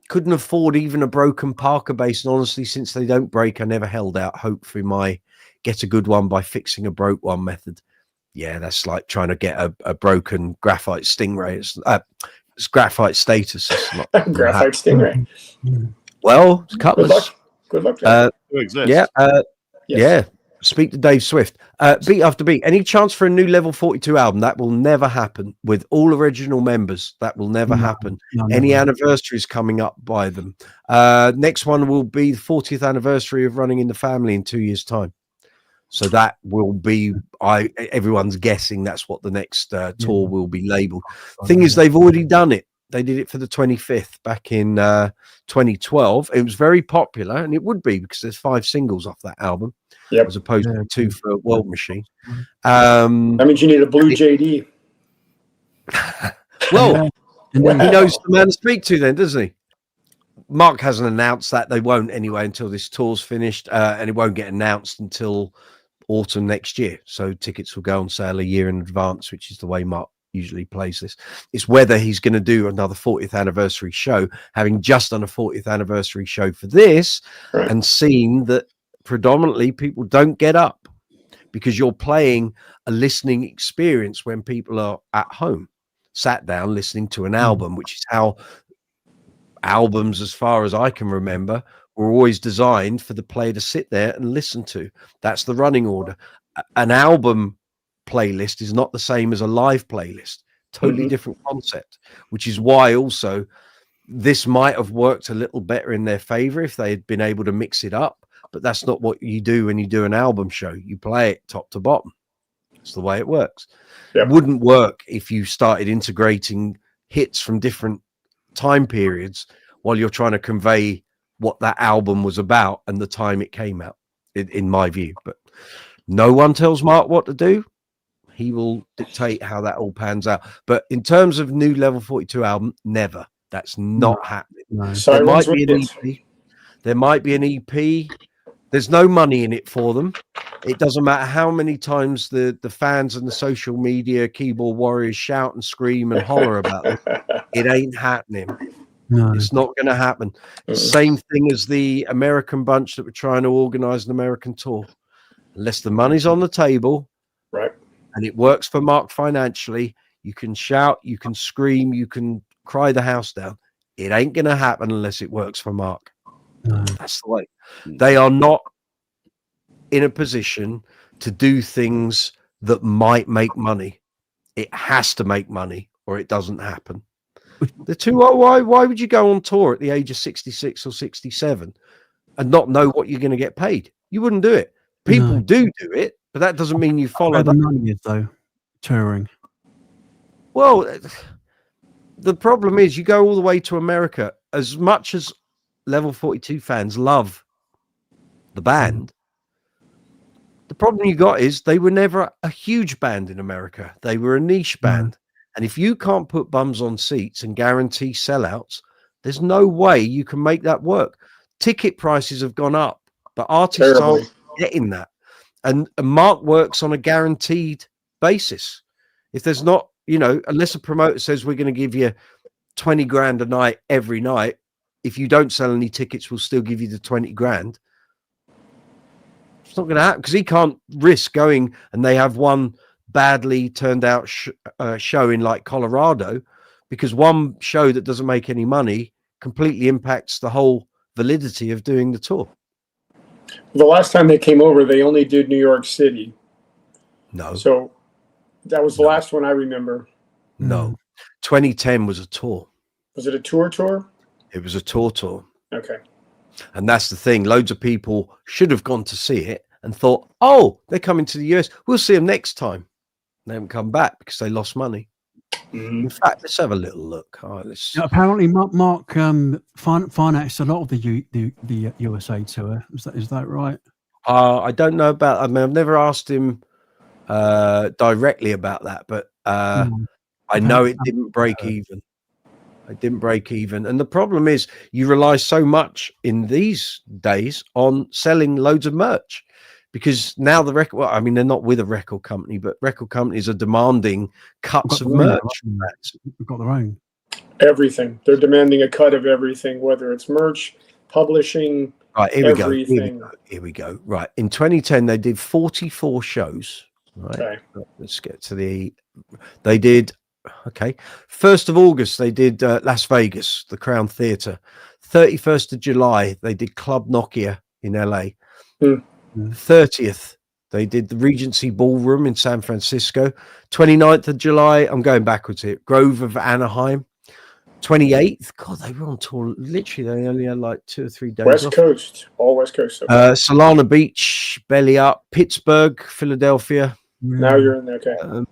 couldn't afford even a broken Parker bass, and honestly, since they don't break, I never held out hope for my get a good one by fixing a broke one method. Yeah, that's like trying to get a broken graphite Stingray. It's graphite status. It's not graphite Stingray. Well, it's cutlass. Good luck. Yeah. Yeah. Speak to Dave Swift. Beat after beat. Any chance for a new Level 42 album? That will never happen with all original members. That will never happen. Any anniversaries coming up by them. Next one will be the 40th anniversary of Running in the Family in 2 years' time. So that will be, everyone's guessing that's what the next tour will be labeled. Thing is, they've already done it. They did it for the 25th back in 2012. It was very popular, and it would be because there's 5 singles off that album, as opposed to 2 for World Machine. That means you need a blue Jaydee. Well, he knows the man to speak to then, doesn't he? Mark hasn't announced that. They won't anyway until this tour's finished, and it won't get announced until autumn next year. So tickets will go on sale a year in advance, which is the way Mark usually plays this. It's whether he's going to do another 40th anniversary show, having just done a 40th anniversary show for this, and seen that predominantly people don't get up because you're playing a listening experience when people are at home, sat down listening to an album, which is how albums, as far as I can remember, were always designed for the player to sit there and listen to. That's the running order. An album playlist is not the same as a live playlist. Totally different concept, which is why also this might have worked a little better in their favor if they had been able to mix it up. But that's not what you do when you do an album show. You play it top to bottom. That's the way it works. It wouldn't work if you started integrating hits from different time periods while you're trying to convey what that album was about and the time it came out, in my view. But no one tells Mark what to do. He will dictate how that all pans out. But in terms of new Level 42 album, never. That's not happening. There might be an EP. There might be an EP. There's no money in it for them. It doesn't matter how many times the fans and the social media keyboard warriors shout and scream and holler about it. It ain't happening. No. It's not going to happen. Same thing as the American bunch that were trying to organize an American tour. Unless the money's on the table, and it works for Mark financially, you can shout, you can scream, you can cry the house down. It ain't going to happen unless it works for Mark. No. That's the way. They are not in a position to do things that might make money. It has to make money or it doesn't happen. The two, why would you go on tour at the age of 66 or 67 and not know what you're going to get paid? You wouldn't do it. People do it, but that doesn't mean you follow that. Money is, though, touring. Well, the problem is you go all the way to America. As much as Level 42 fans love the band, the problem you got is they were never a huge band in America. They were a niche band. And if you can't put bums on seats and guarantee sellouts, there's no way you can make that work. Ticket prices have gone up, but artists Terribly. aren't getting that. And Mark works on a guaranteed basis. If there's not, you know, unless a promoter says we're going to give you 20 grand a night every night, if you don't sell any tickets, we'll still give you the 20 grand. It's not going to happen because he can't risk going and they have one badly turned out show in like Colorado, because one show that doesn't make any money completely impacts the whole validity of doing the tour. The last time they came over, they only did New York City. No. So that was the last one I remember. No. 2010 was a tour. Was it a tour? It was a tour. Okay. And that's the thing. Loads of people should have gone to see it and thought, oh, they're coming to the US. We'll see them next time. They haven't come back because they lost money. In fact, let's have a little look. All right, let's... Apparently, Mark financed a lot of the USA tour. Is that right? I don't know about. I mean, I've never asked him directly about that, but I know it didn't break even. It didn't break even, and the problem is you rely so much in these days on selling loads of merch, because now the record. Well, I mean, they're not with a record company, but record companies are demanding cuts of merch. We've got their own. Everything. They're demanding a cut of everything, whether it's merch, publishing. Right, everything. Here we go. Right, in 2010, they did 44 shows. Right, Okay. let's get to the. They did. Okay, 1st of August they did Las Vegas, the Crown Theatre. 31st of July they did Club Nokia in LA. 30th they did the Regency Ballroom in San Francisco. 29th of July, I'm going backwards here, Grove of Anaheim. 28th, God, they were on tour. Literally, they only had like 2 or 3 days. West Coast, all West Coast. Solana Beach, Belly Up, Pittsburgh, Philadelphia. Now you're in there. Okay.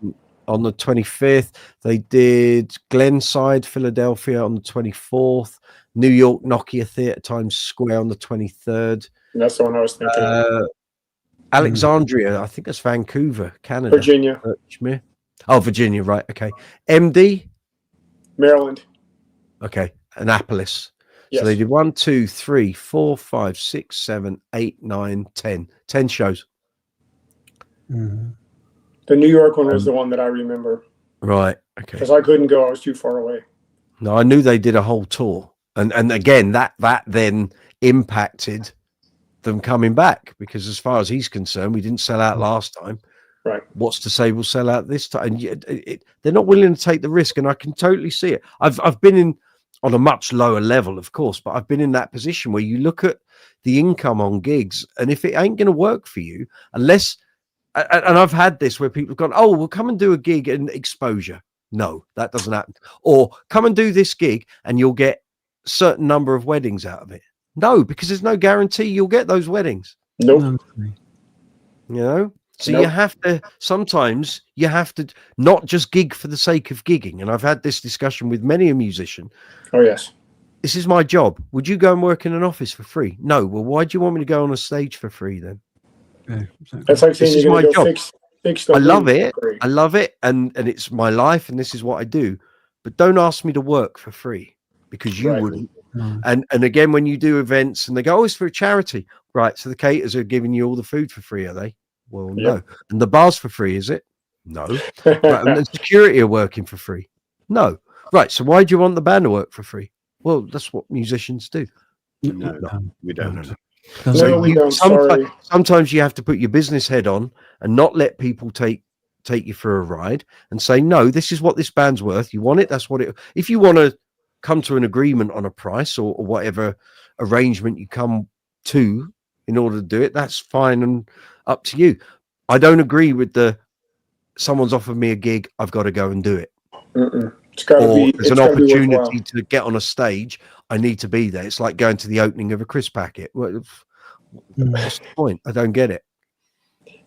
On the 25th, they did Glenside, Philadelphia on the 24th, New York Nokia Theatre, Times Square on the 23rd. That's the one I was thinking. Alexandria, I think that's Vancouver, Canada. Virginia. Oh, Virginia, right. Okay. MD? Maryland. Okay. Annapolis. Yes. So they did 1, 2, 3, 4, 5, 6, 7, 8, 9, 10. 10 shows. The New York one was the one that I remember. Right. Okay. Because I couldn't go. I was too far away. No, I knew they did a whole tour. And again, that then impacted them coming back, because as far as he's concerned, we didn't sell out last time. Right. What's to say we'll sell out this time? And they're not willing to take the risk, and I can totally see it. I've been in on a much lower level, of course, but I've been in that position where you look at the income on gigs, and if it ain't going to work for you, unless... And I've had this where people have gone, oh, well, come and do a gig and exposure. No, that doesn't happen. Or come and do this gig and you'll get a certain number of weddings out of it. No, because there's no guarantee you'll get those weddings. Nope. You know? So you have to, sometimes you have to not just gig for the sake of gigging. And I've had this discussion with many a musician. Oh, yes. This is my job. Would you go and work in an office for free? No. Well, why do you want me to go on a stage for free then? Yeah, exactly. That's like saying this you're going to go job. fix the I love it. I love it. And it's my life and this is what I do. But don't ask me to work for free, because you wouldn't. And again, when you do events and they go, oh, it's for a charity. Right. So the caterers are giving you all the food for free, are they? Well, no. And the bar's for free, is it? No. Right, and the security are working for free. No. Right. So why do you want the band to work for free? Well, that's what musicians do. No, we don't. No. No, we don't. Sorry. Sometimes you have to put your business head on and not let people take you for a ride and say, no, this is what this band's worth. You want it? That's what it. If you want to come to an agreement on a price or whatever arrangement you come to in order to do it, that's fine and up to you. I don't agree with someone's offered me a gig, I've got to go and do it. It's got to be. There's an opportunity to get on a stage. I need to be there. It's like going to the opening of a crisp packet. What's the point? I don't get it.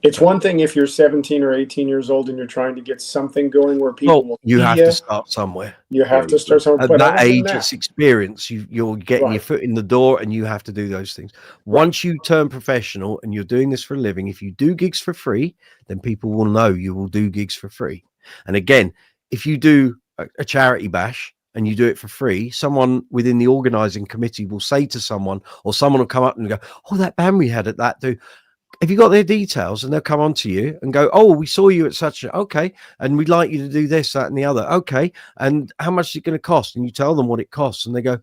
It's one thing if you're 17 or 18 years old and you're trying to get something going where people will you see have to start somewhere. You have to start somewhere. At that age, it's experience. You're getting your foot in the door and you have to do those things. Once you turn professional and you're doing this for a living, if you do gigs for free, then people will know you will do gigs for free. And again, if you do a charity bash and you do it for free, someone within the organizing committee will say to someone, or someone will come up and go, oh, that band we had at that, have you got their details? And they'll come on to you and go, oh, we saw you at such a, okay, and we'd like you to do this, that, and the other. Okay, and how much is it going to cost? And you tell them what it costs, and they go,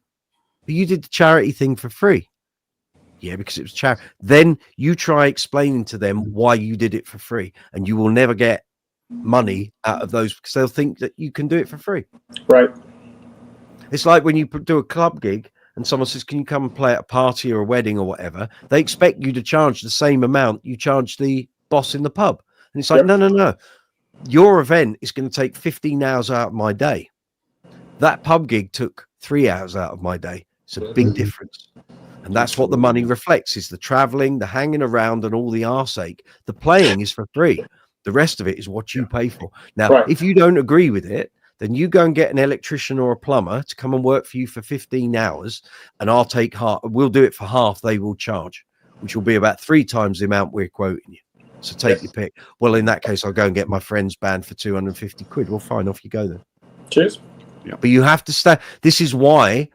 but you did the charity thing for free. Yeah, because it was charity. Then you try explaining to them why you did it for free, and you will never get money out of those because they'll think that you can do it for free. Right. It's like when you do a club gig and someone says, can you come and play at a party or a wedding or whatever? They expect you to charge the same amount you charge the boss in the pub. And it's like, no. Your event is going to take 15 hours out of my day. That pub gig took 3 hours out of my day. It's a big difference. And that's what the money reflects, is the traveling, the hanging around, and all the arse ache. The playing is for free. The rest of it is what you pay for. Now, if you don't agree with it, then you go and get an electrician or a plumber to come and work for you for 15 hours, and I'll take half. We'll do it for half they will charge, which will be about 3 times the amount we're quoting you. So take your pick. Well, in that case, I'll go and get my friend's band for 250 quid. Well, fine, off you go then. Cheers. Yeah. But you have to stay. This is why,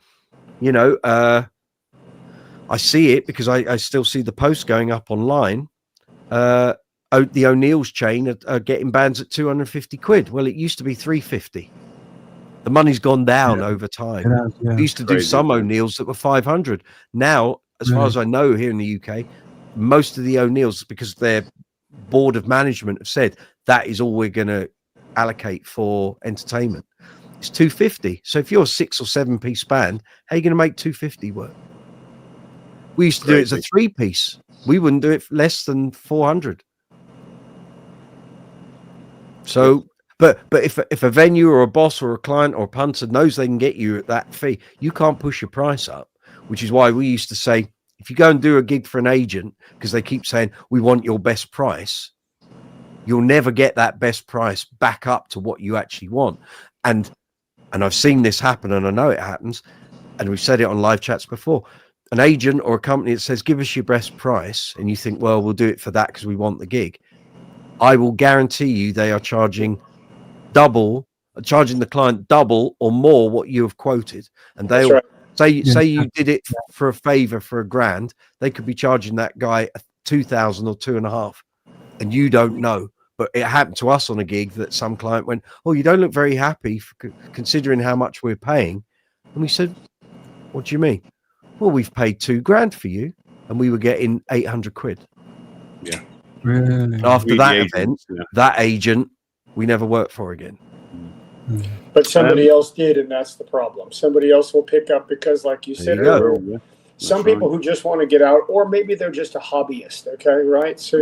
you know, I see it because I still see the posts going up online. The O'Neill's chain are getting bands at 250 quid. Well, it used to be 350. The money's gone down over time. We used to do some O'Neill's that were 500. Now, as far as I know, here in the UK, most of the O'Neill's, because their board of management have said that is all we're going to allocate for entertainment, it's 250. So if you're a 6 or 7 piece band, how are you going to make 250 work? We used to do it as a 3-piece. We wouldn't do it for less than 400. So, but if a venue or a boss or a client or a punter knows they can get you at that fee, you can't push your price up, which is why we used to say, if you go and do a gig for an agent, because they keep saying, we want your best price, you'll never get that best price back up to what you actually want. And I've seen this happen, and I know it happens, and we've said it on live chats before. An agent or a company that says, give us your best price, and you think, well, we'll do it for that because we want the gig. I will guarantee you they are charging the client double or more what you have quoted. And they'll say you did it for a favor for $1,000. They could be charging that guy 2,000 or 2.5, and you don't know. But it happened to us on a gig that some client went, oh, you don't look very happy considering how much we're paying. And we said, what do you mean? Well, we've paid $2,000 for you, and we were getting 800 quid. Yeah. Really? After that event, that agent, we never worked for again. But somebody else did, and that's the problem. Somebody else will pick up because, like you said earlier, some people who just want to get out, or maybe they're just a hobbyist, okay, right? So,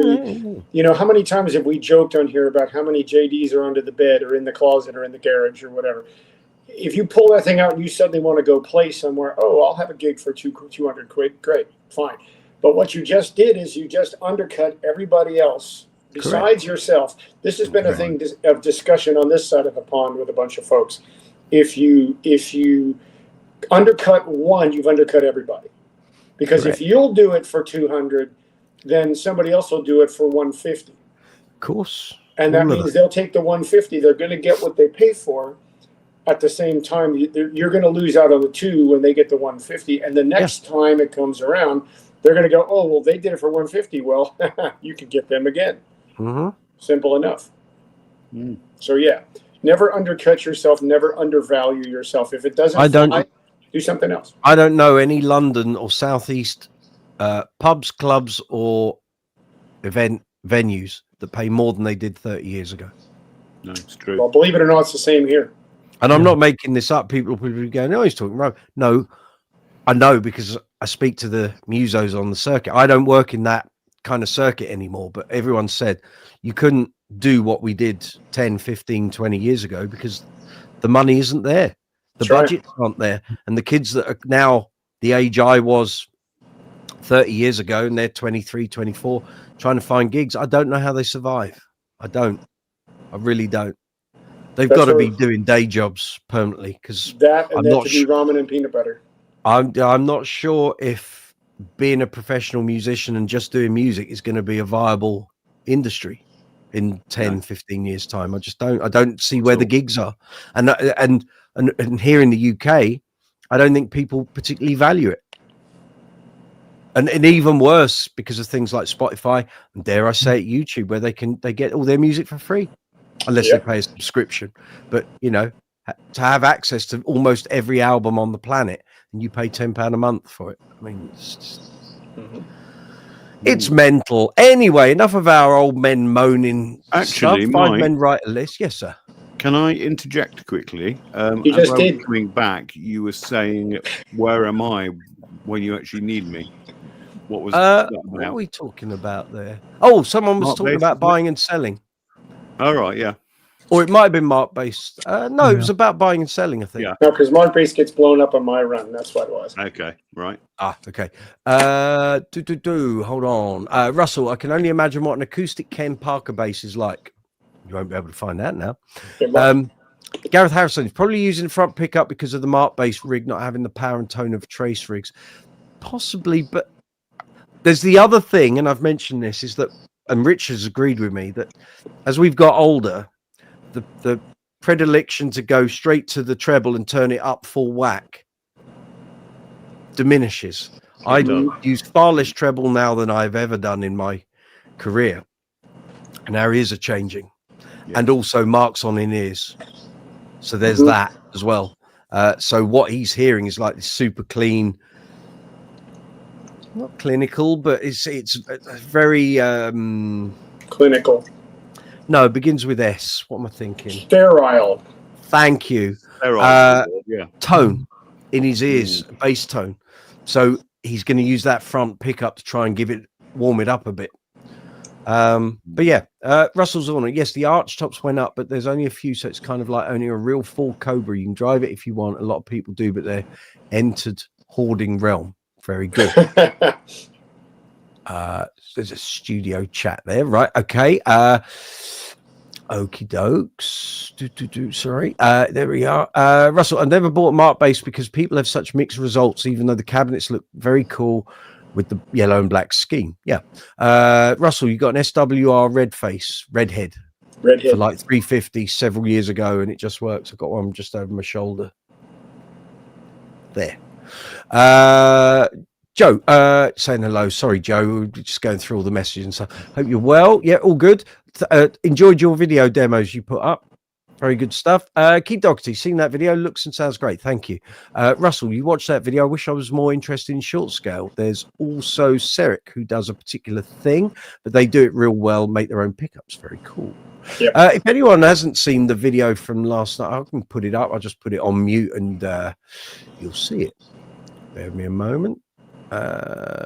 you know, how many times have we joked on here about how many JDs are under the bed or in the closet or in the garage or whatever? If you pull that thing out and you suddenly want to go play somewhere, oh, I'll have a gig for 200 quid. Great, fine. But what you just did is you just undercut everybody else besides yourself. This has been a thing of discussion on this side of the pond with a bunch of folks. If you undercut one, you've undercut everybody. Because if you'll do it for 200, then somebody else will do it for 150. Of course. And that means they'll take the 150. They're going to get what they pay for. At the same time, you're going to lose out on the 2 when they get the 150. And the next time it comes around, they're going to go, oh, well, they did it for 150. Well, you can get them again. Simple enough. So, yeah, never undercut yourself. Never undervalue yourself. If it doesn't fly, do something else. I don't know any London or Southeast pubs, clubs, or event venues that pay more than they did 30 years ago. No, it's true. Well, believe it or not, it's the same here. And I'm not making this up. People going, no, he's talking rubbish. No, I know because I speak to the musos on the circuit. I don't work in that kind of circuit anymore, but everyone said you couldn't do what we did 10, 15, 20 years ago because the money isn't there. The budgets aren't there. And the kids that are now the age I was 30 years ago, and they're 23, 24, trying to find gigs, I don't know how they survive. I really don't. They've got to be doing day jobs permanently because I'm not sure. Ramen and peanut butter. I'm not sure if being a professional musician and just doing music is going to be a viable industry. in 10, 15 years time. I don't see where the gigs are. And here in the UK, I don't think people particularly value it. And even worse because of things like Spotify and, dare I say it, YouTube, where they get all their music for free, unless they pay a subscription. But you know, to have access to almost every album on the planet, and you pay £10 a month for it. I mean, it's mental. Anyway, enough of our old men moaning. Actually, stuff. 5 men write a list. Yes, sir. Can I interject quickly? You just did. Coming back, you were saying, "Where am I when you actually need me?" What was that about? What are we talking about there? Oh, someone was talking about buying and selling. All right, yeah. Or it might have been Mark based. No, it was about buying and selling, I think. Yeah. No, because Mark Base gets blown up on my run. That's what it was. Okay, right. Okay. Hold on. Russell, I can only imagine what an acoustic Ken Parker bass is like. You won't be able to find out now. Gareth Harrison is probably using front pickup because of the Mark bass rig not having the power and tone of trace rigs. Possibly, but there's the other thing, and I've mentioned this, is that, and Rich has agreed with me, that as we've got older, the predilection to go straight to the treble and turn it up full whack diminishes. I use far less treble now than I've ever done in my career, and our ears are changing, and also Mark's on in ears, so there's that as well. So what he's hearing is like this super clean, not clinical, but it's very clinical. No, it begins with S. What am I thinking? Sterile. Thank you. Sterile. Tone in his ears, bass tone. So he's going to use that front pickup to try and warm it up a bit. But yeah, Russell's on it. Yes, the arch tops went up, but there's only a few, so it's kind of like only a real full Cobra. You can drive it if you want. A lot of people do, but they're entered hoarding realm. Very good. There's a studio chat there, right? Okay. Okie dokes. Sorry. There we are. Russell, I never bought a Mark bass because people have such mixed results, even though the cabinets look very cool with the yellow and black scheme. Yeah. Russell, you got an SWR redhead for like 350 several years ago, and it just works. I've got one just over my shoulder. There. Joe, saying hello. Sorry, Joe. We're just going through all the messages and stuff. Hope you're well. Yeah, all good. Enjoyed your video demos you put up. Very good stuff. Keep Doherty, seen that video. Looks and sounds great. Thank you. Russell, you watched that video. I wish I was more interested in short scale. There's also Seric, who does a particular thing, but they do it real well, make their own pickups. Very cool. Yep. If anyone hasn't seen the video from last night, I can put it up. I'll just put it on mute and you'll see it. Bear with me a moment.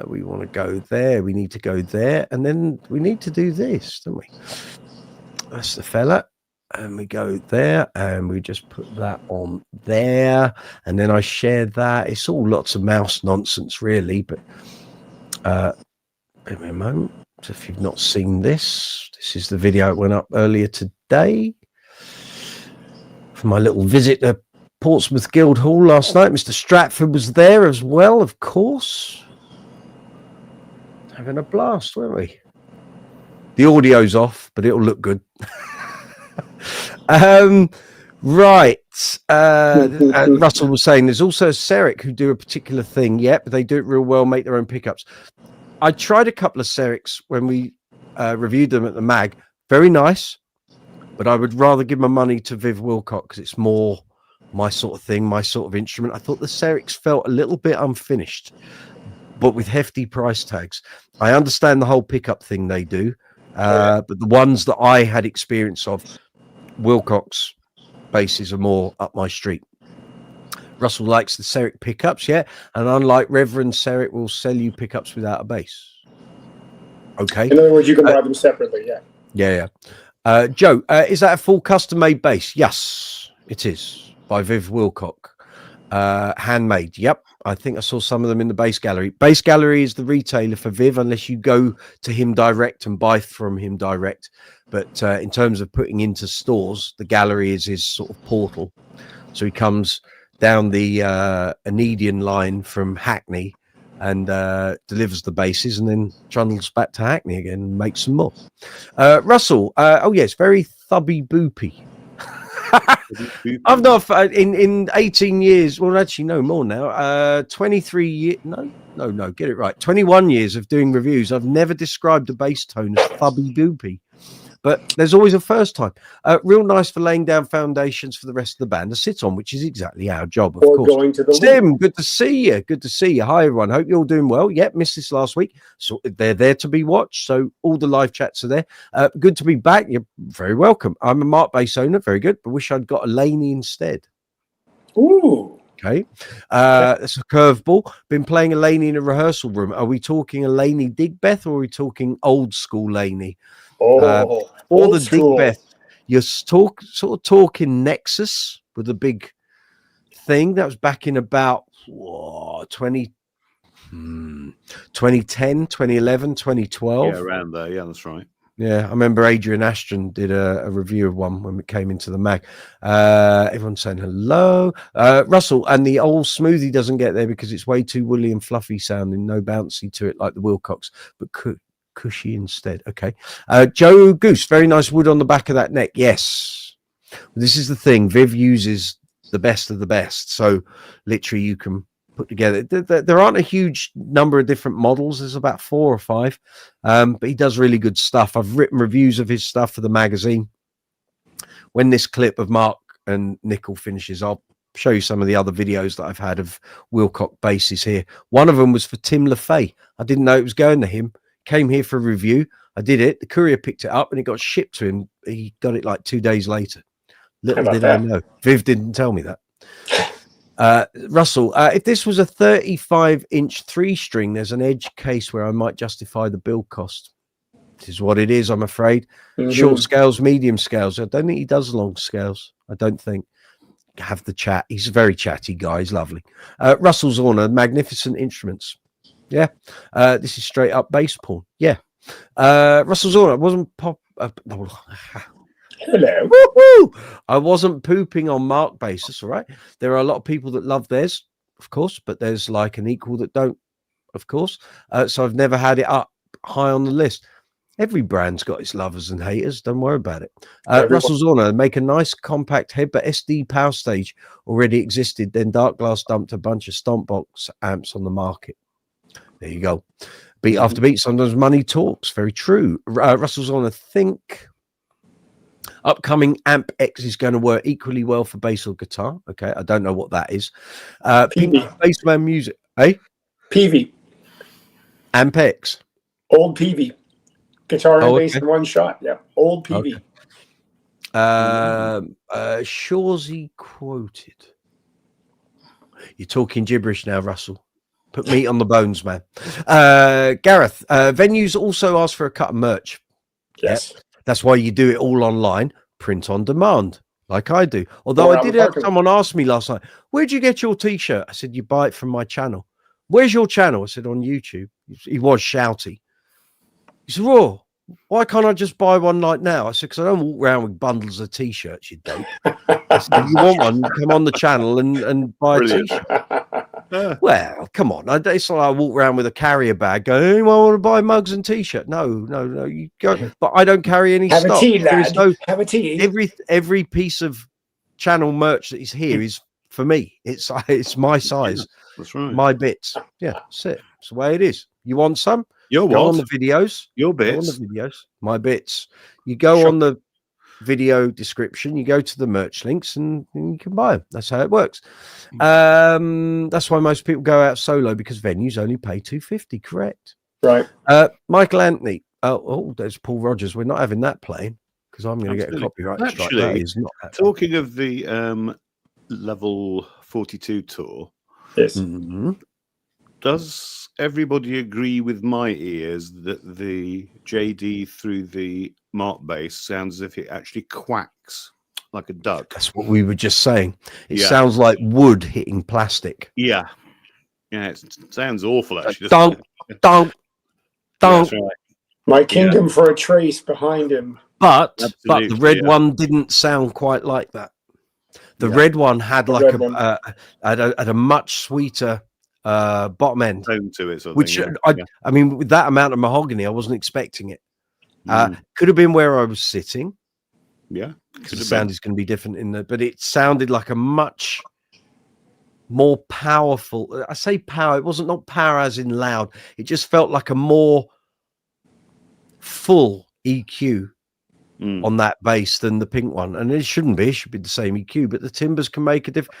We want to go there. We need to go there. And then we need to do this, don't we? That's the fella. And we go there and we just put that on there. And then I share that. It's all lots of mouse nonsense, really. But give me a moment. So if you've not seen this, this is the video that went up earlier today for my little visit to Portsmouth Guildhall last night. Mr. Stratford was there as well, of course. Having a blast, weren't we? The audio's off, but it'll look good. Right. Russell was saying there's also a Seric who do a particular thing. Yep, they do it real well, make their own pickups. I tried a couple of Serics when we reviewed them at the mag. Very nice, but I would rather give my money to Viv Wilcock because it's more my sort of thing, my sort of instrument. I thought the Serics felt a little bit unfinished, but with hefty price tags. I understand the whole pickup thing they do, but the ones that I had experience of, Wilcock's basses are more up my street. Russell likes the Seric pickups, yeah, and unlike Reverend Seric, will sell you pickups without a bass. Okay. In other words, you can buy them separately, yeah. Yeah. Joe, is that a full custom-made bass? Yes, it is, by Viv Wilcock. Handmade, yep. I think I saw some of them in the Bass Gallery. Bass Gallery is the retailer for Viv, unless you go to him direct and buy from him direct. But in terms of putting into stores, the gallery is his sort of portal. So he comes down the Anedian line from Hackney and delivers the basses, and then trundles back to Hackney again and makes some more. Russell, oh yes, very thubby boopy. I've not in 18 years. Well, actually, no more now. 23 years. No, get it right. 21 years of doing reviews. I've never described a bass tone as thubby boopy. But there's always a first time. Real nice for laying down foundations for the rest of the band to sit on, which is exactly our job, of course. Going to the Tim, good to see you. Good to see you. Hi, everyone. Hope you're all doing well. Yep, missed this last week. So they're there to be watched. So all the live chats are there. Good to be back. You're very welcome. I'm a Mark bass owner. Very good. But wish I'd got a Laney instead. Ooh. Okay. That's a curveball. Been playing a Laney in a rehearsal room. Are we talking a Laney Digbeth, or are we talking old school Laney? Or the Digbeth, you're sort of talking Nexus with a big thing that was back in about 2010, 2011, 2012. Yeah, around there. Yeah, that's right. Yeah, I remember Adrian Ashton did a review of one when it came into the mag. Everyone's saying hello. Russell, and the old Smoothie doesn't get there because it's way too woolly and fluffy sounding, no bouncy to it like the Wilcocks, but cushy instead. Okay. Joe Goose, very nice wood on the back of that neck. Yes. This is the thing. Viv uses the best of the best. So literally you can put together. There aren't a huge number of different models. There's about 4 or 5. But he does really good stuff. I've written reviews of his stuff for the magazine. When this clip of Mark and Nickel finishes, I'll show you some of the other videos that I've had of Wilcock basses here. One of them was for Tim LaFay. I didn't know it was going to him. Came here for a review. I did it. The courier picked it up and it got shipped to him. He got it like 2 days later. Little did I know. Viv didn't tell me that. Russell, if this was a 35-inch 3-string, there's an edge case where I might justify the build cost. This is what it is, I'm afraid. Short scales, medium scales. I don't think he does long scales. I don't think. Have the chat. He's a very chatty guy. He's lovely. Russell Zorner, magnificent instruments. Yeah, this is straight up bass porn. Yeah, Russell Zorner wasn't pop. Hello. Woo-hoo! I wasn't pooping on Mark bass. That's all right. There are a lot of people that love theirs, of course, but there's like an equal that don't, of course. So I've never had it up high on the list. Every brand's got its lovers and haters. Don't worry about it. Russell Zorner, make a nice compact head, but SD power stage already existed. Then Dark Glass dumped a bunch of stomp box amps on the market. There you go. Beat after beat. Sometimes money talks. Very true. Russell's on a think. Upcoming Amp X is going to work equally well for bass or guitar. Okay, I don't know what that is. Pink Bassman Music. Eh? PV. Amp X. Old PV. Guitar and bass in one shot. Yeah. Old PV. Okay. Shawsy quoted. You're talking gibberish now, Russell. Put meat on the bones, man. Gareth, venues also ask for a cut of merch. Yes. Yep. That's why you do it all online, print on demand, like I do. Although I did have someone ask me last night, where'd you get your T-shirt? I said, you buy it from my channel. Where's your channel? I said, on YouTube. He was shouty. He said, whoa, why can't I just buy one like now? I said, because I don't walk around with bundles of T-shirts, you dope. I said, if you want one, come on the channel and buy a T-shirt. Well, come on. It's like I walk around with a carrier bag going, anyone want to buy mugs and T-shirt? No, you go. But I don't carry any Have stock. A tea, lad. Have a tea. Every piece of channel merch that is here is for me. It's my size. That's right. My bits. Yeah, that's it. It's the way it is. You want some? Your go what? On the videos. Your bits. Go on the videos. My bits. You go on the video description, you go to the merch links and you can buy them. That's how it works. That's why most people go out solo, because venues only pay $250. Correct. Right. Michael Anthony. Oh, there's Paul Rogers. We're not having that playing because I'm going to get a copyright strike. That is not happening. Talking of the level 42 tour. Yes. Does everybody agree with my ears that the Jaydee through the Mark bass sounds as if it actually quacks like a duck? That's what we were just saying. It sounds like wood hitting plastic. Yeah, it sounds awful actually. Don't. Right. My kingdom for a trace behind him. But the red one didn't sound quite like that. The red one had like a much sweeter bottom end, Tone to it, sort of which thing, I mean, with that amount of mahogany, I wasn't expecting it. Could have been where I was sitting. yeah. Because the sound is going to be different in the, but it sounded like a much more powerful. I say power, it wasn't not power as in loud. It just felt like a more full EQ on that bass than the pink one, and it shouldn't be. It should be the same EQ, but the timbers can make a difference.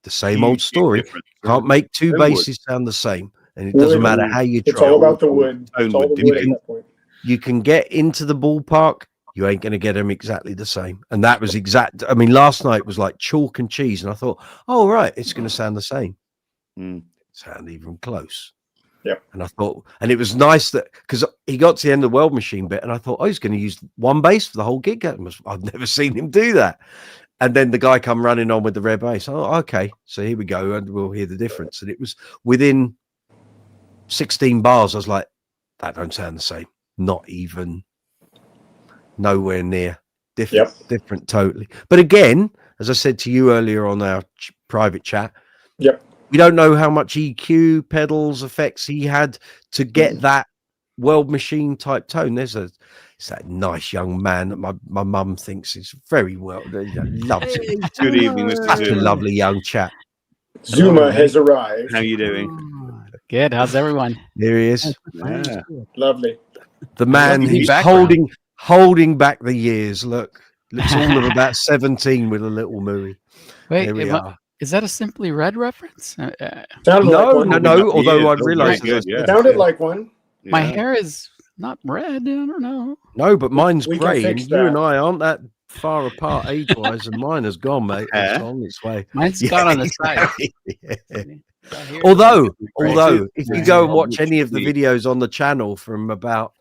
The same old story. Can't make two basses sound the same, and it doesn't matter how you try. It's all about the wood. It's all the wood at that point. You can get into the ballpark. You ain't going to get them exactly the same. And that was exact. I mean, last night was like chalk and cheese. And I thought, oh, right, it's going to sound the same. Sound even close. Yep. And I thought, and it was nice that, because he got to the end of the Weld Machine bit, and I thought, oh, he's going to use one bass for the whole gig. I've never seen him do that. And then the guy come running on with the red bass. Oh, okay. So here we go. And we'll hear the difference. And it was within 16 bars. I was like, that don't sound the same. Not even. Nowhere near. Different totally. But again, as I said to you earlier on our private chat, we don't know how much EQ, pedals, effects he had to get that Weld Machine type tone. It's that nice young man that my mum thinks is very well, loves him. Good evening, Mr. Such a lovely young chap. Zuma has arrived. How you doing? Good. How's everyone? There he is. Yeah. Lovely. The man who's holding back the years. Looks all of about 17 with a little Mooey. Wait, is that a Simply Red reference? No. Although I realized it sounded like one. My hair is not red. I don't know. No, but mine's grey, and that. you and I aren't that far apart age-wise, and mine has gone, mate. It's on its way. Mine's gone on the side. Although, if you go and watch any of the videos on the channel from about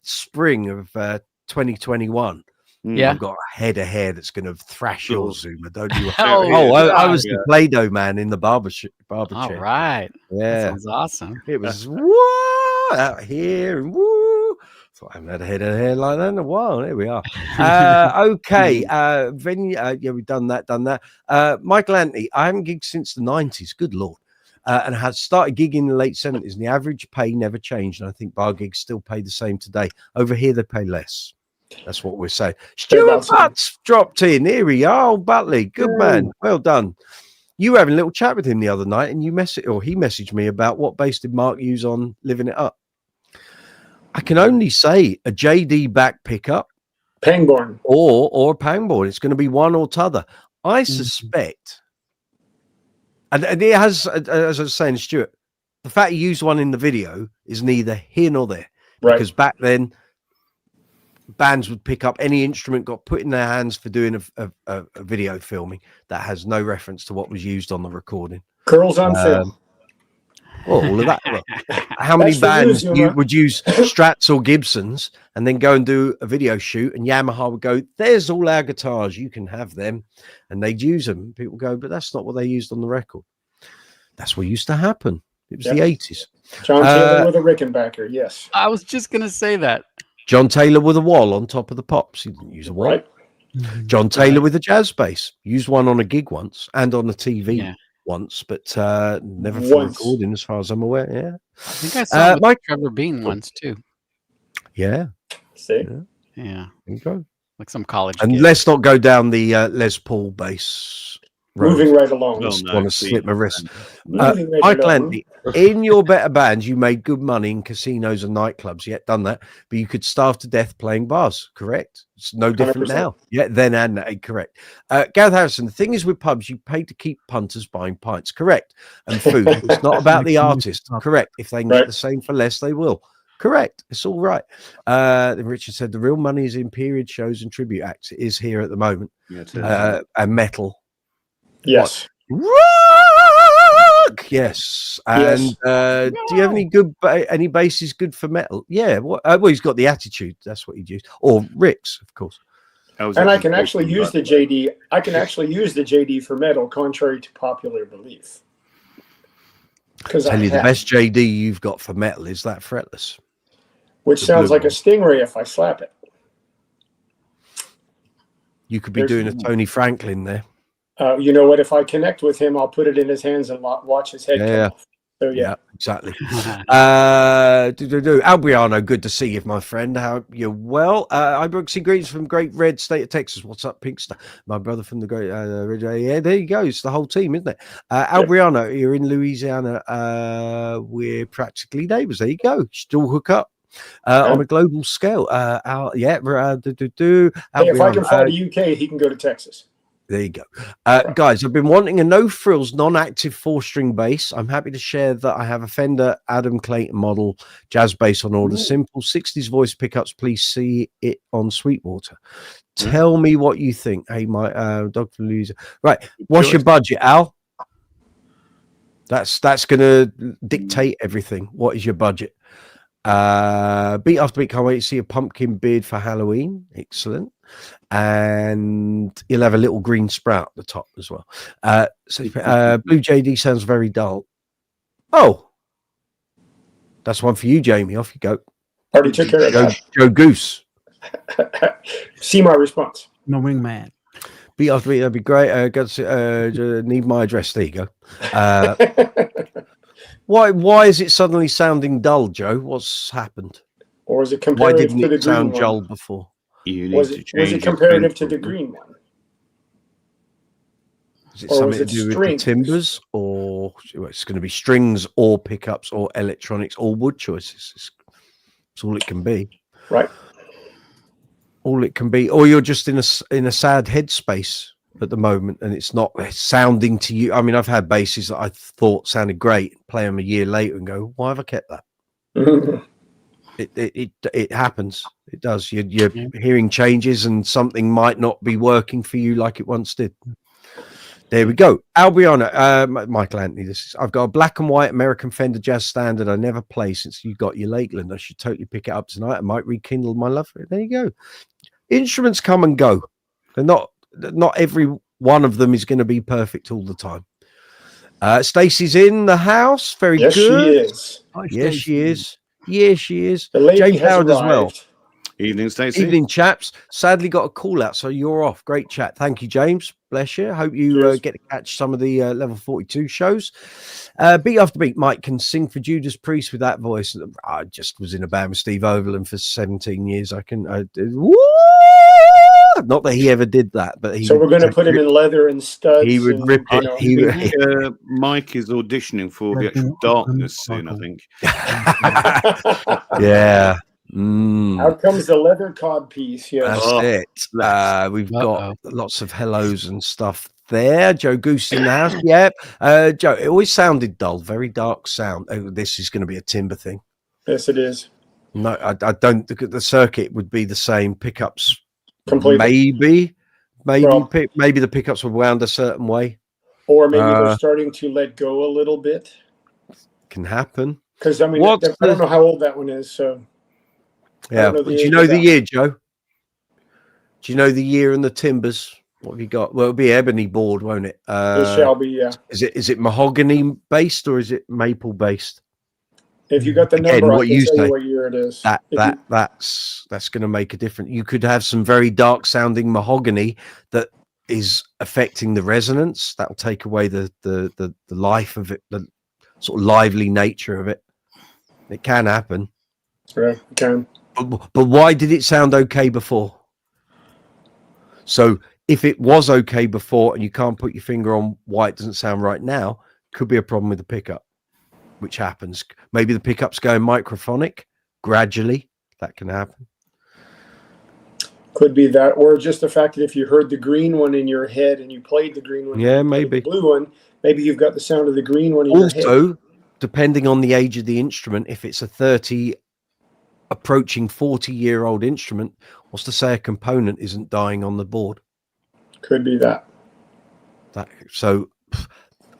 spring of 2021, I've got a head of hair that's going to thrash your Zuma, don't you? I was the Play-Doh man in the barber chair. All right. Yeah. That sounds awesome. It was whoa, out here and woo. So I haven't had a head of hair like that in a while. There we are. Okay. We've done that. Michael Anthony, I haven't gigged since the 90s. Good Lord. And had started gigging in the late 70s, and the average pay never changed. And I think bar gigs still pay the same today. Over here, they pay less. That's what we're saying. Stuart Butts dropped in. Here we are. Oh, Butley. Good man. Well done. You were having a little chat with him the other night, and he messaged me about what bass did Mark use on Living It Up. I can only say a Jaydee back pickup, Pangborn, or a Pangborn. It's going to be one or t'other. I suspect, and it has, as I was saying, Stuart, the fact he used one in the video is neither here nor there, because back then bands would pick up any instrument got put in their hands for doing a video filming that has no reference to what was used on the recording. Curls on film. All of that. How many bands would use Strats or Gibsons and then go and do a video shoot, and Yamaha would go, there's all our guitars, you can have them, and they'd use them. People go, but that's not what they used on the record. That's what used to happen. It was the 80s. John Taylor with a Rickenbacker, yes. I was just going to say that. John Taylor with a wall on top of the pops. He didn't use a wall. John Taylor with a jazz bass. Used one on a gig once and on the TV once, but never for recording as far as I'm aware. Yeah. I think I saw Mike Trevor Bean once too. Yeah. See? Yeah. There you go. Like some college. And let's not go down the Les Paul bass. Moving right along. I just want to slip my wrist. Michael Anthony, in your better bands, you made good money in casinos and nightclubs. Yet done that, but you could starve to death playing bars. Correct? It's no different 100%. Now. Yeah, then and correct. Gareth Harrison, the thing is with pubs, you pay to keep punters buying pints. Correct. And food. It's not about the artist. Correct. If they can get the same for less, they will. Correct. It's all right. Richard said the real money is in period shows and tribute acts. It is here at the moment. And metal. Yes. Rock! Yes. And do you have any bases good for metal? Yeah. Well, he's got the attitude. That's what he'd use. Or Rick's, of course. And I can actually use the Jaydee. I can actually use the Jaydee for metal, contrary to popular belief. Because the best Jaydee you've got for metal is that fretless, which sounds like a Stingray if I slap it. You could be doing a Tony Franklin there. You know what? If I connect with him, I'll put it in his hands and watch his head come off. So Yeah, exactly. Albriano, good to see you, my friend. How you're well? I'm Brooksy, greetings from Great Red State of Texas. What's up, Pinkster? My brother from the Great yeah, there you go. It's the whole team, isn't it? Albriano, you're in Louisiana. We're practically neighbors. There you go. Still hook up on a global scale. Hey, if I can fly to UK, he can go to Texas. There you go. Guys, I've been wanting a no-frills, non-active 4-string bass. I'm happy to share that I have a Fender Adam Clayton model jazz bass on order. Simple 60s voice pickups. Please see it on Sweetwater. Tell me what you think. Hey, my Dr. Loser. Right. What's your budget, Al? That's going to dictate everything. What is your budget? Beat after beat, can't wait to see a pumpkin beard for Halloween. Excellent. And you'll have a little green sprout at the top as well. Blue Jaydee sounds very dull. Oh, that's one for you, Jamie. Off you go. Already took care of that. Joe Goose. See my response. No wingman. Beat after beat, that'd be great. Need my address. There you go. Why is it suddenly sounding dull, Joe? What's happened? Or is it Why comparative didn't to the it sound green dull one? before? Was it comparative to the green one? Is it Or something was to it do with the strings? timbers, or it's going to be strings or pickups or electronics or wood choices? It's all it can be. Right. All it can be. Or you're just in a sad headspace at the moment, and it's not sounding to you. I mean, I've had basses that I thought sounded great, play them a year later and go, why have I kept that? It happens. It does. You're hearing changes, and something might not be working for you like it once did. There we go. Albiona, Michael Anthony. I've got a black and white American Fender Jazz Standard I never play since you got your Lakeland. I should totally pick it up tonight. I might rekindle my love for it. There you go. Instruments come and go. They're not every one of them is going to be perfect all the time. Stacey's in the house. Very good. She is. Yes, she is. Yes, she is. The lady James has Howard as well. arrived. Evening, Stacey. Evening, chaps. Sadly got a call out, so you're off. Great chat. Thank you, James. Bless you. Hope you get to catch some of the level 42 shows. Beat after beat, Mike can sing for Judas Priest with that voice. I just was in a band with Steve Overland for 17 years. Not that he ever did that, but he. So we're going to put him in leather and studs. He would rip it. Mike is auditioning for the actual darkness soon, I think. Yeah. Out comes the leather cod piece. Yes. That's it. We've got lots of hellos and stuff there. Joe Goose in the house. Yeah. Joe, it always sounded dull, very dark sound. Oh, this is going to be a timber thing. Yes, it is. No, I don't think the circuit would be the same. Pickups, completely. Maybe the pickups were wound a certain way, or maybe they're starting to let go a little bit. Can happen. Because I mean, I don't know how old that one is. So yeah, do you know the year, Joe? Do you know the year and the timbers? What have you got? Well, it'll be ebony board, won't it? It shall be. Yeah. Is it mahogany based or is it maple based? If you got the number, I can tell you what year it is. That's going to make a difference. You could have some very dark sounding mahogany that is affecting the resonance. That will take away the life of it, the sort of lively nature of it. It can happen. Yeah, it can. But why did it sound okay before? So if it was okay before and you can't put your finger on why it doesn't sound right now, could be a problem with the pickup, which happens. Maybe the pickup's going microphonic gradually. That can happen. Could be that, or just the fact that if you heard the green one in your head and you played the green one, maybe the blue one, maybe you've got the sound of the green one in your head. Also, depending on the age of the instrument, if it's a 30 approaching 40-year-old instrument, what's to say a component isn't dying on the board? Could be that. So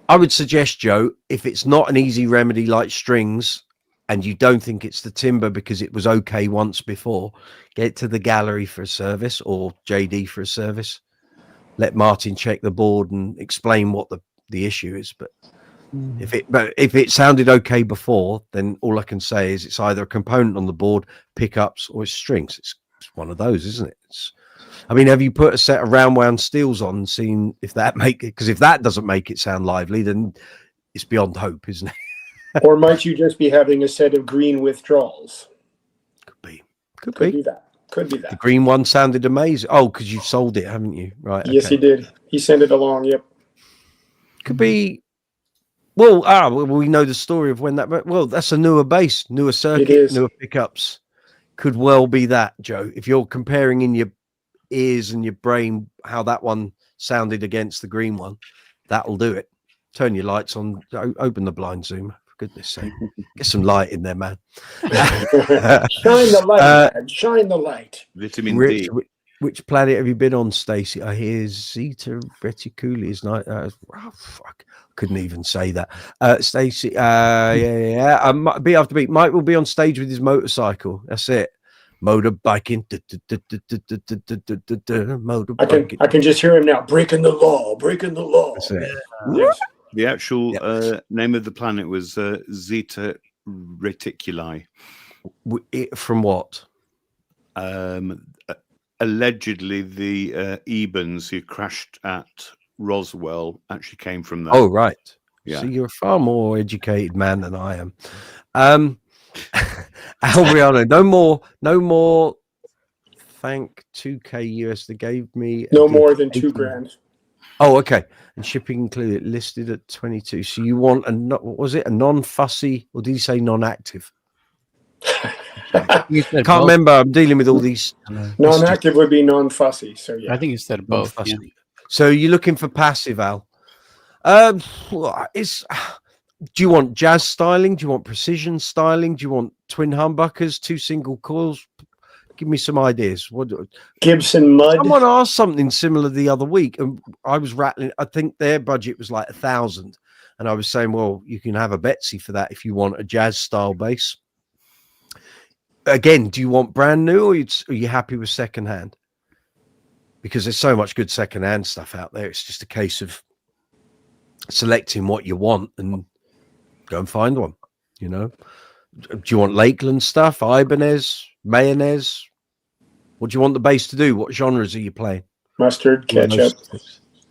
I would suggest, Joe, if it's not an easy remedy like strings and you don't think it's the timber because it was okay once before, get to the gallery for a service or JD for a service. Let Martin check the board and explain what the issue is. But if it sounded okay before, then all I can say is it's either a component on the board, pickups, or it's strings. It's one of those, isn't it? I mean, have you put a set of round wound steels on and seen if that make it? Because if that doesn't make it sound lively, then it's beyond hope, isn't it? Or might you just be having a set of green withdrawals? Could Could be. be that. Could be The that. green one sounded amazing. Oh, because you've sold it, haven't you? Right. Yes, okay. he did. He sent it along. Yep. Could be. Well, we know the story of when that. Well, that's a newer bass, newer circuit, is. newer pickups. Could well be that, Joe. If you're comparing in your ears and your brain how that one sounded against the green one, that'll do it. Turn your lights on. Open the blind zoom. For goodness sake, get some light in there, man. Shine the light, man. Shine the light. Vitamin Rich, D. which planet have you been on, Stacey? I hear Zeta Reticuli is not. Oh, fuck, couldn't even say that. Stacey, yeah. Beat after beat. Mike will be on stage with his motorcycle. That's it. Motorbiking. Motorbiking. I can just hear him now. Breaking the law. Breaking the law. That's it. Yes. The actual name of the planet was Zeta Reticuli. From what? Allegedly, the Ebens who crashed at Roswell actually came from that. Oh, right. Yeah. So you're a far more educated man than I am. Albriano, no more. Thank 2K US. They gave me No more than $2,000. Oh, okay. And shipping included, listed at 22. So you want what was it? A non-fussy, or did you say non-active? Can't remember. I'm dealing with all these. Non-active would be non-fussy. So yeah. I think you said both. Yeah. So you're looking for passive, Al. Do you want jazz styling? Do you want precision styling? Do you want twin humbuckers, 2 single coils? Give me some ideas. What Gibson Mud? Someone asked something similar the other week, and I was rattling. I think their budget was like 1,000, and I was saying, well, you can have a Bootsy for that if you want a jazz style bass. Again, do you want brand new, or are you happy with second hand? Because there's so much good second hand stuff out there. It's just a case of selecting what you want and go and find one. You know, do you want Lakeland stuff, Ibanez, mayonnaise? What do you want the bass to do? What genres are you playing? Mustard, ketchup.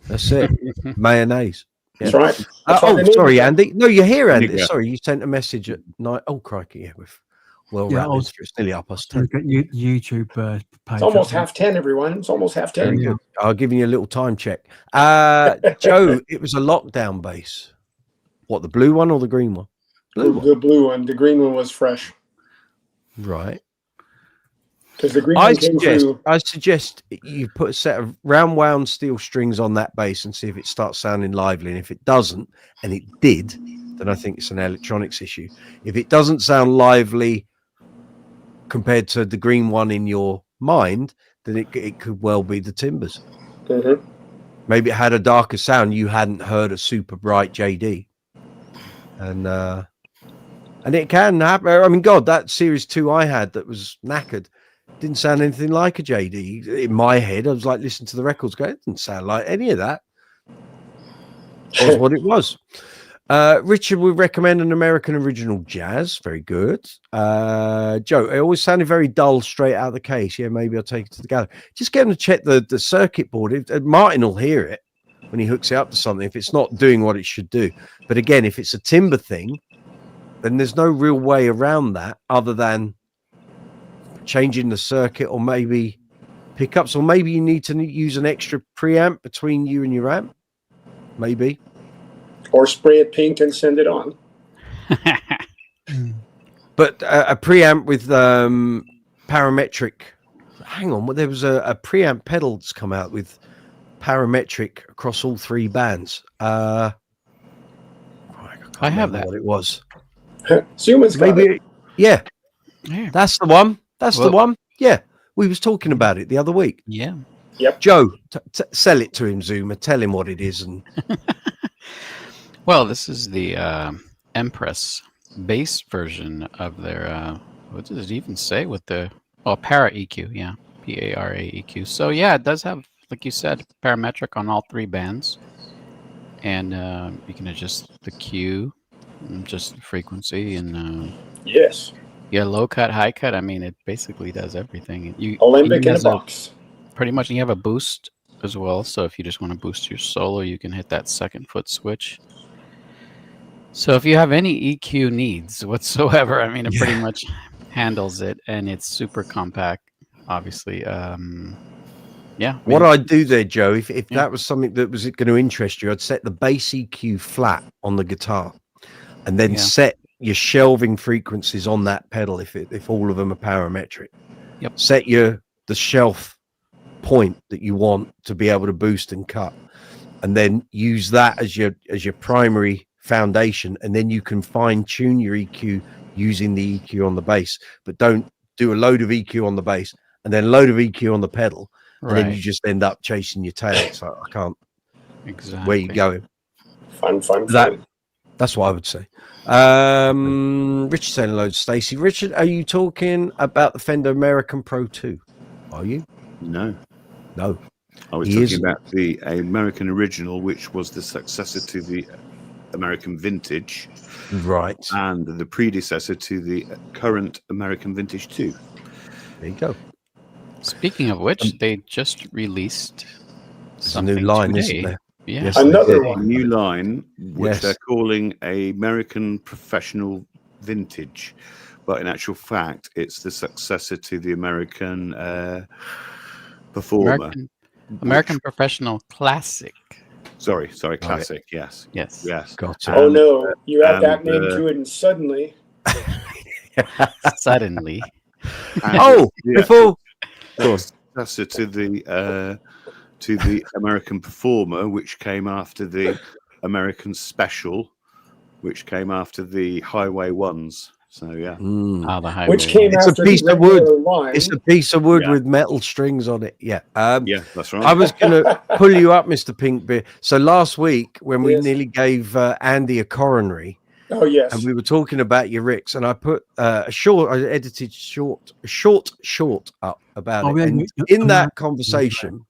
That's it. Mayonnaise. Yeah. That's right. Sorry, Andy. No, you're here, Andy. Nigger. Sorry, you sent a message at night. Oh, crikey, yeah, with it's nearly up us. YouTube page. It's almost 10:30, everyone. It's almost 10:30. Yeah. I'll give you a little time check. Joe, it was a lockdown bass. What, the blue one or the green one? The blue one. The green one was fresh. Right. Because the green one came through. I suggest you put a set of round wound steel strings on that bass and see if it starts sounding lively. And if it doesn't, and it did, then I think it's an electronics issue. If it doesn't sound lively compared to the green one in your mind, then it could well be the timbers. Mm-hmm. Maybe it had a darker sound. You hadn't heard a super bright Jaydee, and it can happen. I mean, God, that Series 2 I had that was knackered didn't sound anything like a Jaydee in my head. I was like listening to the records, going, it didn't sound like any of that. That was what it was. Richard would recommend an American original jazz. Very good. Joe, it always sounded very dull straight out of the case. Yeah, maybe I'll take it to the gallery. Just get him to check the circuit board. Martin will hear it when he hooks it up to something if it's not doing what it should do. But again, if it's a timber thing, then there's no real way around that other than changing the circuit, or maybe pickups, or maybe you need to use an extra preamp between you and your amp. Maybe. Or spray it pink and send it on. But a preamp with parametric. Hang on, there was a preamp pedal that's come out with parametric across all 3 bands. I have that. What it was? Zuma's got Maybe. it. Yeah, Yeah. that's the one. That's the Well- one. Yeah, we was talking about it the other week. Yeah. Joe, sell it to him, Zuma. Tell him what it is. And Well, this is the Empress bass version of their. What does it even say with the? Oh, Para EQ. Yeah, PARA EQ. So yeah, it does have, like you said, parametric on all 3 bands, and you can adjust the Q, just frequency, and Yes. Yeah, low cut, high cut. I mean, it basically does everything. You Olympic even in a has box. pretty much. You have a boost as well. So if you just want to boost your solo, you can hit that second foot switch. So if you have any EQ needs whatsoever, I mean, it pretty much handles it, and it's super compact. Obviously, yeah. What I'd do there, Joe, if Yeah. that was something that was going to interest you, I'd set the bass EQ flat on the guitar, and then Yeah. set your shelving frequencies on that pedal if all of them are parametric. Yep. Set the shelf point that you want to be able to boost and cut, and then use that as your primary foundation, and then you can fine tune your EQ using the EQ on the bass, but don't do a load of EQ on the bass and then a load of EQ on the pedal, and then you just end up chasing your tail. It's like, I can't. Exactly. Where you going? Fun. That's what I would say. Richard saying hello to Stacey. Richard, are you talking about the Fender American Pro 2? Are you? No. I was He talking isn't. about the American Original, which was the successor to the American Vintage, Right. and the predecessor to the current American Vintage 2. There you go. Speaking of which, they just released There's a something new line, today. isn't there? Yeah. Yes, Another they did. A one. new line, which Yes. they're calling a American Professional Vintage, but in actual fact, it's the successor to the American Performer. American Professional Classic. Sorry, Classic. Yes. Gotcha. Oh no, you add that and, name to it, and suddenly Suddenly. And Oh, yeah, before the successor to the American Performer, which came after the American Special, which came after the Highway Ones. So yeah. Oh, the highway. which came It's a after piece the of wood. regular line. It's a piece of wood Yeah. with metal strings on it. Yeah. Yeah, that's right. I was going to pull you up, Mr. Pinkbeard. So last week, when we Yes. nearly gave Andy a coronary, Oh yes. and we were talking about your Ricks, and I put I edited short up about Oh, it. yeah, And you- in you- that conversation,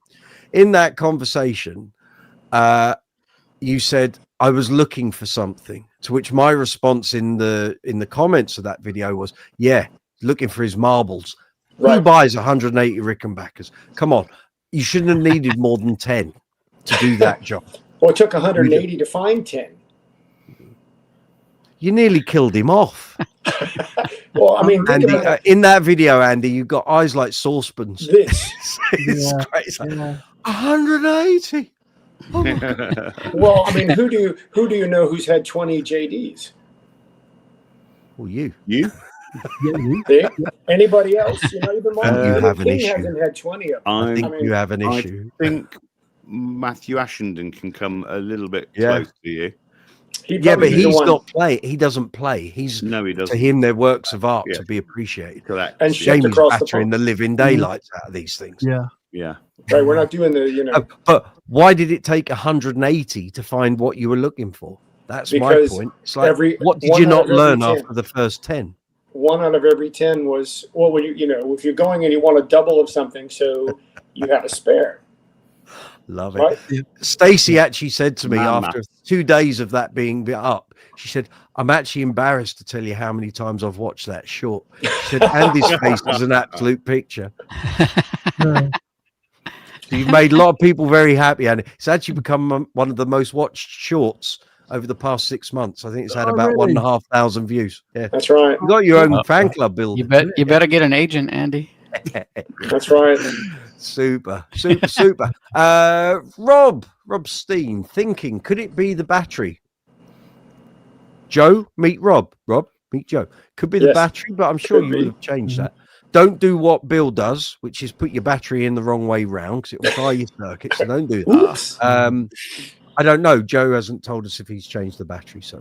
you said I was looking for something. To which my response in the comments of that video was, "Yeah, looking for his marbles." Who Right. buys 180 Rickenbackers? Come on, you shouldn't have needed more than 10 to do that job. Well, it took 180 to find 10. You nearly killed him off. Well, I mean, think Andy, about in that video, Andy, you've got eyes like saucepans. this. It's Yeah. great. It's like, Yeah. 180. Oh my God. Well, I mean, who do you know who's had 20 JDs? Well, you. You? Yeah, you- See? Anybody else? You know, even Martin you Luther have an King issue. hasn't had 20 of them. I think I mean, you have an I issue. think Matthew Ashenden can come a little bit Yeah. close to you. he'd Yeah, probably but be the he's one. not play. He doesn't play. He's No, he to doesn't. him they're works of art Yeah. to be appreciated. Correct. And shipped Jamie's across the battering the pond. living daylights out of these things. yeah. Yeah. Right, we're not doing the, you know, But why did it take 180 to find what you were looking for? That's Because my point. It's like, what did one you out not of every learn 10. after the first 10? 1 out of every 10 was, well, when you know, if you're going and you want a double of something, so you had a spare, Love it. right? Stacey actually said to me Mama. after 2 days of that being up, she said, "I'm actually embarrassed to tell you how many times I've watched that short." She said, "Andy's face is an absolute picture." Yeah. So you've made a lot of people very happy, and it's actually become one of the most watched shorts over the past 6 months. I think it's had Oh, about really? 1,500 views. Yeah, That's right. you got your own Uh, fan club build. You better get an agent, Andy. That's right. Super. Rob Steen thinking, could it be the battery? Joe, meet Rob. Rob, meet Joe. Could be the Yes. battery, but I'm sure Could you be. would have changed that. Don't do what Bill does, which is put your battery in the wrong way round because it will fry your circuit. So don't do that. Oops. I don't know. Joe hasn't told us if he's changed the battery. So,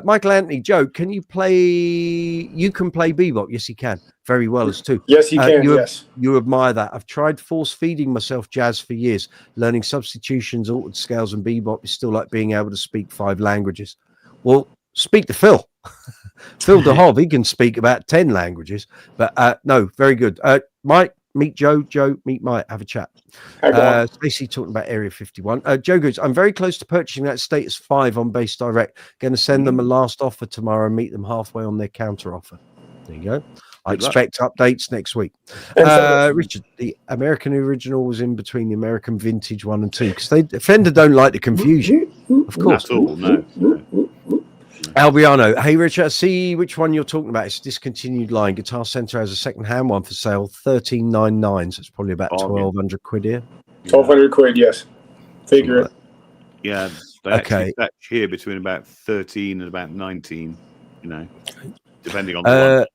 Michael Anthony, Joe, can you play? You can play bebop. Yes, he can very well as too. Yes, he can. you- Yes. You admire that. I've tried force feeding myself jazz for years. Learning substitutions, altered scales, and bebop is still like being able to speak 5 languages. Well, speak to Phil. Phil DeHob, he can speak about 10 languages. But no, very good. Mike, meet Joe. Joe, meet Mike. Have a chat. Hi, Bob. Stacey talking about Area 51. Joe goes, I'm very close to purchasing that Status 5 on Base Direct. Going to send them a last offer tomorrow and meet them halfway on their counter offer. There you go. I Good luck. expect updates next week. And Richard, the American original was in between the American vintage 1 and 2 because Fender don't like to confuse you. Of course. At all, no. Albiano, hey Richard, I see which one you're talking about. It's a discontinued line. Guitar Center has a second-hand one for sale, 1399. So it's probably about Bargain. 1,200 quid here. 1,200 quid, yes. Figure it. Yeah, they actually fetch here between about 13 and about 19, you know, depending on the one.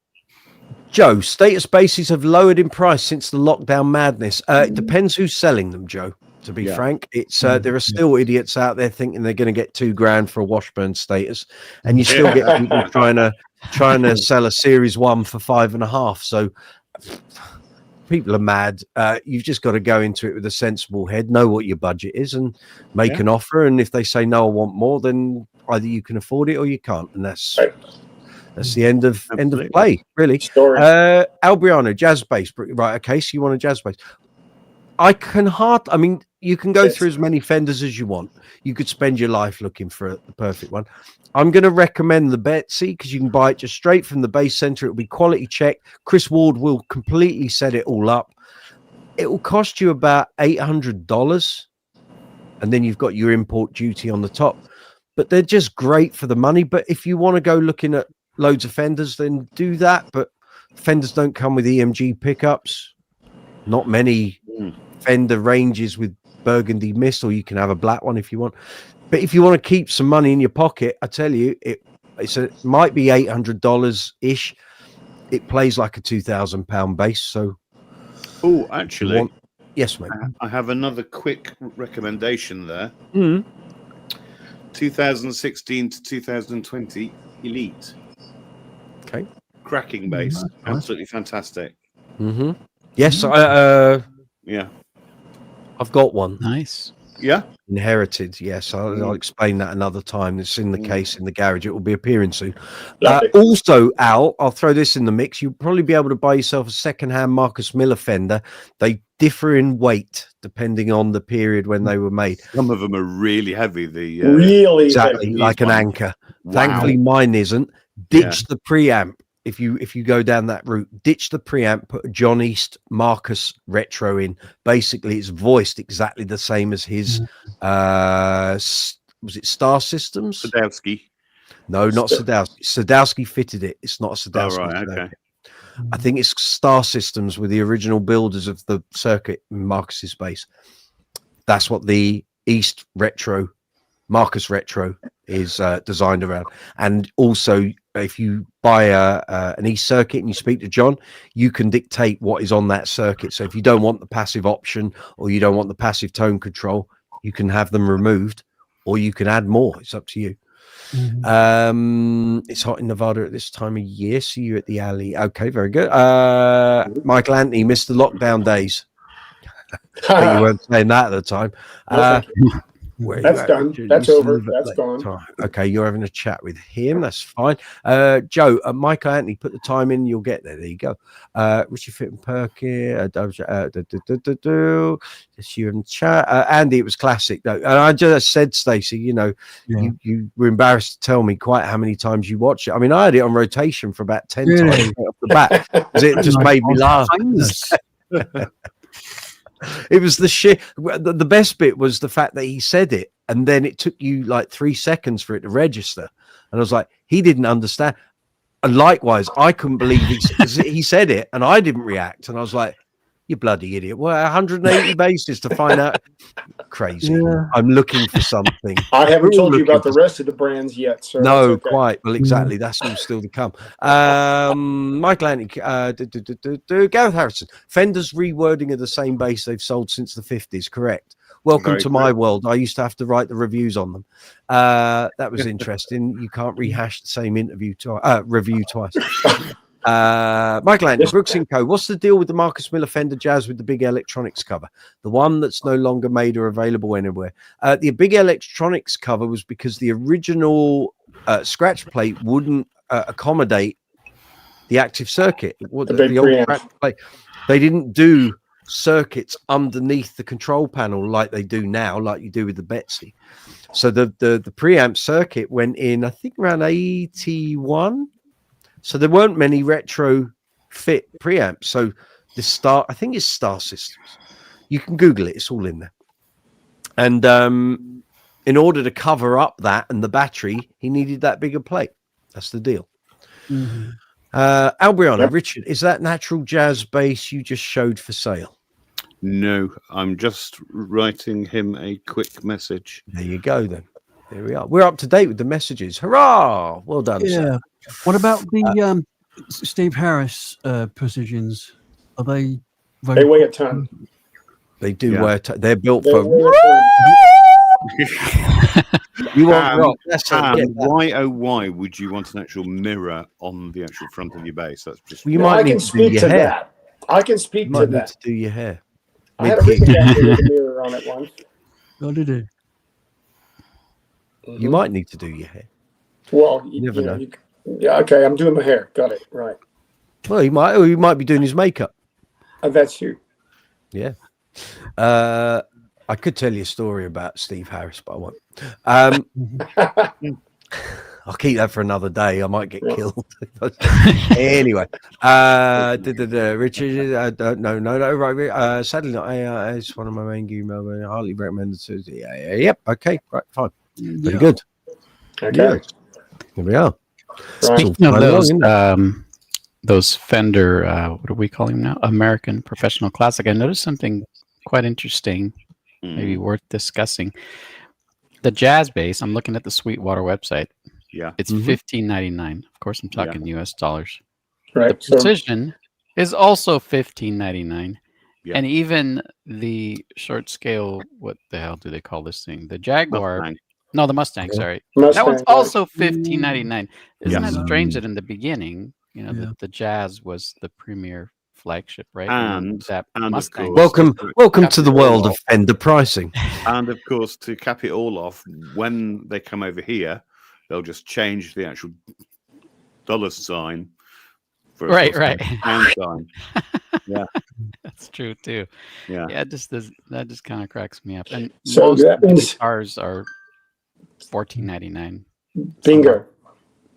Joe, status bases have lowered in price since the lockdown madness. It depends who's selling them, Joe. To be frank, it's there are still idiots out there thinking they're going to get $2,000 for a Washburn status, and you still get people trying to sell a Series 1 for 5.5. So people are mad. You've just got to go into it with a sensible head, know what your budget is, and make an offer. And if they say no, I want more, then either you can afford it or you can't, and that's the end of play, really. Albriano, jazz bass, right? Okay, so you want a jazz bass? I mean, you can go through as many Fenders as you want. You could spend your life looking for the perfect one. I'm going to recommend the Bootsy because you can buy it just straight from the Bass Center. It'll be quality checked. Chris Ward will completely set it all up. It will cost you about $800, and then you've got your import duty on the top. But they're just great for the money. But if you want to go looking at loads of Fenders, then do that. But Fenders don't come with EMG pickups. Not many Fender ranges with burgundy mist, or you can have a black one if you want. But if you want to keep some money in your pocket, I tell you, it might be $800 ish. It plays like a £2,000 bass. So, actually, yes, mate. I have another quick recommendation there. 2016 to 2020 Elite. Okay, cracking bass, absolutely fantastic. Yes, I've got one. Nice. Yeah. Inherited, yes. I'll explain that another time. It's in the case in the garage. It will be appearing soon. Also, Al, I'll throw this in the mix. You'll probably be able to buy yourself a second-hand Marcus Miller Fender. They differ in weight depending on the period when they were made. Some of them are really heavy. Really exactly heavy. like an anchor. Wow. Thankfully, mine isn't. Ditch the preamp. If you go down that route, ditch the preamp, put a John East Marcus retro in. Basically, it's voiced exactly the same as his was it Star Systems? Sadowski. No, not Sadowski. Sadowski fitted it. It's not a Sadowski. Oh, right, okay. I think it's Star Systems with the original builders of the circuit in Marcus's bass. That's what the East retro, Marcus retro, is designed around. And also, if you buy an East circuit and you speak to John, you can dictate what is on that circuit. So if you don't want the passive option or you don't want the passive tone control, you can have them removed or you can add more. It's up to you. It's hot in Nevada at this time of year. See you at the alley. Okay, very good. Michael Anthony missed the lockdown days. But you weren't saying that at the time. That's done. That's over. That's gone. Okay, you're having a chat with him. That's fine. Joe, Michael Anthony, put the time in. You'll get there. There you go. Richard Fitton Perky. Just you in chat. Andy, it was classic though. And I just said, Stacey, you know, you were embarrassed to tell me quite how many times you watched it. I mean, I had it on rotation for about 10 times off the bat because it just made me laugh. It was the shit. The best bit was the fact that he said it and then it took you like 3 seconds for it to register. And I was like, he didn't understand. And likewise, I couldn't believe he said it and I didn't react. And I was like, you bloody idiot. Well, 180 bases to find out. Crazy. I'm looking for something. I haven't told you about the rest of the brands yet, sir. No, okay. Quite. Well, exactly. That's all still to come. Michael Anthony, Gareth Harrison. Fender's rewording of the same bass they've sold since the 50s, correct? Welcome to my world. I used to have to write the reviews on them. That was interesting. You can't rehash the same review twice. Michael Anthony, Brooks & Co. What's the deal with the Marcus Miller Fender Jazz with the big electronics cover? The one that's no longer made or available anywhere. The big electronics cover was because the original scratch plate wouldn't accommodate the active circuit. The old scratch plate. They didn't do circuits underneath the control panel like they do now, like you do with the Bootsy. So the preamp circuit went in, I think, around 81. So there weren't many retro fit preamps. So I think it's Star Systems. You can Google it. It's all in there. And in order to cover up that and the battery, he needed that bigger plate. That's the deal. Mhm. Albriano, Yep. Richard, is that natural jazz bass you just showed for sale? No, I'm just writing him a quick message. There you go, then. There we are. We're up to date with the messages. Hurrah! Well done, sir. Yeah. What about the Steve Harris precisions? Are they? They weigh a ton. They do Yeah. wear. They're built They for. weigh a ton. You want rock? That's Pam, it. why oh why would you want an actual mirror on the actual front of your bass? That's just You Well, might I need can to do speak your to hair. that. I can You speak to might need that. to do your hair. I had a Mid-gig. rig jacket with a mirror on it once. Oh, did it? You might need to do your hair. Well, You never know. yeah, okay. I'm doing my hair. Got it. Right. Well, you might. Or you might be doing his makeup. That's you. Yeah. I could tell you a story about Steve Harris, but I won't. I'll keep that for another day. I might get Yeah. killed. Anyway, Richard, I don't know. No, right. Sadly, not. It's one of my main email. I hardly recommend it. Yep. Okay. Right. Fine. Very Yeah. good. Okay. Yeah. There we are. Right. Speaking of Fine along, those, isn't it? those Fender, what do we call them now? American Professional Classic. I noticed something quite interesting, maybe worth discussing. The jazz bass. I'm looking at the Sweetwater website. yeah. It's Mhm. $15.99. Of course, I'm talking US dollars. The Right. So, Precision is also $15.99. Yeah. And even the short scale, what the hell do they call this thing? The Jaguar. Mustang. No, the Mustang, Yeah. sorry. Mustang, That one's right. also $15.99. Isn't Yes. that strange that in the beginning, Yeah. the Jazz was the premier flagship, right? And- that and of Mustang. course- Welcome Cap to the it world all of Fender pricing. And of course, to cap it all off, when they come over here, they'll just change the actual dollar sign for a Right, sort of right. pound sign. That's true too. Yeah. Yeah, that just kind of cracks me up. And So most that means cars are $14.99. bingo.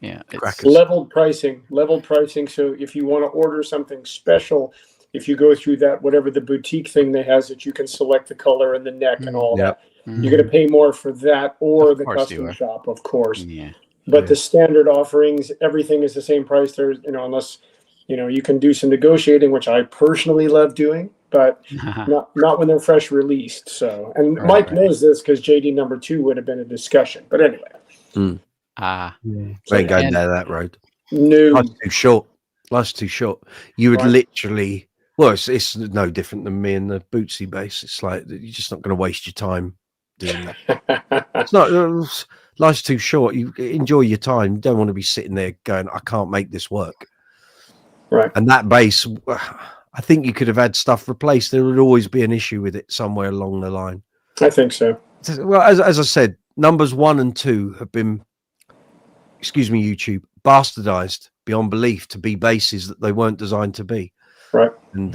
Yeah, it's Crackers. Leveled pricing. Leveled pricing. So if you want to order something special, if you go through that, whatever the boutique thing they has that you can select the color and the neck and all Yep. that, you're going to pay more for that or Of the course you custom are. shop, of course. Yeah. But Yeah. the standard offerings, everything is the same price. There's, unless, you can do some negotiating, which I personally love doing, but not when they're fresh released. So, and Right, Mike right. knows this because JD number 2 would have been a discussion. But anyway, Ah, Yeah. We ain't going And- down that road. no, Life's too short. Life's too short. You would Right. literally. Well, it's no different than me and the Bootsy bass. It's like you're just not going to waste your time doing that. It's not. Life's too short. You enjoy your time. You don't want to be sitting there going, "I can't make this work." right. And that bass, I think you could have had stuff replaced. There would always be an issue with it somewhere along the line. I think so. Well, as I said, numbers 1 and 2 have been, excuse me, YouTube, bastardized beyond belief to be basses that they weren't designed to be. Right. And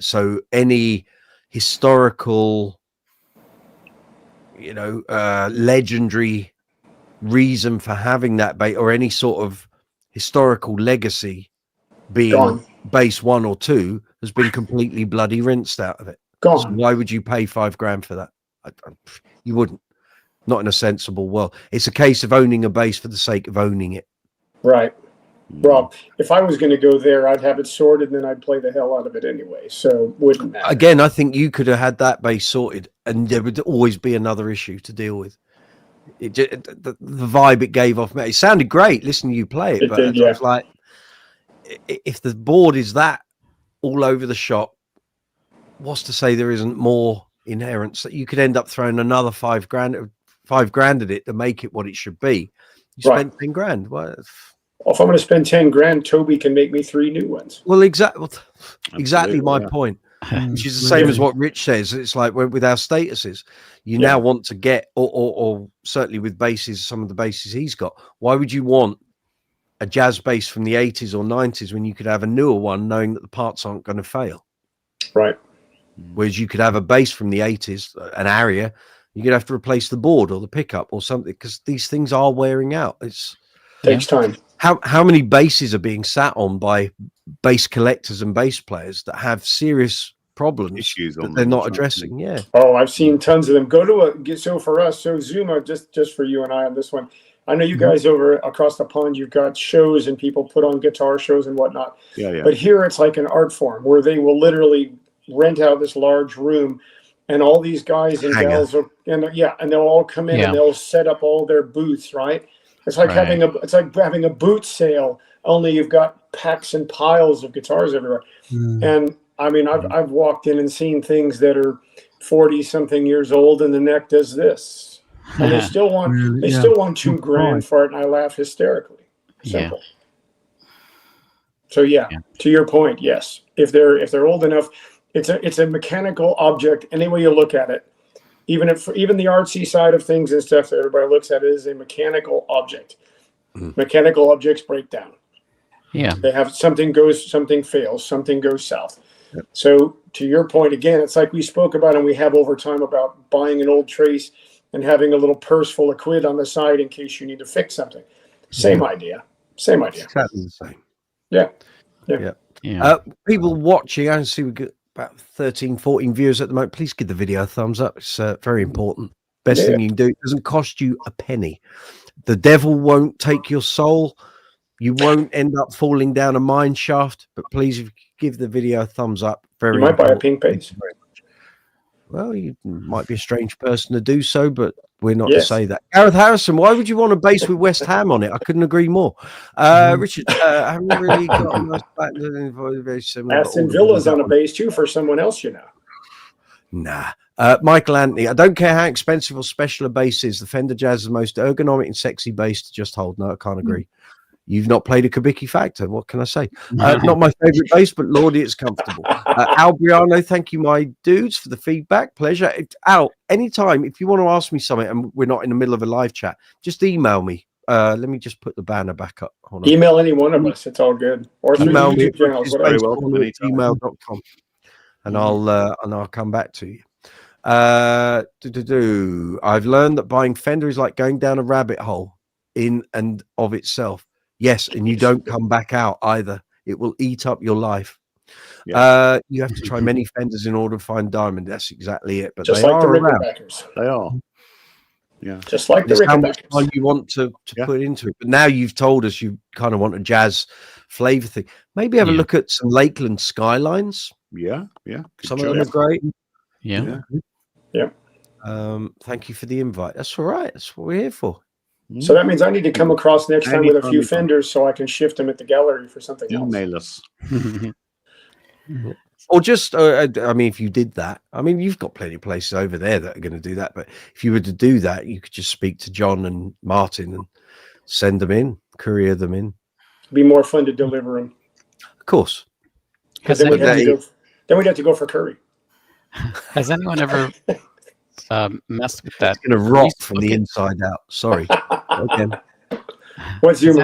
so any historical, legendary reason for having that bass or any sort of historical legacy being Gone. bass 1 or 2 has been completely bloody rinsed out of it. So Gone. why would you pay $5,000 for that? You wouldn't. Not in a sensible world. It's a case of owning a bass for the sake of owning it. Right. Well, if I was going to go there, I'd have it sorted and then I'd play the hell out of it anyway. So wouldn't matter. Again, I think you could have had that bass sorted and there would always be another issue to deal with. It just, the vibe it gave off, it sounded great. Listen to you play it, It but did, I was like, if the board is that all over the shop, what's to say there isn't more inherence that you could end up throwing another $5,000 at it to make it what it should be. You Right. spent $10,000. Well, If I'm going to spend $10,000, Toby can make me 3 new ones. exactly Absolutely, my yeah. point. Mm, Which is the same as really. what Rich says. It's like with our statuses, you Yeah. now want to get, or certainly with basses, some of the basses he's got. Why would you want a jazz bass from the 80s or 90s when you could have a newer one, knowing that the parts aren't going to fail? Right. Whereas you could have a bass from the 80s, an Aria, you could have to replace the board or the pickup or something because these things are wearing out. It's Takes time. how many bases are being sat on by bass collectors and bass players that have serious problems Issues that on they're them, not that's right. addressing? Yeah. Oh, I've seen tons of them. Go to so for us, so Zuma, just for you and I on this one. I know you guys over across the pond, you've got shows and people put on guitar shows and whatnot. Yeah. But here it's like an art form where they will literally rent out this large room, and all these guys and Hangar. gals and they'll all come in and they'll set up all their booths, right? It's like having a boot sale, only you've got packs and piles of guitars everywhere. And I mean, I've walked in and seen things that are 40-something years old, and the neck does this. And they still want still want $2,000 for it, and I laugh hysterically. Simple. So to your point, yes. If they're old enough, it's a mechanical object. Any way you look at it, even the artsy side of things and stuff that everybody looks at is a mechanical object. Mechanical objects break down. Yeah. They have something fails, something goes south. So to your point again, it's like we spoke about and we have over time about buying an old Trace and having a little purse full of quid on the side in case you need to fix something. Same idea. Exactly the same. Yeah. People watching, I can see we've got about 13, 14 viewers at the moment. Please give the video a thumbs up. It's very important. Best thing you can do. It doesn't cost you a penny. The devil won't take your soul. You won't end up falling down a mine shaft. But please, if you give the video a thumbs up. You might buy a pink bass. Well, you might be a strange person to do so, but we're not to say that. Gareth Harrison, why would you want a bass with West Ham on it? I couldn't agree more. Richard, I haven't really got a nice back. Very similar. Aston Villa's on a bass too for someone else, you know. Nah. Michael Anthony, I don't care how expensive or special a bass is. The Fender Jazz is the most ergonomic and sexy bass to just hold. No, I can't agree. You've not played a Kubicki Factor. What can I say? Not my favorite bass, but Lordy, it's comfortable. Al Briano, thank you, my dudes, for the feedback. Pleasure. Al, anytime, if you want to ask me something and we're not in the middle of a live chat, just email me. Let me just put the banner back up. Hold on. Email any one of us. It's all good. Or through email me YouTube channels, email.com, and I'll come back to you. I've learned that buying Fender is like going down a rabbit hole in and of itself. Yes, and you don't come back out either. It will eat up your life. You have to try many Fenders in order to find diamond. That's exactly it. But just they like are the around. Rickenbackers. They are. Yeah. Just like the It's how much Rickenbackers. time you want to put into it. But now you've told us you kind of want a jazz flavor thing. Maybe have a look at some Lakeland Skylines. Yeah. Some of them are great. Yeah. Thank you for the invite. That's all right. That's what we're here for. So that means I need to come across next time with a few Fenders so I can shift them at the gallery for something else. Email us. Or just, I mean, if you did that, I mean, you've got plenty of places over there that are going to do that. But if you were to do that, you could just speak to John and Martin and send them in, courier them in. It'd be more fun to deliver them. Of course. Because then we'd have to go for curry. Has anyone ever messed with that? It's going to rot from the inside out. Sorry. Again. What's your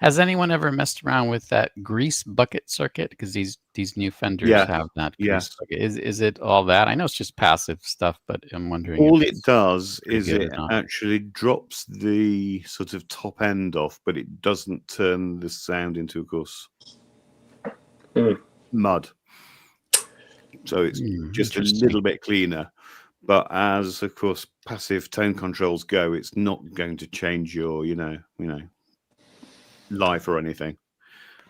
Has anyone ever messed around with that grease bucket circuit? Because these new Fenders have that grease bucket. Is it all that? I know it's just passive stuff, but I'm wondering. All it does is it not. actually drops the sort of top end off, but it doesn't turn the sound into, of course, mud. So it's just a little bit cleaner. But as, of course, passive tone controls go, it's not going to change your, life or anything.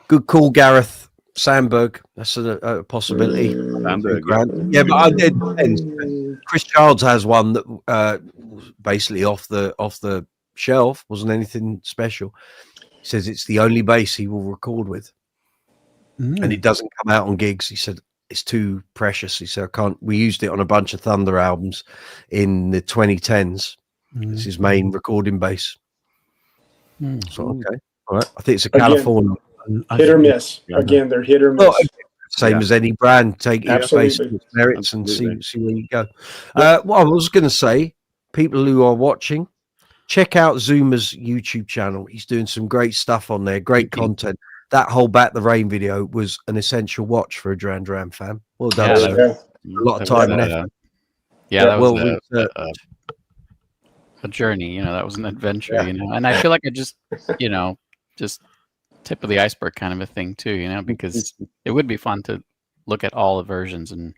Good call, Gareth. Sandberg. That's a possibility. Sandberg, yeah, but it depends. Chris Childs has one that basically off the shelf, wasn't anything special. He says it's the only bass he will record with, and it doesn't come out on gigs. He said it's too precious. He said I can't. We used it on a bunch of Thunder albums in the 2010s. It's his main recording bass. So okay, all right. I think it's a California. Hit or miss. Again, they're hit or miss. Well, same as any brand. Take each bass to its merits and see where you go. What I was going to say, people who are watching, check out Zuma's YouTube channel. He's doing some great stuff on there. Great content. That whole Back the Rain video was an essential watch for a Duran Duran fan. Well done. A lot of time and effort. That was a journey. That was an adventure. And I feel like I just tip of the iceberg kind of a thing too, you know, because it would be fun to look at all the versions and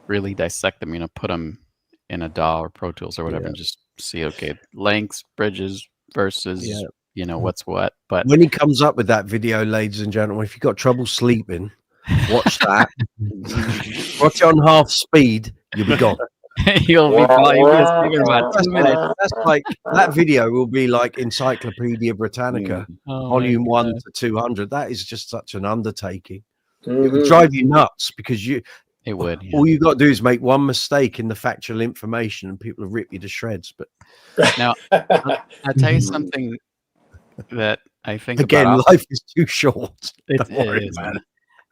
really dissect them, you know, put them in a DAW or Pro Tools or whatever and just see, okay, lengths, bridges, versus, you know, what's what. But when he comes up with that video, ladies and gentlemen, if you've got trouble sleeping, watch that. Watch it on half speed, you'll be gone. you'll be sleeping about 2 minutes. That's like that video will be like Encyclopedia Britannica, Oh, volume my 1 God. to 200. That is just such an undertaking. It Mhm. would drive you nuts because It would. Yeah. all you got to do is make one mistake in the factual information and people will rip you to shreds. But Now, I'll tell you something that I think again, about often. life is too short. It Don't worry is, about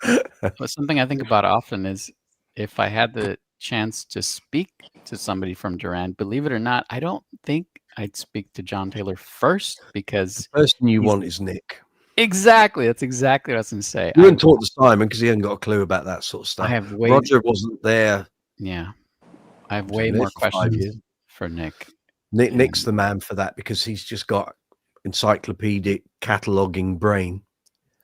man. it. But something I think about often is if I had the chance to speak to somebody from Duran, believe it or not, I don't think I'd speak to John Taylor first because The person you he's- want is Nick. exactly, that's exactly what I was going to say. You wouldn't talk to Simon because he hadn't got a clue about that sort of I stuff. have way, Roger wasn't there. yeah, I have He's way been there more for 5 questions years. for Nick. Nick's the man for that because he's just got encyclopedic cataloging brain.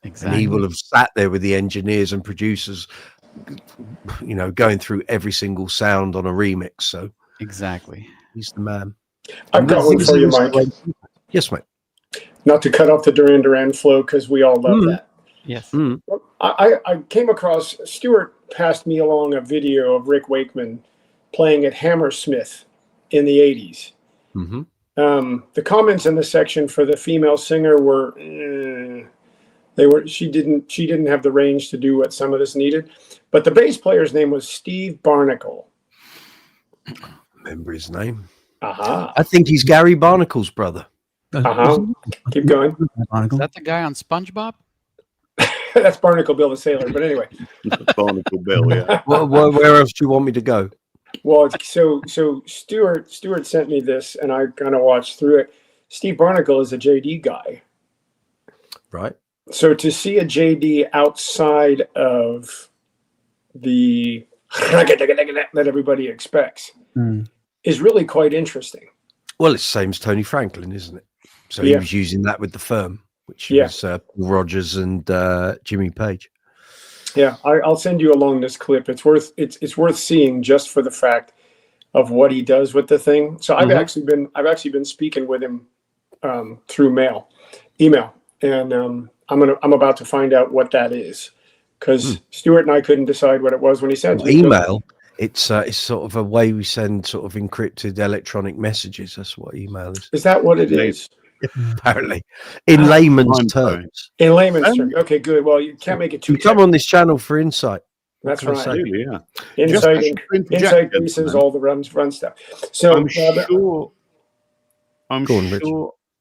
And Exactly. he will have sat there with the engineers and producers, you know, going through every single sound on a remix. So Exactly. he's the man. I've got one for you, Mike. Yes, mate. Not to cut off the Duran Duran flow because we all love that. Yes. Mm. I came across, Stuart passed me along a video of Rick Wakeman playing at Hammersmith in the 80s. Mm-hmm. The comments in the section for the female singer were, she didn't have the range to do what some of this needed. But the bass player's name was Steve Barnacle. Remember his name? Aha. I think he's Gary Barnacle's brother. Uh-huh. Keep going. Is that the guy on SpongeBob? That's Barnacle Bill the Sailor. But anyway. Barnacle Bill, yeah. Where else do you want me to go? Well, so Stuart sent me this, and I kind of watched through it. Steve Barnacle is a Jaydee guy. Right. So to see a Jaydee outside of the that everybody expects is really quite interesting. Well, it's the same as Tony Franklin, isn't it? So he was using that with the Firm, which was Paul Rogers and Jimmy Page. Yeah, I'll send you along this clip. It's worth seeing just for the fact of what he does with the thing. So I've actually been speaking with him through email, and I'm about to find out what that is because Stuart and I couldn't decide what it was when he sent it. Email. It's sort of a way we send sort of encrypted electronic messages. That's what email is. Is that what it is? Apparently, in layman's terms. In layman's terms. Okay, good. Well, you can't make it too. You come on this channel for insight. That's What can I right. say? Absolutely, yeah. Insight, Just to interject, insight pieces, all the run stuff. So I'm sure Go on, Rich.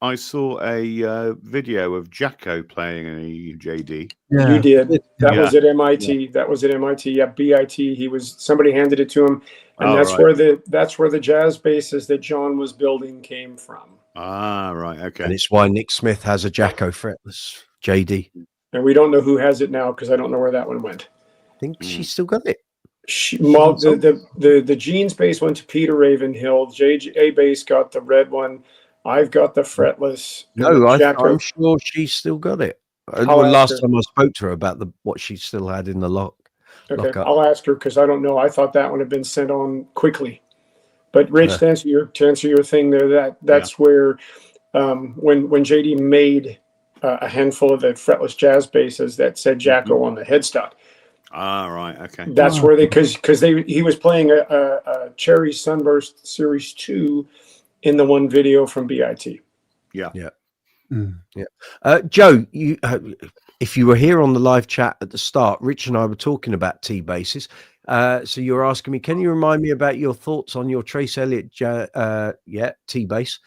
I saw a video of Jacko playing a JD. Yeah. you did. That Yeah. was at MIT. That was at MIT. Yeah, BIT. Somebody handed it to him, and Oh, that's right. where the jazz basses that John was building came from. Ah, right, And okay. it's why Nick Smith has a Jacko fretless JD. And we don't know who has it now because I don't know where that one went. I think she's still got it. The Jeans bass went to Peter Ravenhill. JJ bass got the red one. I've got the fretless. No, Jacko. I'm sure she's still got it. I'll ask Last her. time I spoke to her about what she still had in the lock. Okay, lock up. I'll ask her because I don't know. I thought that one had been sent on quickly. But Rich, to answer your thing there, that's where when Jaydee made a handful of the fretless jazz basses that said Jacko on the headstock. Ah, right, okay. That's where he was playing a Cherry Sunburst Series 2 in the one video from BIT. Yeah. Joe, you if you were here on the live chat at the start, Rich and I were talking about T basses. So you're asking me, can you remind me about your thoughts on your Trace Elliot T bass?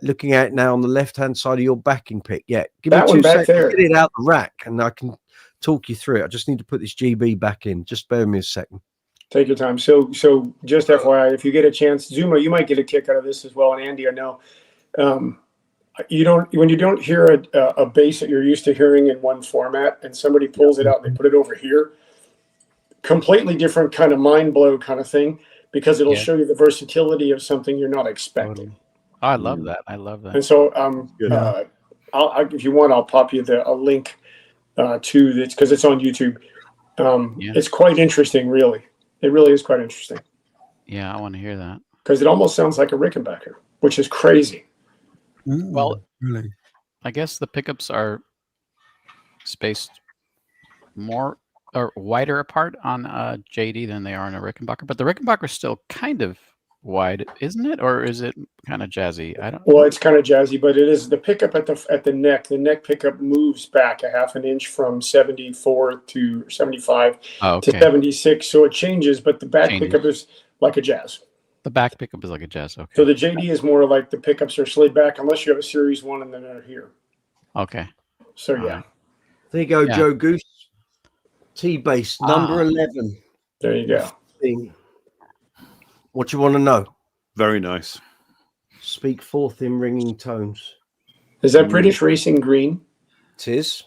Looking at it now on the left hand side of your backing pick. Yeah, give That me one 2 back seconds. there. Get it out the rack, and I can talk you through it. I just need to put this GB back in. Just bear with me a second. Take your time. So just FYI, if you get a chance, Zuma, you might get a kick out of this as well. And Andy, I know. When you don't hear a bass that you're used to hearing in one format and somebody pulls it out and they put it over here, completely different kind of mind blow kind of thing, because it'll show you the versatility of something you're not expecting. Oh, I love that. I love that. And so Good. I'll if you want, I'll pop you a link to this because it's on YouTube. Yeah. It's quite interesting, really. It really is quite interesting Yeah, I want to hear that. because it almost sounds like a Rickenbacker, which is crazy. Well, really, I guess the pickups are spaced more or wider apart on Jaydee than they are on a Rickenbacker, but the Rickenbacker's still kind of wide, isn't it? Or is it kind of jazzy? I don't. Well, it's kind of jazzy, but it is the pickup at the neck. The neck pickup moves back a half an inch from 74 to 75 Oh, to okay. 76, so it changes. But the back Changes. pickup is like a jazz. The back pickup is like a jazz. Okay. So the JD is more like the pickups are slid back, unless you have a Series 1 and then they're here. Okay. So All yeah, right. There you go, Yeah. Joe Goose. T-bass, number 11. there you go. Thing. What you want to know? Very nice. Speak forth in ringing tones. Is that British Racing green? It is.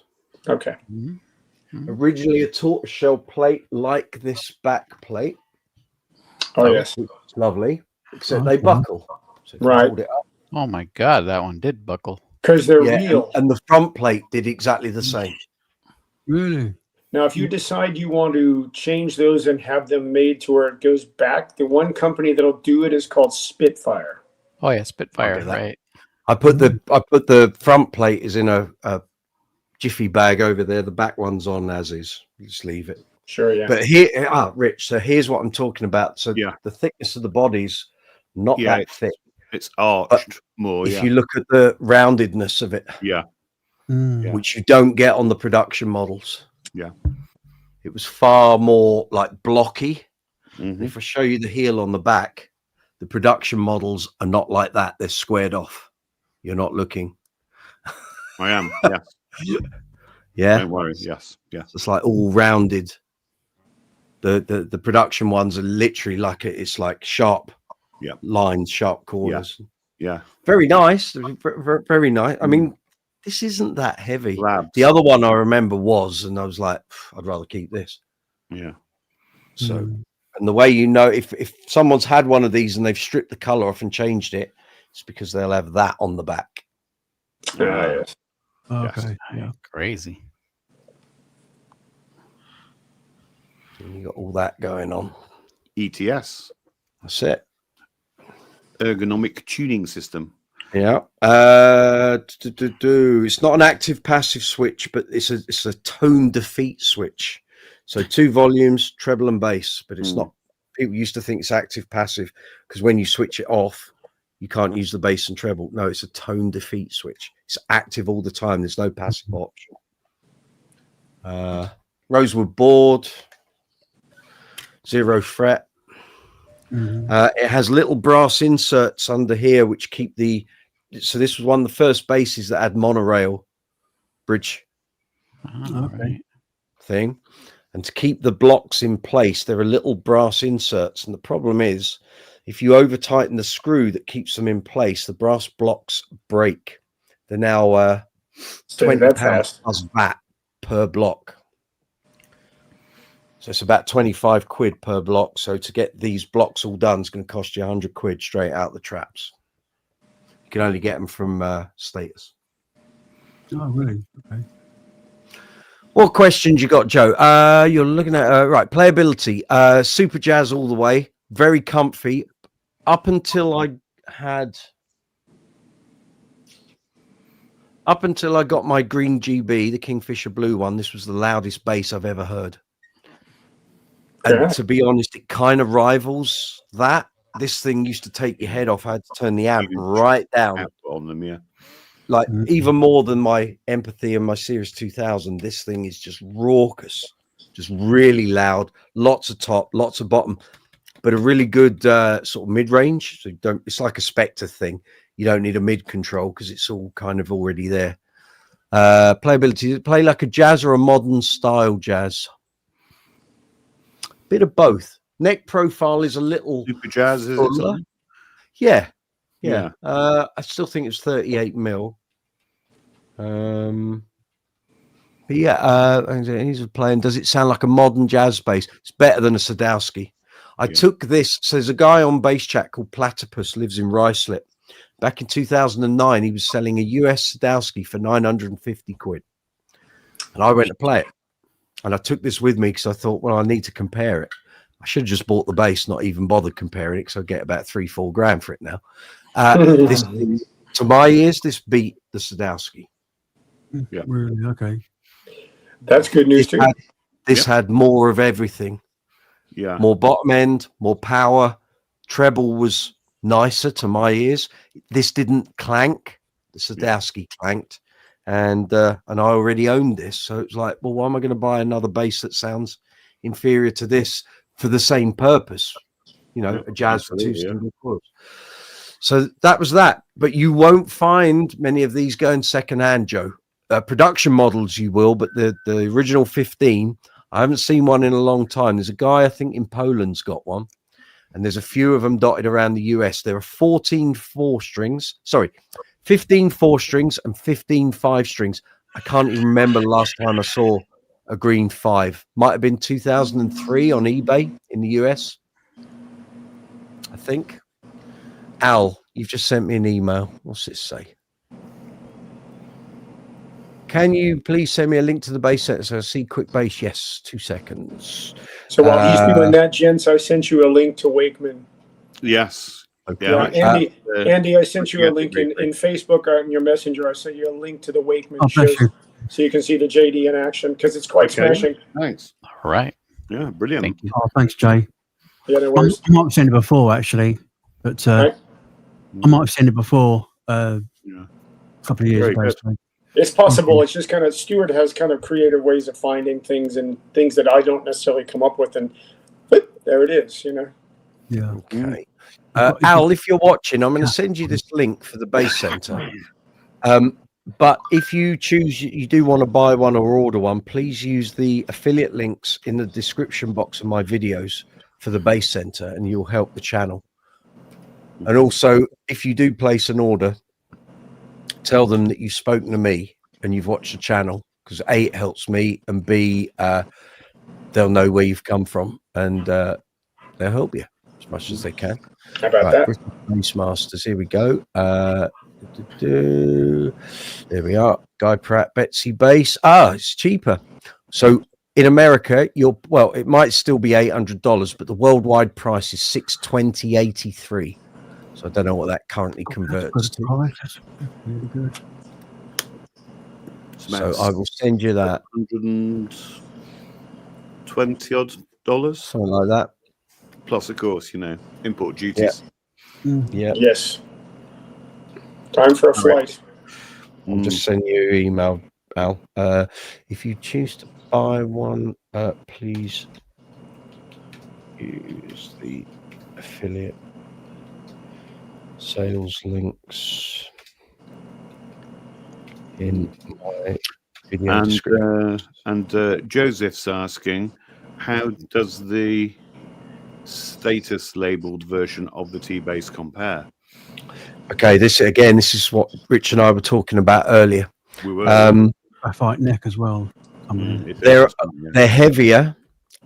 Okay. Mhm. Originally a tortoiseshell plate like this back plate. Oh yes. Which is lovely. Except Okay. they buckle. So if you Right. hold it up, Oh my God, that one did buckle. Because they're yeah, real. and the front plate did exactly the same. really. Now, if you decide you want to change those and have them made to where it goes back, the one company that'll do it is called Spitfire. Oh yeah, Spitfire, do that. right? I put the front plate is in a jiffy bag over there. The back one's on as is. You just leave it. Sure, yeah. But here, Rich. So here's what I'm talking about. So Yeah. the thickness of the body's not Yeah, that thick. It's arched more. If Yeah. you look at the roundedness of it, Yeah. Mm. which you don't get on the production models, Yeah. it was far more like blocky. And Mhm. if I show you the heel on the back, the production models are not like that. They're squared off. You're not looking. I am. Yes. Yeah. Don't worry. Yes. Yes. It's like all rounded. The production ones are literally like it's like sharp lines, sharp corners. Yeah. Very nice. Very, very nice. I mean, this isn't that heavy. Labs. The other one I remember was, and I was like, I'd rather keep this. Yeah. So, Mm. and the way you know if someone's had one of these and they've stripped the color off and changed it, it's because they'll have that on the back. Yes. Okay. Yeah. Crazy. And you got all that going on. ETS. That's it. Ergonomic tuning system. Yeah. It's not an active passive switch, but it's a tone defeat switch. So 2 volumes, treble and bass, but it's not. People used to think it's active passive because when you switch it off, you can't use the bass and treble. No, it's a tone defeat switch. It's active all the time. There's no passive option. Rosewood board, 0 fret. Mhm. It has little brass inserts under here which keep so this was one of the first basses that had monorail bridge Okay. thing, and to keep the blocks in place there are little brass inserts, and the problem is if you over tighten the screw that keeps them in place, the brass blocks break. They're now Stay £20 that fast. plus VAT per block. So it's about 25 quid per block. So to get these blocks all done, it's going to cost you 100 quid straight out the traps. You can only get them from Status. Oh, really? Okay. What questions you got, Joe? You're looking at right playability. Super jazz all the way. Very comfy. Up until I got my green GB, the Kingfisher Blue one. This was the loudest bass I've ever heard. And Yeah. to be honest, it kind of rivals that. This thing used to take your head off. I had to turn the amp right down, Out on them. Yeah. like Mhm. even more than my Empathy and my Series 2000. This thing is just raucous, just really loud. Lots of top, lots of bottom, but a really good sort of mid-range. So you don't. It's like a Spectre thing. You don't need a mid control because it's all kind of already there. Playability. Play like a jazz or a modern style jazz. Bit of both. Neck profile is a little Super jazz is it? fuller. something? Yeah. Yeah. I still think it's 38 mil. But yeah, he's playing. Does it sound like a modern jazz bass? It's better than a Sadowski. I took this. So there's a guy on Bass Chat called Platypus, lives in Ruislip. Back in 2009, he was selling a US Sadowski for 950 quid. and I went to play it, and I took this with me because I thought, well, I need to compare it. I should have just bought the bass, not even bothered comparing it, because I get about 3-4 grand for it now. This, to my ears, this beat the Sadowski. Yeah. Really? Okay. That's good news too. This had more of everything. Yeah. More bottom end, more power. Treble was nicer to my ears. This didn't clank. The Sadowski clanked, and I already owned this, so it's like, well, why am I going to buy another bass that sounds inferior to this for the same purpose? You know, a jazz for two single coils. So that was that. But you won't find many of these going secondhand, Joe. Production models you will, but the original 15, I haven't seen one in a long time. There's a guy, I think, in Poland's got one, and there's a few of them dotted around the US. There are 15 4-strings and 15 5-strings. I can't even remember the last time I saw a green 5. Might have been 2003 on eBay in the US, I think. Al, you've just sent me an email. What's it say? Can you please send me a link to the bass set so I see quick bass? Yes, 2 seconds. So while he's doing that, Jens, I sent you a link to Wakeman. Yes. Okay. Yeah, Andy, I sent you a link in Facebook in your messenger. I sent you a link to the Wakeman show, so you can see the Jaydee in action, because it's quite smashing. Thanks. All right. Yeah, brilliant. Thank you. Oh, thanks, Jay. Yeah, no I worries. might have seen it before, actually, but Right. I might have seen it before a couple of years Very ago. good. So. It's possible. It's just kind of, Stuart has kind of creative ways of finding things and things that I don't necessarily come up with, and there it is, you know. Yeah. Okay. Al, if you're watching, I'm going to send you this link for the Bass Center. But if you choose, you do want to buy one or order one, please use the affiliate links in the description box of my videos for the Bass Center, and you'll help the channel. And also, if you do place an order, tell them that you've spoken to me and you've watched the channel, because A, it helps me, and B, they'll know where you've come from, and they'll help you as much as they can. How about that? British Bass Masters, here we go. There we are. Guy Pratt, Betsy Bass. It's cheaper. So in America, it might still be $800, but the worldwide price is $620.83. So I don't know what that currently converts to. That's really good. So I will send you that. $120 odd, something like that. plus, of course, import duties. Yeah. Yes. Time for a flight. I'll just send you an email, Al. If you choose to buy one, please use the affiliate sales links in my video description. And Joseph's asking, how does the status labeled version of the T-Bass compare? Okay, this is what Rich and I were talking about earlier. We were. Graphite neck as well. They're heavier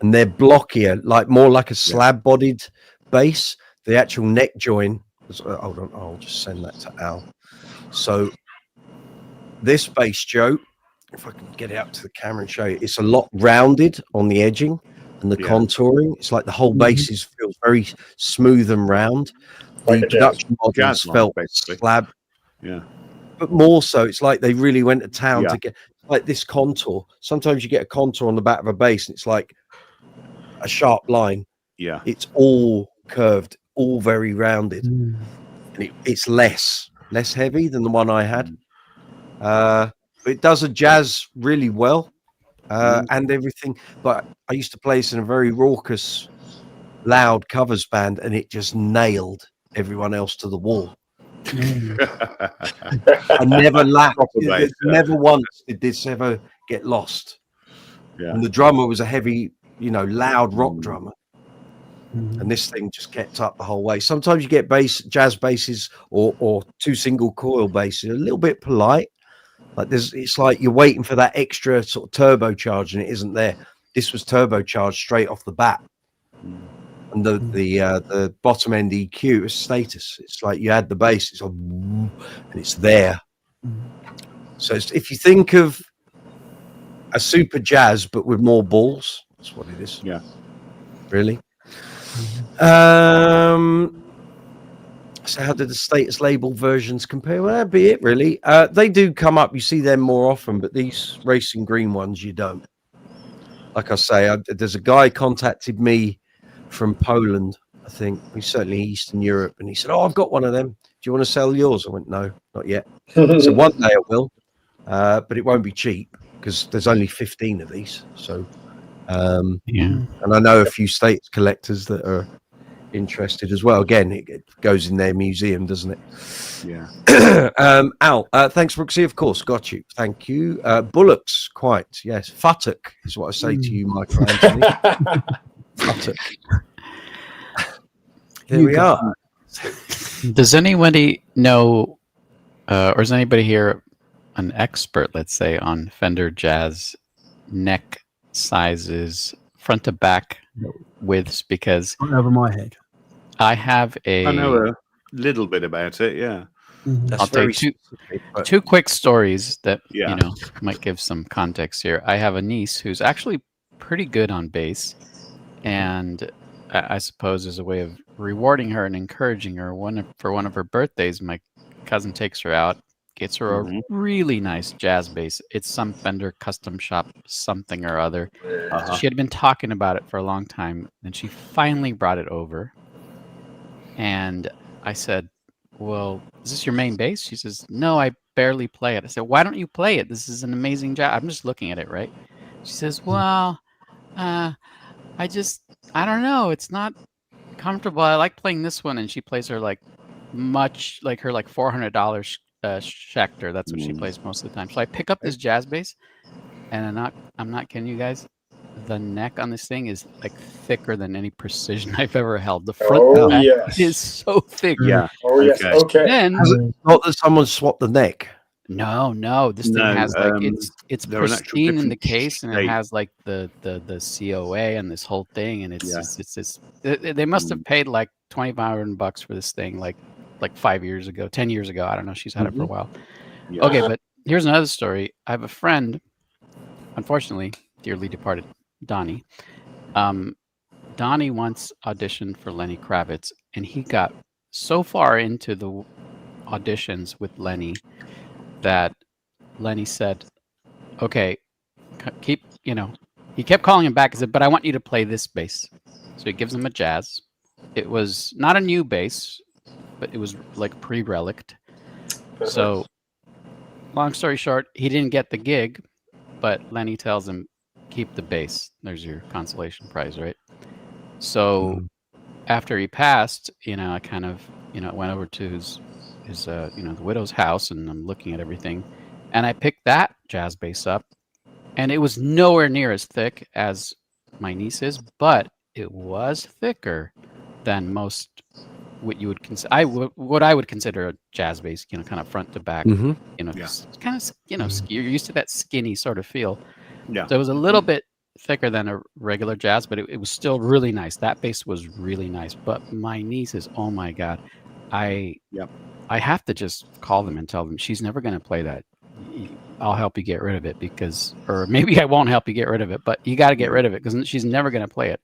and they're blockier, more like a slab-bodied bass. The actual neck join. Hold on, I'll just send that to Al. So this bass, Joe, if I can get it up to the camera and show you, it's a lot rounded on the edging and the contouring. It's like the whole bass feels very smooth and round. The production models felt slab, but more so, it's like they really went to town to get like this contour. Sometimes you get a contour on the back of a bass, and it's like a sharp line. Yeah, it's all curved, all very rounded, and it's less heavy than the one I had. But it does a jazz really well, and everything. But I used to play this in a very raucous, loud covers band, and it just nailed everyone else to the wall. I never laughed. Never once did this ever get lost. And the drummer was a heavy, loud rock drummer. And this thing just kept up the whole way. Sometimes you get jazz basses or two single coil basses, a little bit polite. It's like you're waiting for that extra sort of turbocharge, and it isn't there. This was turbocharged straight off the bat. And the bottom end EQ is status. It's like you add the bass, it's like, and it's there. So if you think of a super jazz, but with more balls. That's what it is. Yeah. Really. So how did the status label versions compare? Well, that'd be it, really. They do come up. You see them more often, but these racing green ones, you don't. Like I say, there's a guy contacted me from Poland, I think. He's certainly Eastern Europe. And he said, I've got one of them. Do you want to sell yours? I went, no, not yet. So one day I will, but it won't be cheap because there's only 15 of these. So, and I know a few states collectors that are interested as well. Again, it goes in their museum, doesn't it? Yeah. Al, thanks, Brooksy. Of course, got you. Thank you. Bullocks, quite. Yes. Futtock is what I say to you, Michael Anthony. Futtock. There we are. Does anybody know, or is anybody here an expert, let's say, on Fender Jazz neck sizes, front to back widths? Because over my head. I have I know a little bit about it. Yeah. That's I'll tell you two quick stories that Yeah. might give some context here. I have a niece who's actually pretty good on bass, and I suppose as a way of rewarding her and encouraging her, for one of her birthdays, my cousin takes her out, gets her a really nice jazz bass. It's some Fender custom shop something or other. She had been talking about it for a long time, and she finally brought it over. And I said, well, is this your main bass? She says, no, I barely play it. I said, why don't you play it? This is an amazing jazz. I'm just looking at it, right? She says, well, I don't know. It's not comfortable. I like playing this one. And she plays her like much like her like $400 Schecter. That's what she plays most of the time. So I pick up this jazz bass, and I'm not kidding you guys. The neck on this thing is like thicker than any precision I've ever held. The front is so thick. Yeah. Oh yes. Okay. Then not that someone swapped the neck. No, this thing has like it's they're an actual pristine in the different case, and it shape. has like the COA and this whole thing, and they must have paid like $2,500 for this thing like 5 years ago, 10 years ago. I don't know. She's had it for a while. Yeah. Okay, but here's another story. I have a friend, unfortunately, dearly departed Donnie. Donnie once auditioned for Lenny Kravitz, and he got so far into the auditions with Lenny that Lenny said, okay, he kept calling him back and said, but I want you to play this bass. So he gives him a jazz. It was not a new bass, but it was like pre-reliced. So long story short, he didn't get the gig, but Lenny tells him, keep the bass. There's your consolation prize, right? So after he passed, I kind of, went over to his the widow's house, and I'm looking at everything, and I picked that jazz bass up, and it was nowhere near as thick as my niece's, but it was thicker than most what you would consider what I would consider a jazz bass, kind of front to back, kind of, you're used to that skinny sort of feel. Yeah. So it was a little bit thicker than a regular jazz, but it was still really nice. That bass was really nice. But my niece is, oh my God, I have to just call them and tell them she's never going to play that. I'll help you get rid of it or maybe I won't help you get rid of it, but you got to get rid of it because she's never going to play it.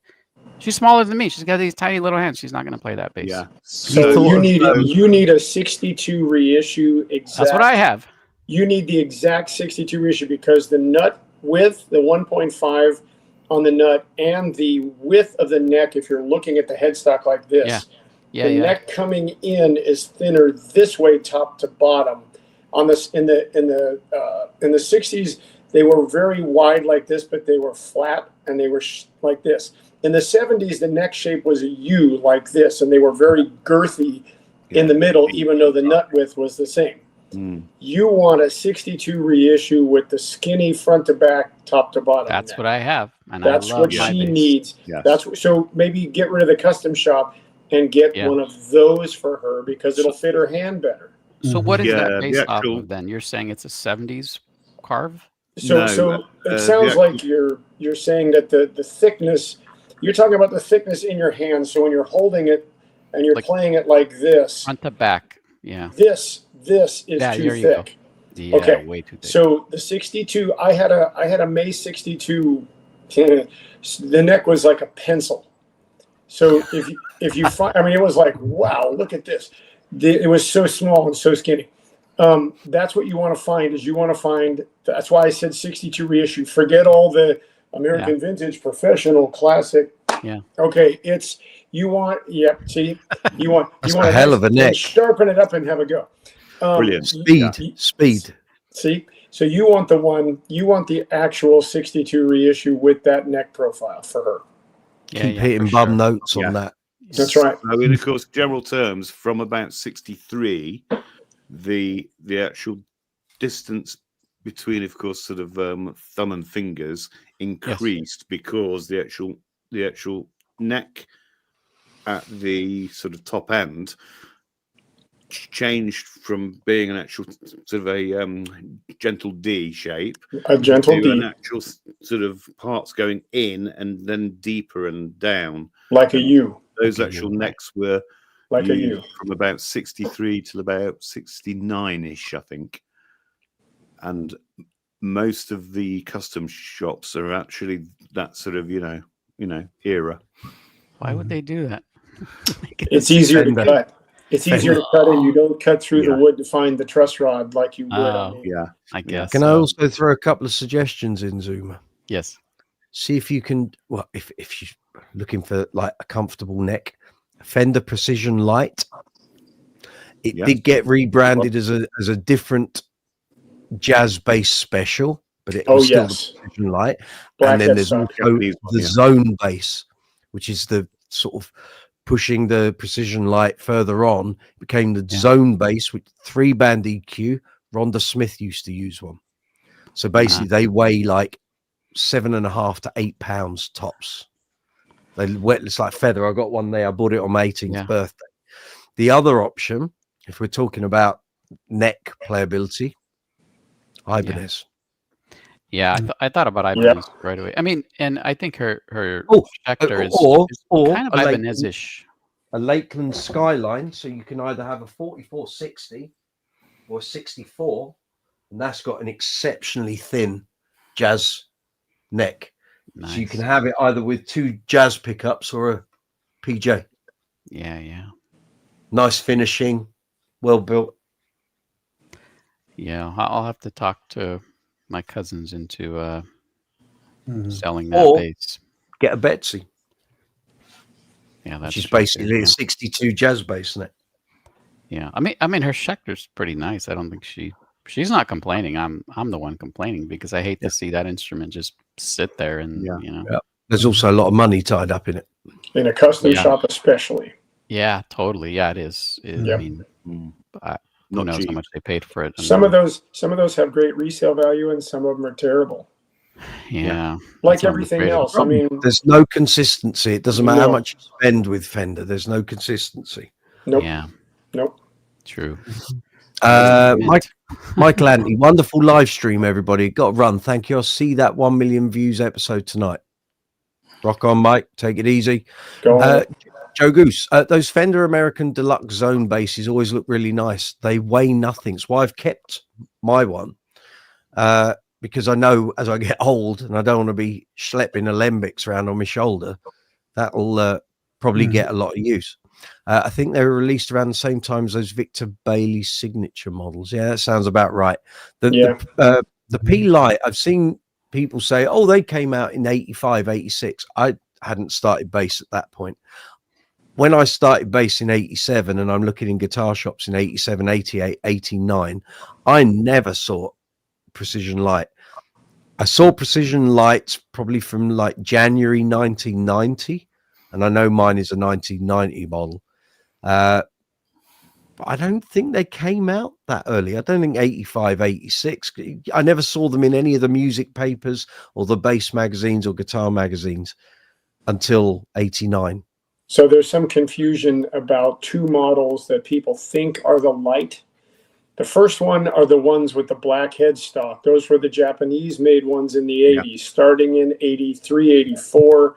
She's smaller than me. She's got these tiny little hands. She's not going to play that bass. Yeah. So you need a 62 reissue exact. That's what I have. You need the exact 62 reissue because the nut width, the 1.5 on the nut, and the width of the neck, if you're looking at the headstock like this, the neck coming in is thinner this way, top to bottom. On this in the 60s, they were very wide like this, but they were flat and they were like this. In the 70s, the neck shape was a U like this, and they were very girthy in the middle, even though the nut width was the same. You want a 62 reissue with the skinny front to back, top to bottom. That's what I have, and that's what she needs. Yes. So maybe get rid of the custom shop and get one of those for her because it'll fit her hand better. So what is that based off of then? You're saying it's a 70s carve? So it sounds like you're saying that the thickness, you're talking about the thickness in your hand. So when you're holding it and you're playing it like this, front to back, this is too thick. Yeah, Okay. way too thick. So the 62, I had a May 62. The neck was like a pencil. So if you find, I mean, it was like, wow, look at this. It was so small and so skinny. That's what you want to find. That's why I said 62 reissue. Forget all the American Vintage, Professional, Classic. Yeah. Okay, you want a hell of a neck. Sharpen it up and have a go. Brilliant. Speed. See, so you want the actual 62 reissue with that neck profile for her. Keep hitting bum notes on that. That's right. I mean, of course, general terms, from about 63, the actual distance between, of course, sort of thumb and fingers increased because the actual neck at the sort of top end changed from being an actual sort of a gentle D shape, a gentle D, an actual sort of parts going in and then deeper and down, like a U. Those actual necks were like a U from about 63 till about 69-ish, I think. And most of the custom shops are actually that sort of, you know, era. Why would they do that? It's easier to cut. It's easier to cut, and you don't cut through the wood to find the truss rod like you would. I guess. Can I also throw a couple of suggestions in, Zuma? Yes. See if you can. Well, if you're looking for like a comfortable neck, Fender Precision Light. It did get rebranded as a different jazz bass special, but it was still the Precision Light. And then there's also the Zone Bass, which is the sort of pushing the Precision Light further on. It became the Zone Bass with 3-band EQ. Rhonda Smith used to use one. So basically, they weigh like 7.5 to 8 pounds tops. It's like feather. I got one there. I bought it on my 18th birthday. The other option, if we're talking about neck playability, Ibanez. Yeah, I thought about Ibanez right away. I mean, and I think her Schecter is kind of Ibanez-ish. A Lakeland Skyline, so you can either have a 4460 or a 64, and that's got an exceptionally thin jazz neck. Nice. So you can have it either with 2 jazz pickups or a PJ. Yeah. Nice finishing, well built. Yeah, I'll have to talk to my cousins into selling that bass. Get a Bootsy. Yeah, that's she's basically a 62 jazz bass, isn't it? Yeah, I mean, her Schecter's pretty nice. I don't think she's not complaining. I'm the one complaining because I hate to see that instrument just sit there and you know. Yeah. There's also a lot of money tied up in it. In a custom shop, especially. Yeah, totally. Yeah, it is. I mean, who knows how much they paid for it? Some of those have great resale value, and some of them are terrible. Yeah, like everything else. I mean, there's no consistency. It doesn't matter how much you spend with Fender. There's no consistency. Nope. Yeah. Nope. True. Michael Anthony, wonderful live stream, everybody. Got to run. Thank you. I'll see that 1 million views episode tonight. Rock on, Mike. Take it easy. Go on. Joe Goose, those Fender American Deluxe Zone basses always look really nice. They weigh nothing. That's why I've kept my one. Because I know as I get old and I don't want to be schlepping alembics around on my shoulder, that'll probably get a lot of use. I think they were released around the same time as those Victor Bailey signature models. Yeah, that sounds about right. The P Light, I've seen people say, oh, they came out in 85, 86. I hadn't started bass at that point. When I started bass in 87 and I'm looking in guitar shops in 87, 88, 89, I never saw Precision Light. I saw Precision Lights probably from like January 1990, and I know mine is a 1990 model. But I don't think they came out that early. I don't think 85, 86. I never saw them in any of the music papers or the bass magazines or guitar magazines until 89. So there's some confusion about 2 models that people think are the Light. The first one are the ones with the black headstock. Those were the Japanese made ones in the 80s, starting in 83, 84,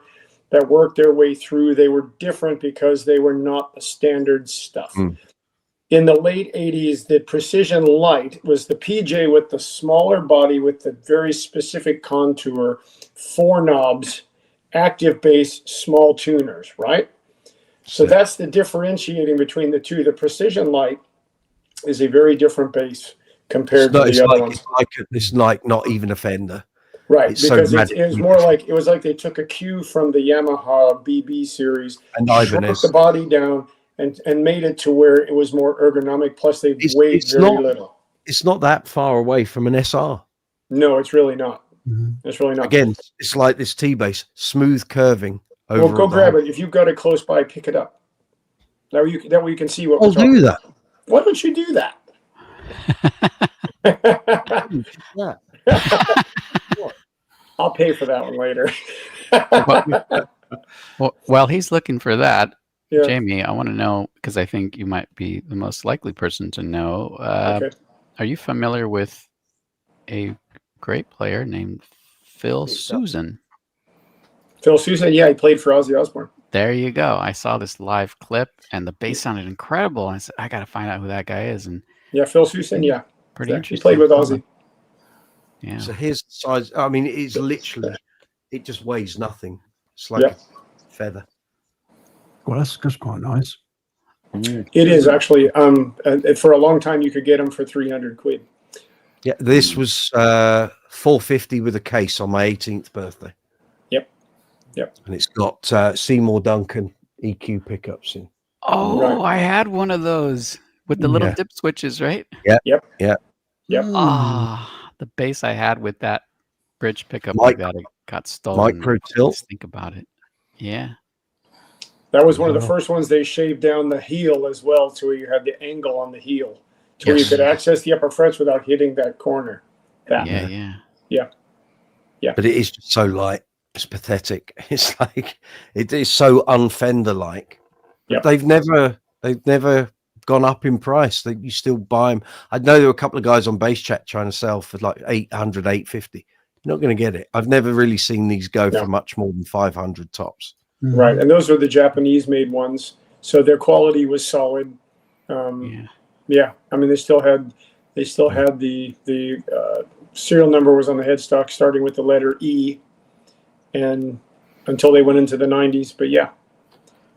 that worked their way through. They were different because they were not the standard stuff. in the late 80s, the Precision Light was the PJ with the smaller body with the very specific contour, 4 knobs, active bass, small tuners, right? So that's the differentiating between the two. The Precision Light is a very different bass compared to the other ones. It's like not even a Fender. Right, It's because so it was more like, it was like they took a cue from the Yamaha BB series, and shrunk Ibanez. the body down, and made it to where it was more ergonomic, plus they weighed very little. It's not that far away from an SR. No, it's really not. Mhm. It's really not. Again, it's like this T-bass, smooth curving. Over Well, go grab it. If you've got it close by, pick it up. That way you can see what I'll we're talking do that. about. Why don't you do that? Yeah. I'll pay for that one later. Well, while he's looking for that, Yeah. Jamie, I want to know, because I think you might be the most likely person to know. Okay. Are you familiar with a great player named Phil Susan? Phil Susan, yeah, he played for Ozzy Osbourne. There you go. I saw this live clip, and the bass sounded incredible. I said, I got to find out who that guy is. And Yeah, Phil Susan, yeah. pretty He interesting. played with Ozzy. Yeah. So here's the size. I mean, it's literally, it just weighs nothing. It's like Yeah. a feather. Well, that's quite nice. It is actually. For a long time, you could get them for 300 quid. Yeah, this was 450 with a case on my 18th birthday. Yep. And it's got Seymour Duncan EQ pickups in. Oh, Right. I had one of those with the little Yeah. dip switches, right? Yep. Ah, the bass I had with that bridge pickup Mic- like that, it got stolen. micro Just tilt. think about it. Yeah. That was one of the Wow. first ones they shaved down the heel as well, to where you had the angle on the heel, to where you Yes. could access the upper frets without hitting that corner. That. Yeah. But it is just so light. It's pathetic. It's like it is so unfender like. Yep. They've never gone up in price. You still buy them. I know there were a couple of guys on Bass Chat trying to sell for like 800, 850. You're not going to get it. I've never really seen these go No. for much more than 500 tops. Right, and those were the Japanese-made ones, so their quality was solid. Yeah. I mean, they still had the serial number was on the headstock, starting with the letter E, and until they went into the 90s. But yeah,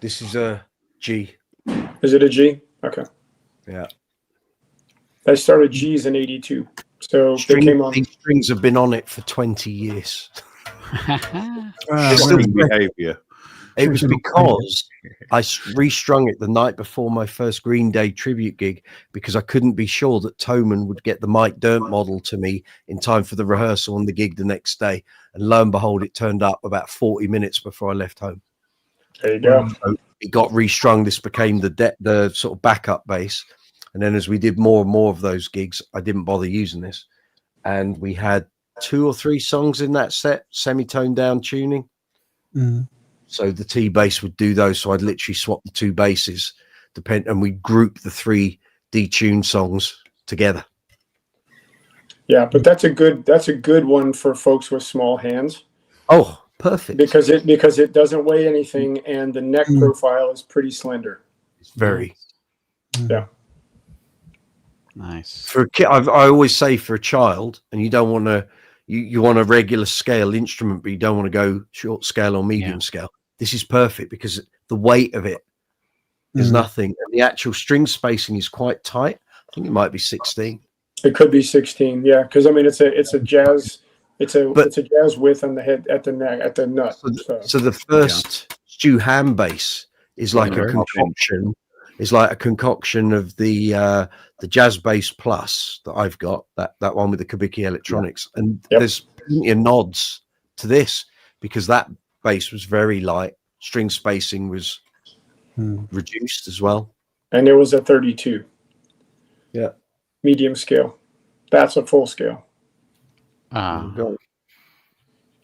This is a G. is it a G? Okay, Yeah. I started G's in '82, so they came on. These strings have been on it for 20 years. Shocking behaviour. It was because I restrung it the night before my first Green Day tribute gig because I couldn't be sure that Toman would get the Mike Dirnt model to me in time for the rehearsal and the gig the next day. And lo and behold, it turned up about 40 minutes before I left home. There you go. So it got restrung. This became the sort of backup bass. And then as we did more and more of those gigs, I didn't bother using this. And we had 2 or 3 songs in that set, semi-toned down tuning. Mm. So the T bass would do those. So I'd literally swap the 2 basses, and we'd group the 3 detuned songs together. Yeah, but that's a good one for folks with small hands. Oh, perfect. Because it doesn't weigh anything, and the neck profile is pretty slender. It's very Yeah. Nice. for a kid. I always say for a child, and you don't want to. You want a regular scale instrument, but you don't want to go short scale or medium scale. This is perfect because the weight of it is nothing, and the actual string spacing is quite tight. I think it might be 16. It could be 16, yeah, because I mean it's a jazz width on the head at the neck at the nut. So the first Stu Ham bass is like a concoction. It's like a concoction of the Jazz Bass Plus that I've got, that one with the Kubicki electronics, and there's plenty of nods to this because that bass was very light. String spacing was reduced as well, and it was a 32. Yeah, medium scale. That's a full scale.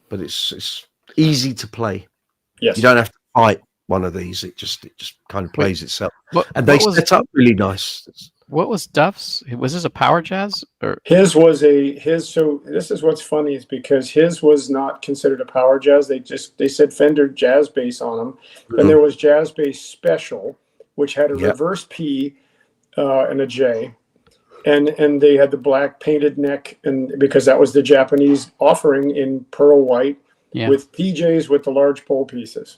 but it's easy to play. Yes, you don't have to fight one of these. It just kind of plays itself. And they set up really nice. What was Duff's? Was this a power jazz or his? So this is what's funny is because his was not considered a power jazz. They said Fender jazz bass on them. Then there was jazz bass special, which had a reverse P, and a J. And they had the black painted neck, and because that was the Japanese offering in pearl white with PJs with the large pole pieces.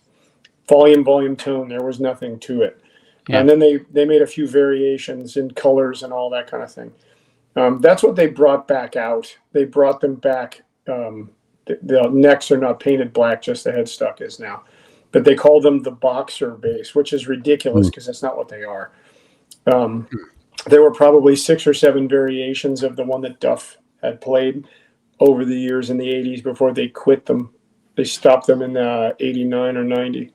Volume tone, there was nothing to it. And then they made a few variations in colors and all that kind of thing. That's what they brought back out. They brought them back. The necks are not painted black, just the headstock is now. But they call them the boxer bass, which is ridiculous because that's not what they are. There were probably 6 or 7 variations of the one that Duff had played over the years in the 80s before they quit them. They stopped them in 89 or 90.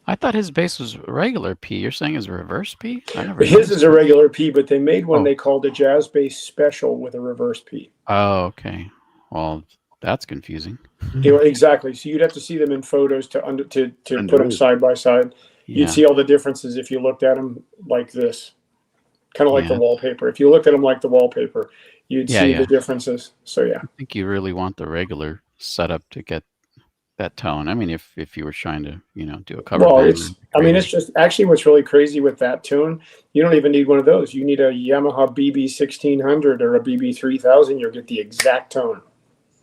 I thought his bass was regular P. You're saying it's reverse P? His is a regular P, but they made one they called a jazz bass special with a reverse P. Oh, okay. Well, that's confusing. Exactly. So you'd have to see them in photos to put them side by side. You'd see all the differences if you looked at them like this. Kind of like the wallpaper. If you looked at them like the wallpaper, you'd see the differences. So yeah, I think you really want the regular setup to get that tone. I mean, if you were trying to, do a cover. Well, it's just actually what's really crazy with that tune. You don't even need one of those. You need a Yamaha BB 1600 or a BB 3000. You'll get the exact tone.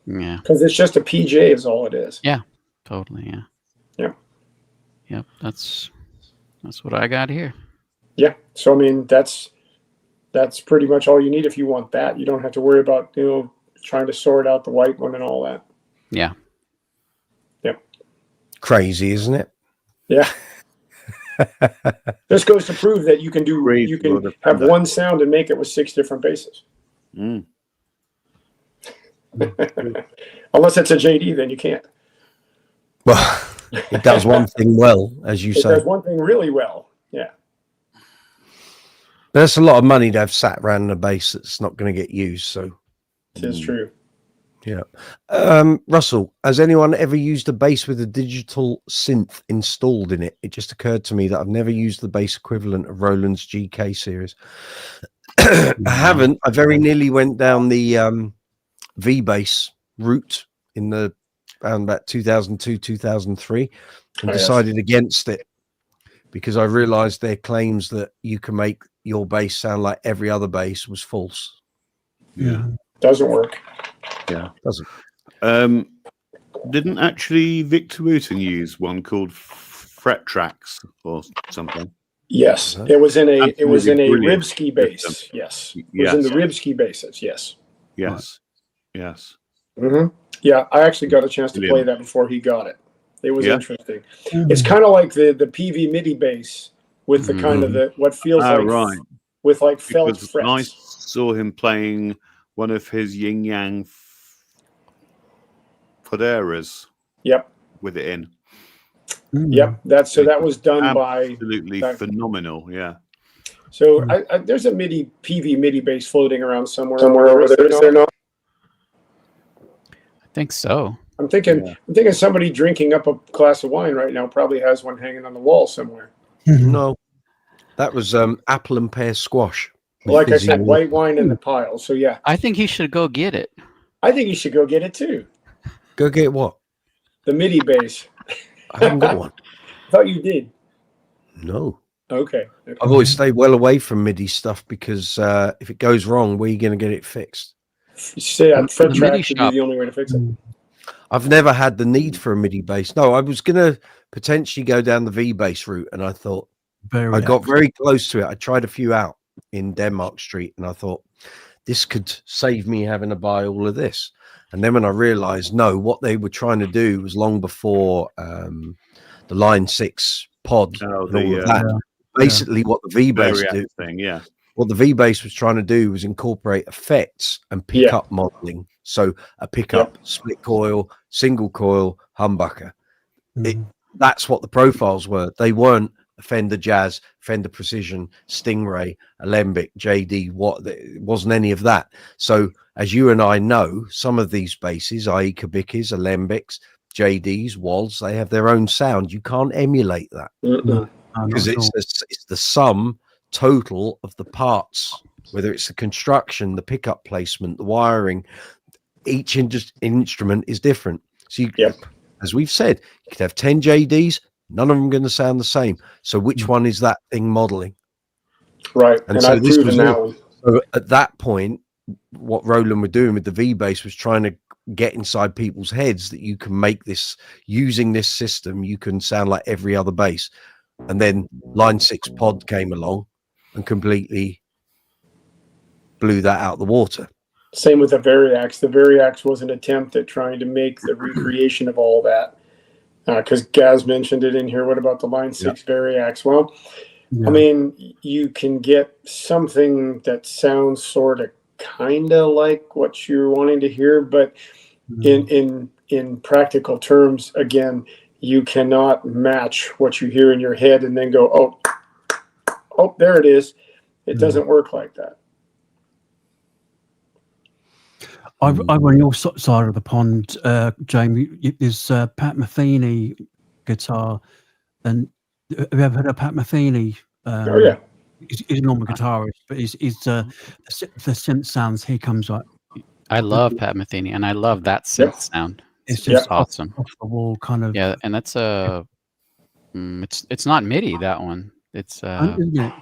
Yeah, because it's just a PJ is all it is. Yeah, totally. Yeah. Yep. That's what I got here. Yeah. So I mean, that's pretty much all you need if you want that. You don't have to worry about trying to sort out the white one and all that. Yeah. Yep. Crazy, isn't it? Yeah. This goes to prove that you can have one sound and make it with 6 different basses. Unless it's a Jaydee, then you can't. Well, it does one thing well, as you say. It does one thing really well. Yeah. There's a lot of money to have sat around a bass that's not going to get used. So it is true. Yeah. Russell, has anyone ever used a bass with a digital synth installed in it? It just occurred to me that I've never used the bass equivalent of Roland's GK series. I haven't. I very nearly went down the V-bass route in around about 2002, 2003 and decided against it because I realized their claims that you can make your bass sound like every other bass was false. Yeah. Doesn't work. Yeah, doesn't. Didn't actually Victor Wooten use one called Fret Tracks or something? Yes, it was in a Ribski bass. Yes, it was in the Ribski basses. Yes. Yes. Yes. Mm-hmm. Yeah, I actually got a chance to play that before he got it. It was interesting. It's kind of like the PV MIDI bass with the kind of what feels like with like felt frets. I saw him playing one of his Yin Yang Foderas. Yep. With it in. Yep. That was done by absolutely phenomenal. Yeah. So there's a PV MIDI bass floating around somewhere over there. Is there not? I think so. I'm thinking somebody drinking up a glass of wine right now probably has one hanging on the wall somewhere. No, that was apple and pear squash. Like I said, white wine in the pile. So yeah, I think he should go get it. I think you should go get it too. Go get what? The MIDI bass. I haven't got one. I thought you did. No. Okay. I've always stayed well away from MIDI stuff because if it goes wrong, where are you going to get it fixed? You say Fret Track should be the only way to fix it. I've never had the need for a MIDI bass. No, I was going to potentially go down the V-bass route, and I thought I got very close to it. I tried a few out in Denmark Street, and I thought this could save me having to buy all of this. And then when I realized, no, what they were trying to do was long before the Line 6 pod. Basically, what the V-bass do. What the V-bass was trying to do was incorporate effects and pickup modeling. So a pickup, split coil, single coil, humbucker. That's what the profiles were. They weren't a Fender Jazz, Fender Precision, Stingray, Alembic, Jaydee. It wasn't any of that. So as you and I know, some of these basses, i.e. Kabikis, Alembics, Jaydees, Walls, they have their own sound. You can't emulate that because it's the sum total of the parts, whether it's the construction, the pickup placement, the wiring. Each instrument is different. So as we've said, you could have 10 Jaydees, none of them going to sound the same. So which one is that thing modeling? Right. And And so I've this proven was that all, one. so at that point, what Roland were doing with the V bass was trying to get inside people's heads that you can make this, using this system, you can sound like every other bass. And then Line 6 Pod came along and completely blew that out of the water. Same with the Variax. The Variax was an attempt at trying to make the recreation of all that. Because Gaz mentioned it in here. What about the Line 6 Variax? Well, Yeah. I mean, you can get something that sounds sort of kind of like what you're wanting to hear, but in practical terms, again, you cannot match what you hear in your head and then go, oh, there it is. It doesn't work like that. I'm on your side of the pond, Jamie. There's Pat Metheny guitar, and have you ever heard of Pat Metheny? Oh yeah, he's a normal guitarist, but he's the synth sounds he comes up. I love Pat Metheny, and I love that synth sound. It's just just awesome. off the wall kind of. Yeah, and that's it's not MIDI, that one. It's isn't it?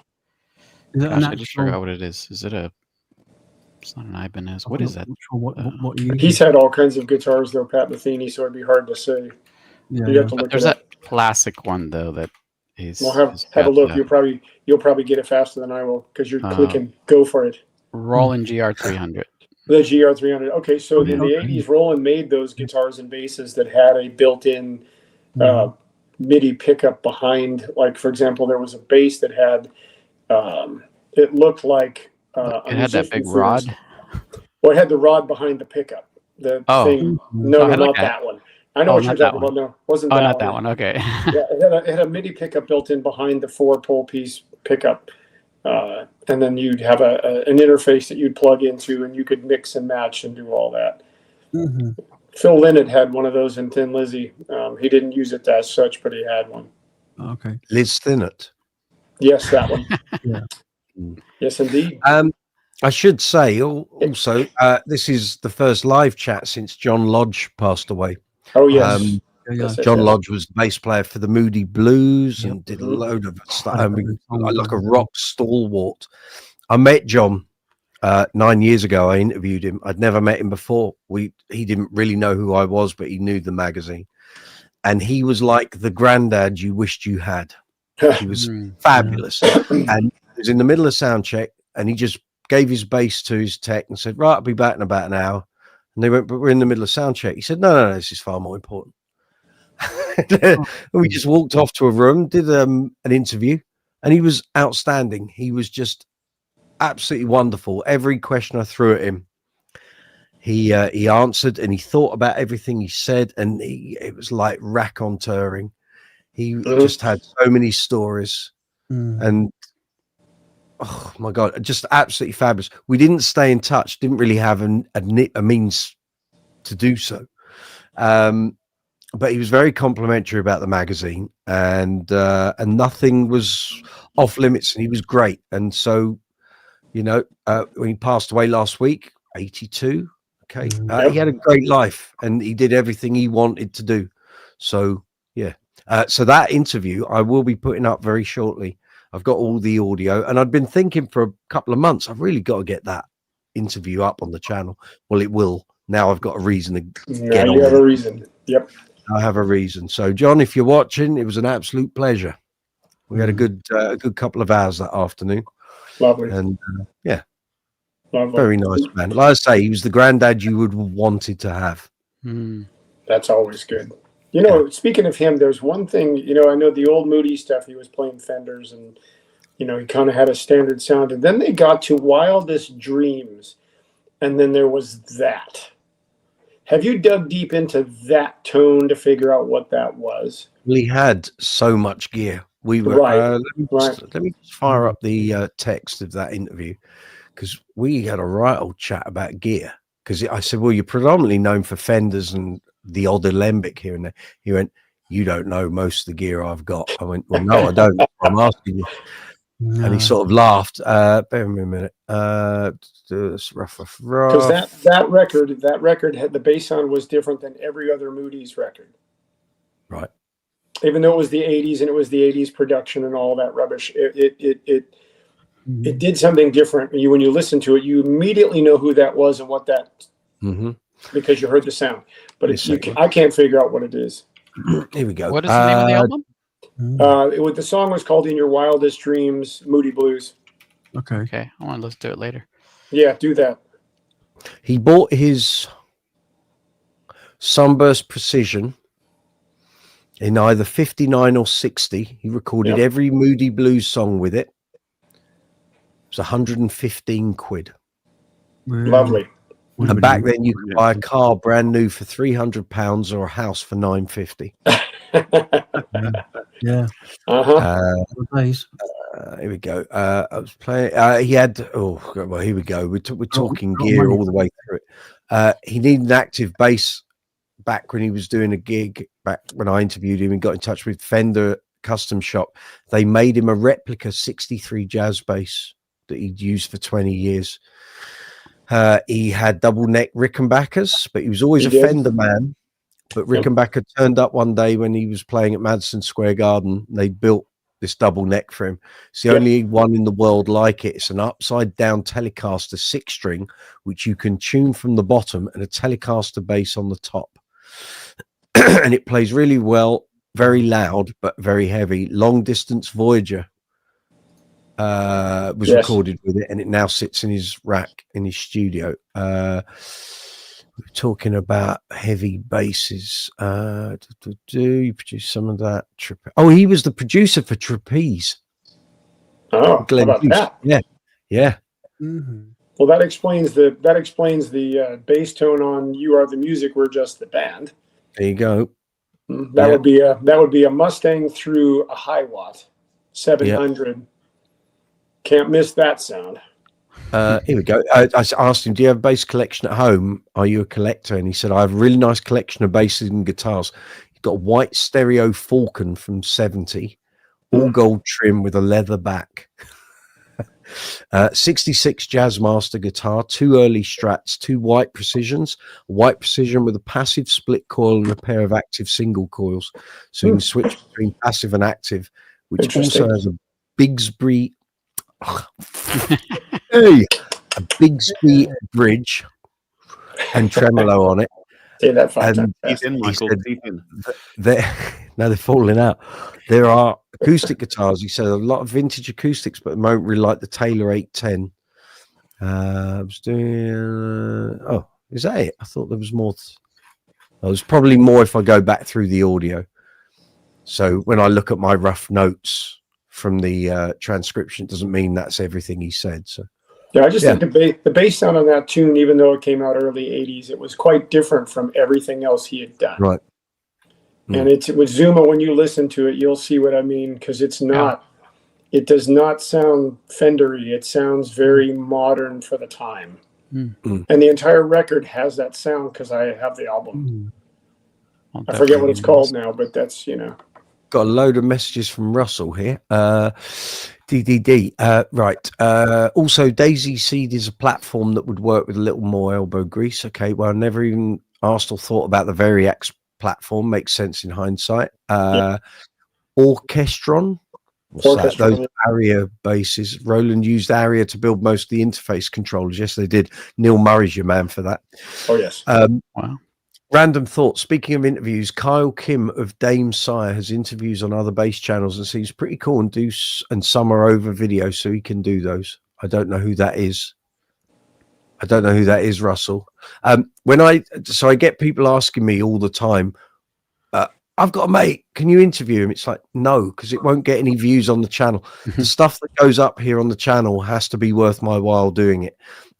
Is gosh, I just forgot what it is. Is it a? It's not an Ibanez. What is that? Sure what you he's had all kinds of guitars though, Pat Metheny, so it'd be hard to say. Yeah, you have to But look there's it up. that classic one though that is. Well, have a look. You'll probably get it faster than I will because you're clicking go for it. Roland GR300. The GR300. Okay, so in the 80s, Roland made those guitars and basses that had a built-in MIDI pickup behind. Like, for example, there was a bass that had, it looked like it had that big rod. Well, it had the rod behind the pickup. The thing. No, not that one. I know what you're talking about. No, wasn't that one. Oh, not that one. Okay. Yeah, it had a MIDI pickup built in behind the 4-pole piece pickup. And then you'd have an interface that you'd plug into, and you could mix and match and do all that. Phil Lynott had one of those in Thin Lizzy. He didn't use it as such, but he had one. Okay. Liz Thinnet. Yes, that one. Yeah. Yes, indeed. I should say also, this is the first live chat since John Lodge passed away. Oh, yes. Yes, John Lodge was the bass player for the Moody Blues and did a load of stuff. Like a rock stalwart. I met John 9 years ago. I interviewed him. I'd never met him before. He didn't really know who I was, but he knew the magazine. And he was like the granddad you wished you had. He was fabulous. And he was in the middle of sound check, and he just gave his bass to his tech and said, right, I'll be back in about an hour. And they went, but we're in the middle of sound check. He said, no, this is far more important. We just walked off to a room, did an interview, and he was outstanding. He was just absolutely wonderful. Every question I threw at him, he answered, and he thought about everything he said, and it was like raconteur-ing. He just had so many stories, and oh my God, just absolutely fabulous. We didn't stay in touch, didn't really have a means to do so. But he was very complimentary about the magazine, and nothing was off limits, and he was great. And so, when he passed away last week, 82, okay, he had a great life, and he did everything he wanted to do. So, yeah. So that interview I will be putting up very shortly. I've got all the audio, and I'd been thinking for a couple of months, I've really got to get that interview up on the channel. Well, it will. Now I've got a reason to get on. You have a reason. Yep. I have a reason. So, John, if you're watching, it was an absolute pleasure. We had a good couple of hours that afternoon. Lovely. And Lovely. Very nice man. Like I say, he was the granddad you would have wanted to have. That's always good. Speaking of him, there's one thing, I know the old Moody stuff, he was playing Fenders, and, he kind of had a standard sound. And then they got to Wildest Dreams, and then there was that. Have you dug deep into that tone to figure out what that was? We had so much gear. We were let me just fire up the text of that interview, because we had a right old chat about gear. Because I said, well, you're predominantly known for Fenders and the odd alembic here and there. He went, you don't know most of the gear I've got. I went, well, no, I don't. I'm asking you. No. And he sort of laughed. Bear with me a minute. Because that record had the bass sound was different than every other Moody's record. Right. Even though it was the 80s and it was the 80s production and all that rubbish, it did something different. When you listen to it, you immediately know who that was and what that, because you heard the sound. But I can't figure out what it is. Here we go. What is the name of the album? The song was called "In Your Wildest Dreams," Moody Blues. Okay. Okay, I want to listen to it later. Yeah, do that. He bought his Sunburst Precision in either 59 or 60. He recorded every Moody Blues song with it. It was 115 quid. Really? Lovely. And back then you could buy a car brand new for £300 or a house for $950. Yeah. Here we go. I was playing. He had. Well, here we go. We're talking gear all the way through it. He needed an active bass back when he was doing a gig. Back when I interviewed him and got in touch with Fender Custom Shop, they made him a replica 63 jazz bass that he'd used for 20 years. He had double neck Rickenbackers, but he was always a Fender man. But Rickenbacker turned up one day when he was playing at Madison Square Garden. They built this double neck for him. It's the only one in the world like it. It's an upside down Telecaster 6-string, which you can tune from the bottom, and a Telecaster bass on the top. And it plays really well, very loud, but very heavy. Long Distance Voyager was recorded with it, and it now sits in his rack in his studio. We're talking about heavy basses. You produce some of that. He was the producer for Trapeze. Oh, how about that? Yeah. Well, that explains the bass tone on "You Are the Music, We're Just the Band." There you go. That would be a Mustang through a Hiwatt 700. Can't miss that sound. Here we go. I asked him, do you have a bass collection at home? Are you a collector? And he said, I have a really nice collection of basses and guitars. He's got a white stereo Falcon from 70, all gold trim with a leather back. 66 Jazzmaster guitar, 2 early Strats, 2 white Precisions, a white Precision with a passive split coil and a pair of active single coils. So you can switch between passive and active, which also has a Bigsby a Bigsby bridge and tremolo on it. And he's in, Michael. They're falling out. There are acoustic guitars. He said a lot of vintage acoustics, but at the moment really like the Taylor 810. I was doing. Is that it? I thought there was more. There's probably more if I go back through the audio. So when I look at my rough notes from the transcription, it doesn't mean that's everything he said. So I just think the bass sound on that tune, even though it came out early 80s, it was quite different from everything else he had done. Right. And it's with Zuma, when you listen to it, you'll see what I mean, because it's not, it does not sound Fendery. It sounds very modern for the time. And the entire record has that sound because I have the album. I forget what it's called now, but that's, Got a load of messages from Russell here. DDD. Right. Also, Daisy Seed is a platform that would work with a little more elbow grease. Okay. Well, I never even asked or thought about the Variax platform. Makes sense in hindsight. Orchestron. What's that? Those Aria basses. Roland used Aria to build most of the interface controllers. Yes, they did. Neil Murray's your man for that. Oh, yes. Wow. Random thought. Speaking of interviews, Kyle Kim of Dame Sire has interviews on other bass channels and seems pretty cool and some are over video, so he can do those. I don't know who that is. Russell. I get people asking me all the time, I've got a mate, can you interview him? It's like, no, because it won't get any views on the channel. The stuff that goes up here on the channel has to be worth my while doing it.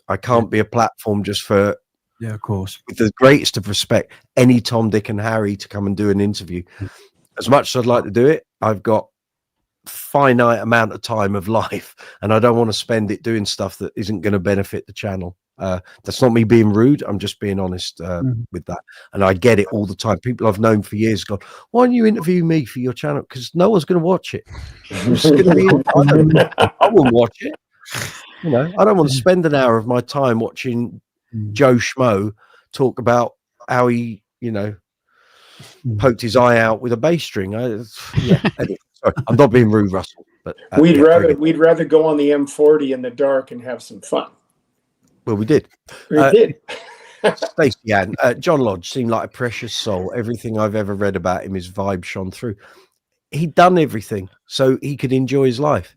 I can't be a platform just for, of course, with the greatest of respect, any Tom, Dick and Harry to come and do an interview. As much as I'd like to do it, I've got finite amount of time of life and I don't want to spend it doing stuff that isn't going to benefit the channel. That's not me being rude. I'm just being honest with that. And I get it all the time. People I've known for years go, why don't you interview me for your channel? Because no one's going to watch it. It's going to be, I won't watch it. I don't want to spend an hour of my time watching Joe Schmo talk about how he, poked his eye out with a bass string. Anyway, sorry, I'm not being rude, Russell. But we'd rather go on the M40 in the dark and have some fun. Well, we did. We did. Stacey Ann, John Lodge seemed like a precious soul. Everything I've ever read about him, his vibe shone through. He'd done everything so he could enjoy his life.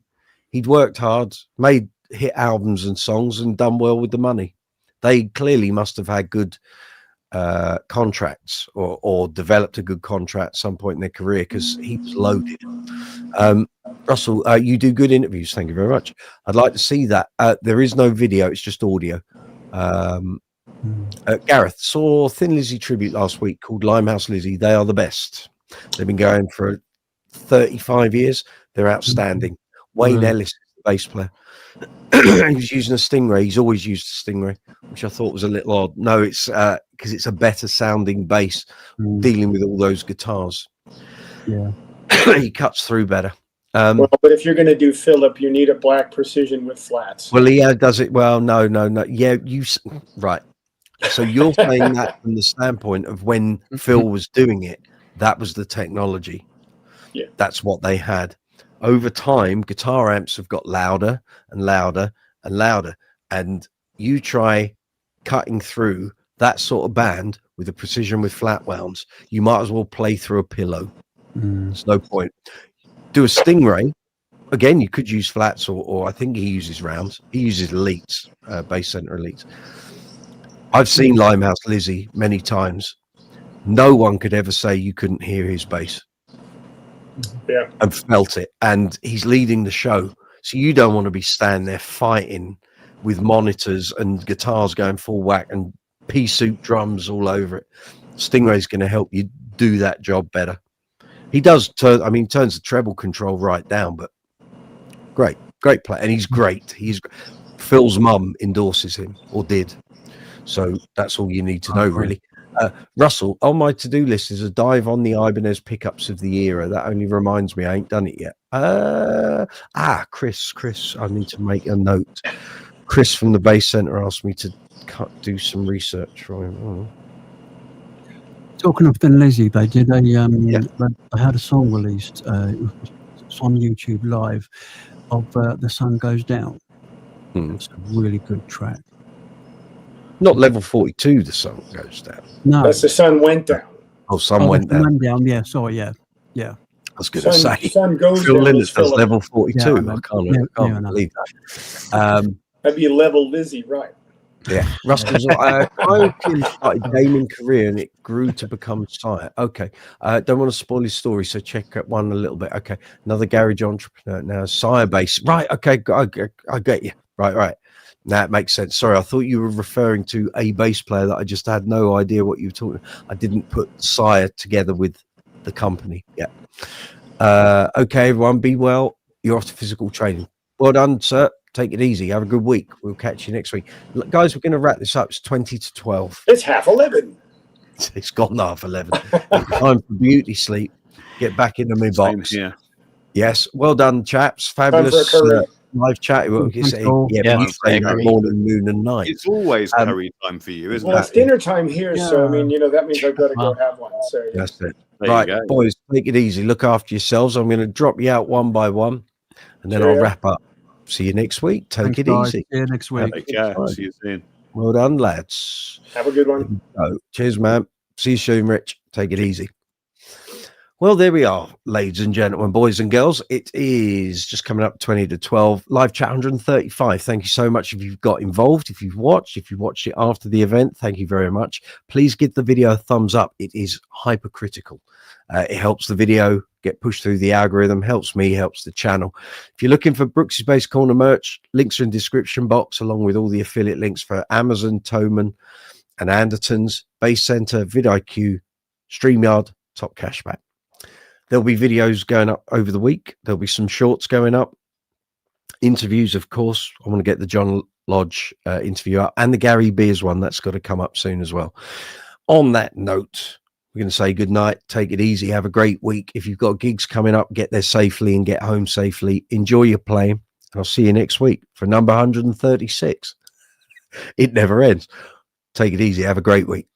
He'd worked hard, made hit albums and songs, and done well with the money. They clearly must have had good contracts or developed a good contract at some point in their career, because he was loaded. Russell, you do good interviews. Thank you very much. I'd like to see that. There is no video, it's just audio. Gareth, saw Thin Lizzy tribute last week called Limehouse Lizzy. They are the best. They've been going for 35 years. They're outstanding. Wayne Ellis, the bass player, he was using a Stingray. He's always used a Stingray, which I thought was a little odd. No, it's because it's a better sounding bass dealing with all those guitars. Yeah. He cuts through better. Well, but if you're going to do Philip, you need a black precision with flats. Well, he does it well. No. Yeah, right. So you're saying that from the standpoint of when Phil was doing it, that was the technology. Yeah, that's what they had. Over time, guitar amps have got louder and louder and louder, and you try cutting through that sort of band with a precision with flat wounds, you might as well play through a pillow. There's no point. Do a Stingray. Again, you could use flats, or I think he uses rounds. He uses elites, bass center elites. I've seen Limehouse Lizzy many times. No one could ever say you couldn't hear his bass. Yeah, and felt it. And he's leading the show, so you don't want to be standing there fighting with monitors and guitars going full whack and pea soup drums all over it. Stingray's going to help you do that job better. He does turns the treble control right down, but great player, and he's great. Phil's mum endorses him, or did, so that's all you need to know, really. Russell, on my to-do list is a dive on the Ibanez pickups of the era. That only reminds me I ain't done it yet. Chris, I need to make a note. Chris from the Bass Center asked me to do some research for him. Talking of Thin Lizzy, they did they had a song released. It's on YouTube Live of The Sun Goes Down. It's a really good track. Not level 42, The Sun Goes Down. No, that's The Sun Went Down. Oh, Sun Went Down. Yeah, sorry, yeah. I was going to say, Sun Goes Phil Down. Linus does level 42. Yeah, I can't believe that. That'd be level Lizzy, right? Yeah, Russell's I started gaming career and it grew to become sire. Okay, don't want to spoil his story, so check out one a little bit. Okay, another garage entrepreneur now, sire base. Right, okay, I get you. Right. Now it makes sense. Sorry, I thought you were referring to a bass player that I just had no idea what you were talking about. I didn't put sire together with the company. Yeah. Okay, everyone, be well. You're off to physical training. Well done, sir. Take it easy. Have a good week. We'll catch you next week. Look, guys, we're going to wrap this up. It's 20 to 12. It's 11:30. It's gone 11:30. Time for beauty sleep. Get back into my box. Yeah. Yes. Well done, chaps. Fabulous live chat. What you say? Yeah, you say that morning, noon, and night. It's always curry time for you, isn't it? Well, it's dinner time here, so I mean, that means I've got to go have one. So yeah. That's it. Right, boys, take it easy. Look after yourselves. I'm going to drop you out one by one, and then I'll wrap up. See you next week. Take it easy. See you next week. See you soon. Well done, lads. Have a good one. Cheers, man. See you soon, Rich. Take it easy. Well, there we are, ladies and gentlemen, boys and girls. It is just coming up 20 to 12. Live chat 135. Thank you so much if you've got involved, if you've watched it after the event. Thank you very much. Please give the video a thumbs up. It is hypercritical. It helps the video get pushed through the algorithm, helps me, helps the channel. If you're looking for Brooksy's Bass Corner merch, links are in the description box, along with all the affiliate links for Amazon, Thomann, and Anderton's, Bass Center, vidIQ, StreamYard, Top Cashback. There'll be videos going up over the week. There'll be some shorts going up. Interviews, of course. I want to get the John Lodge interview up, and the Gary Beers one. That's got to come up soon as well. On that note, we're going to say good night. Take it easy. Have a great week. If you've got gigs coming up, get there safely and get home safely. Enjoy your playing. And I'll see you next week for number 136. It never ends. Take it easy. Have a great week.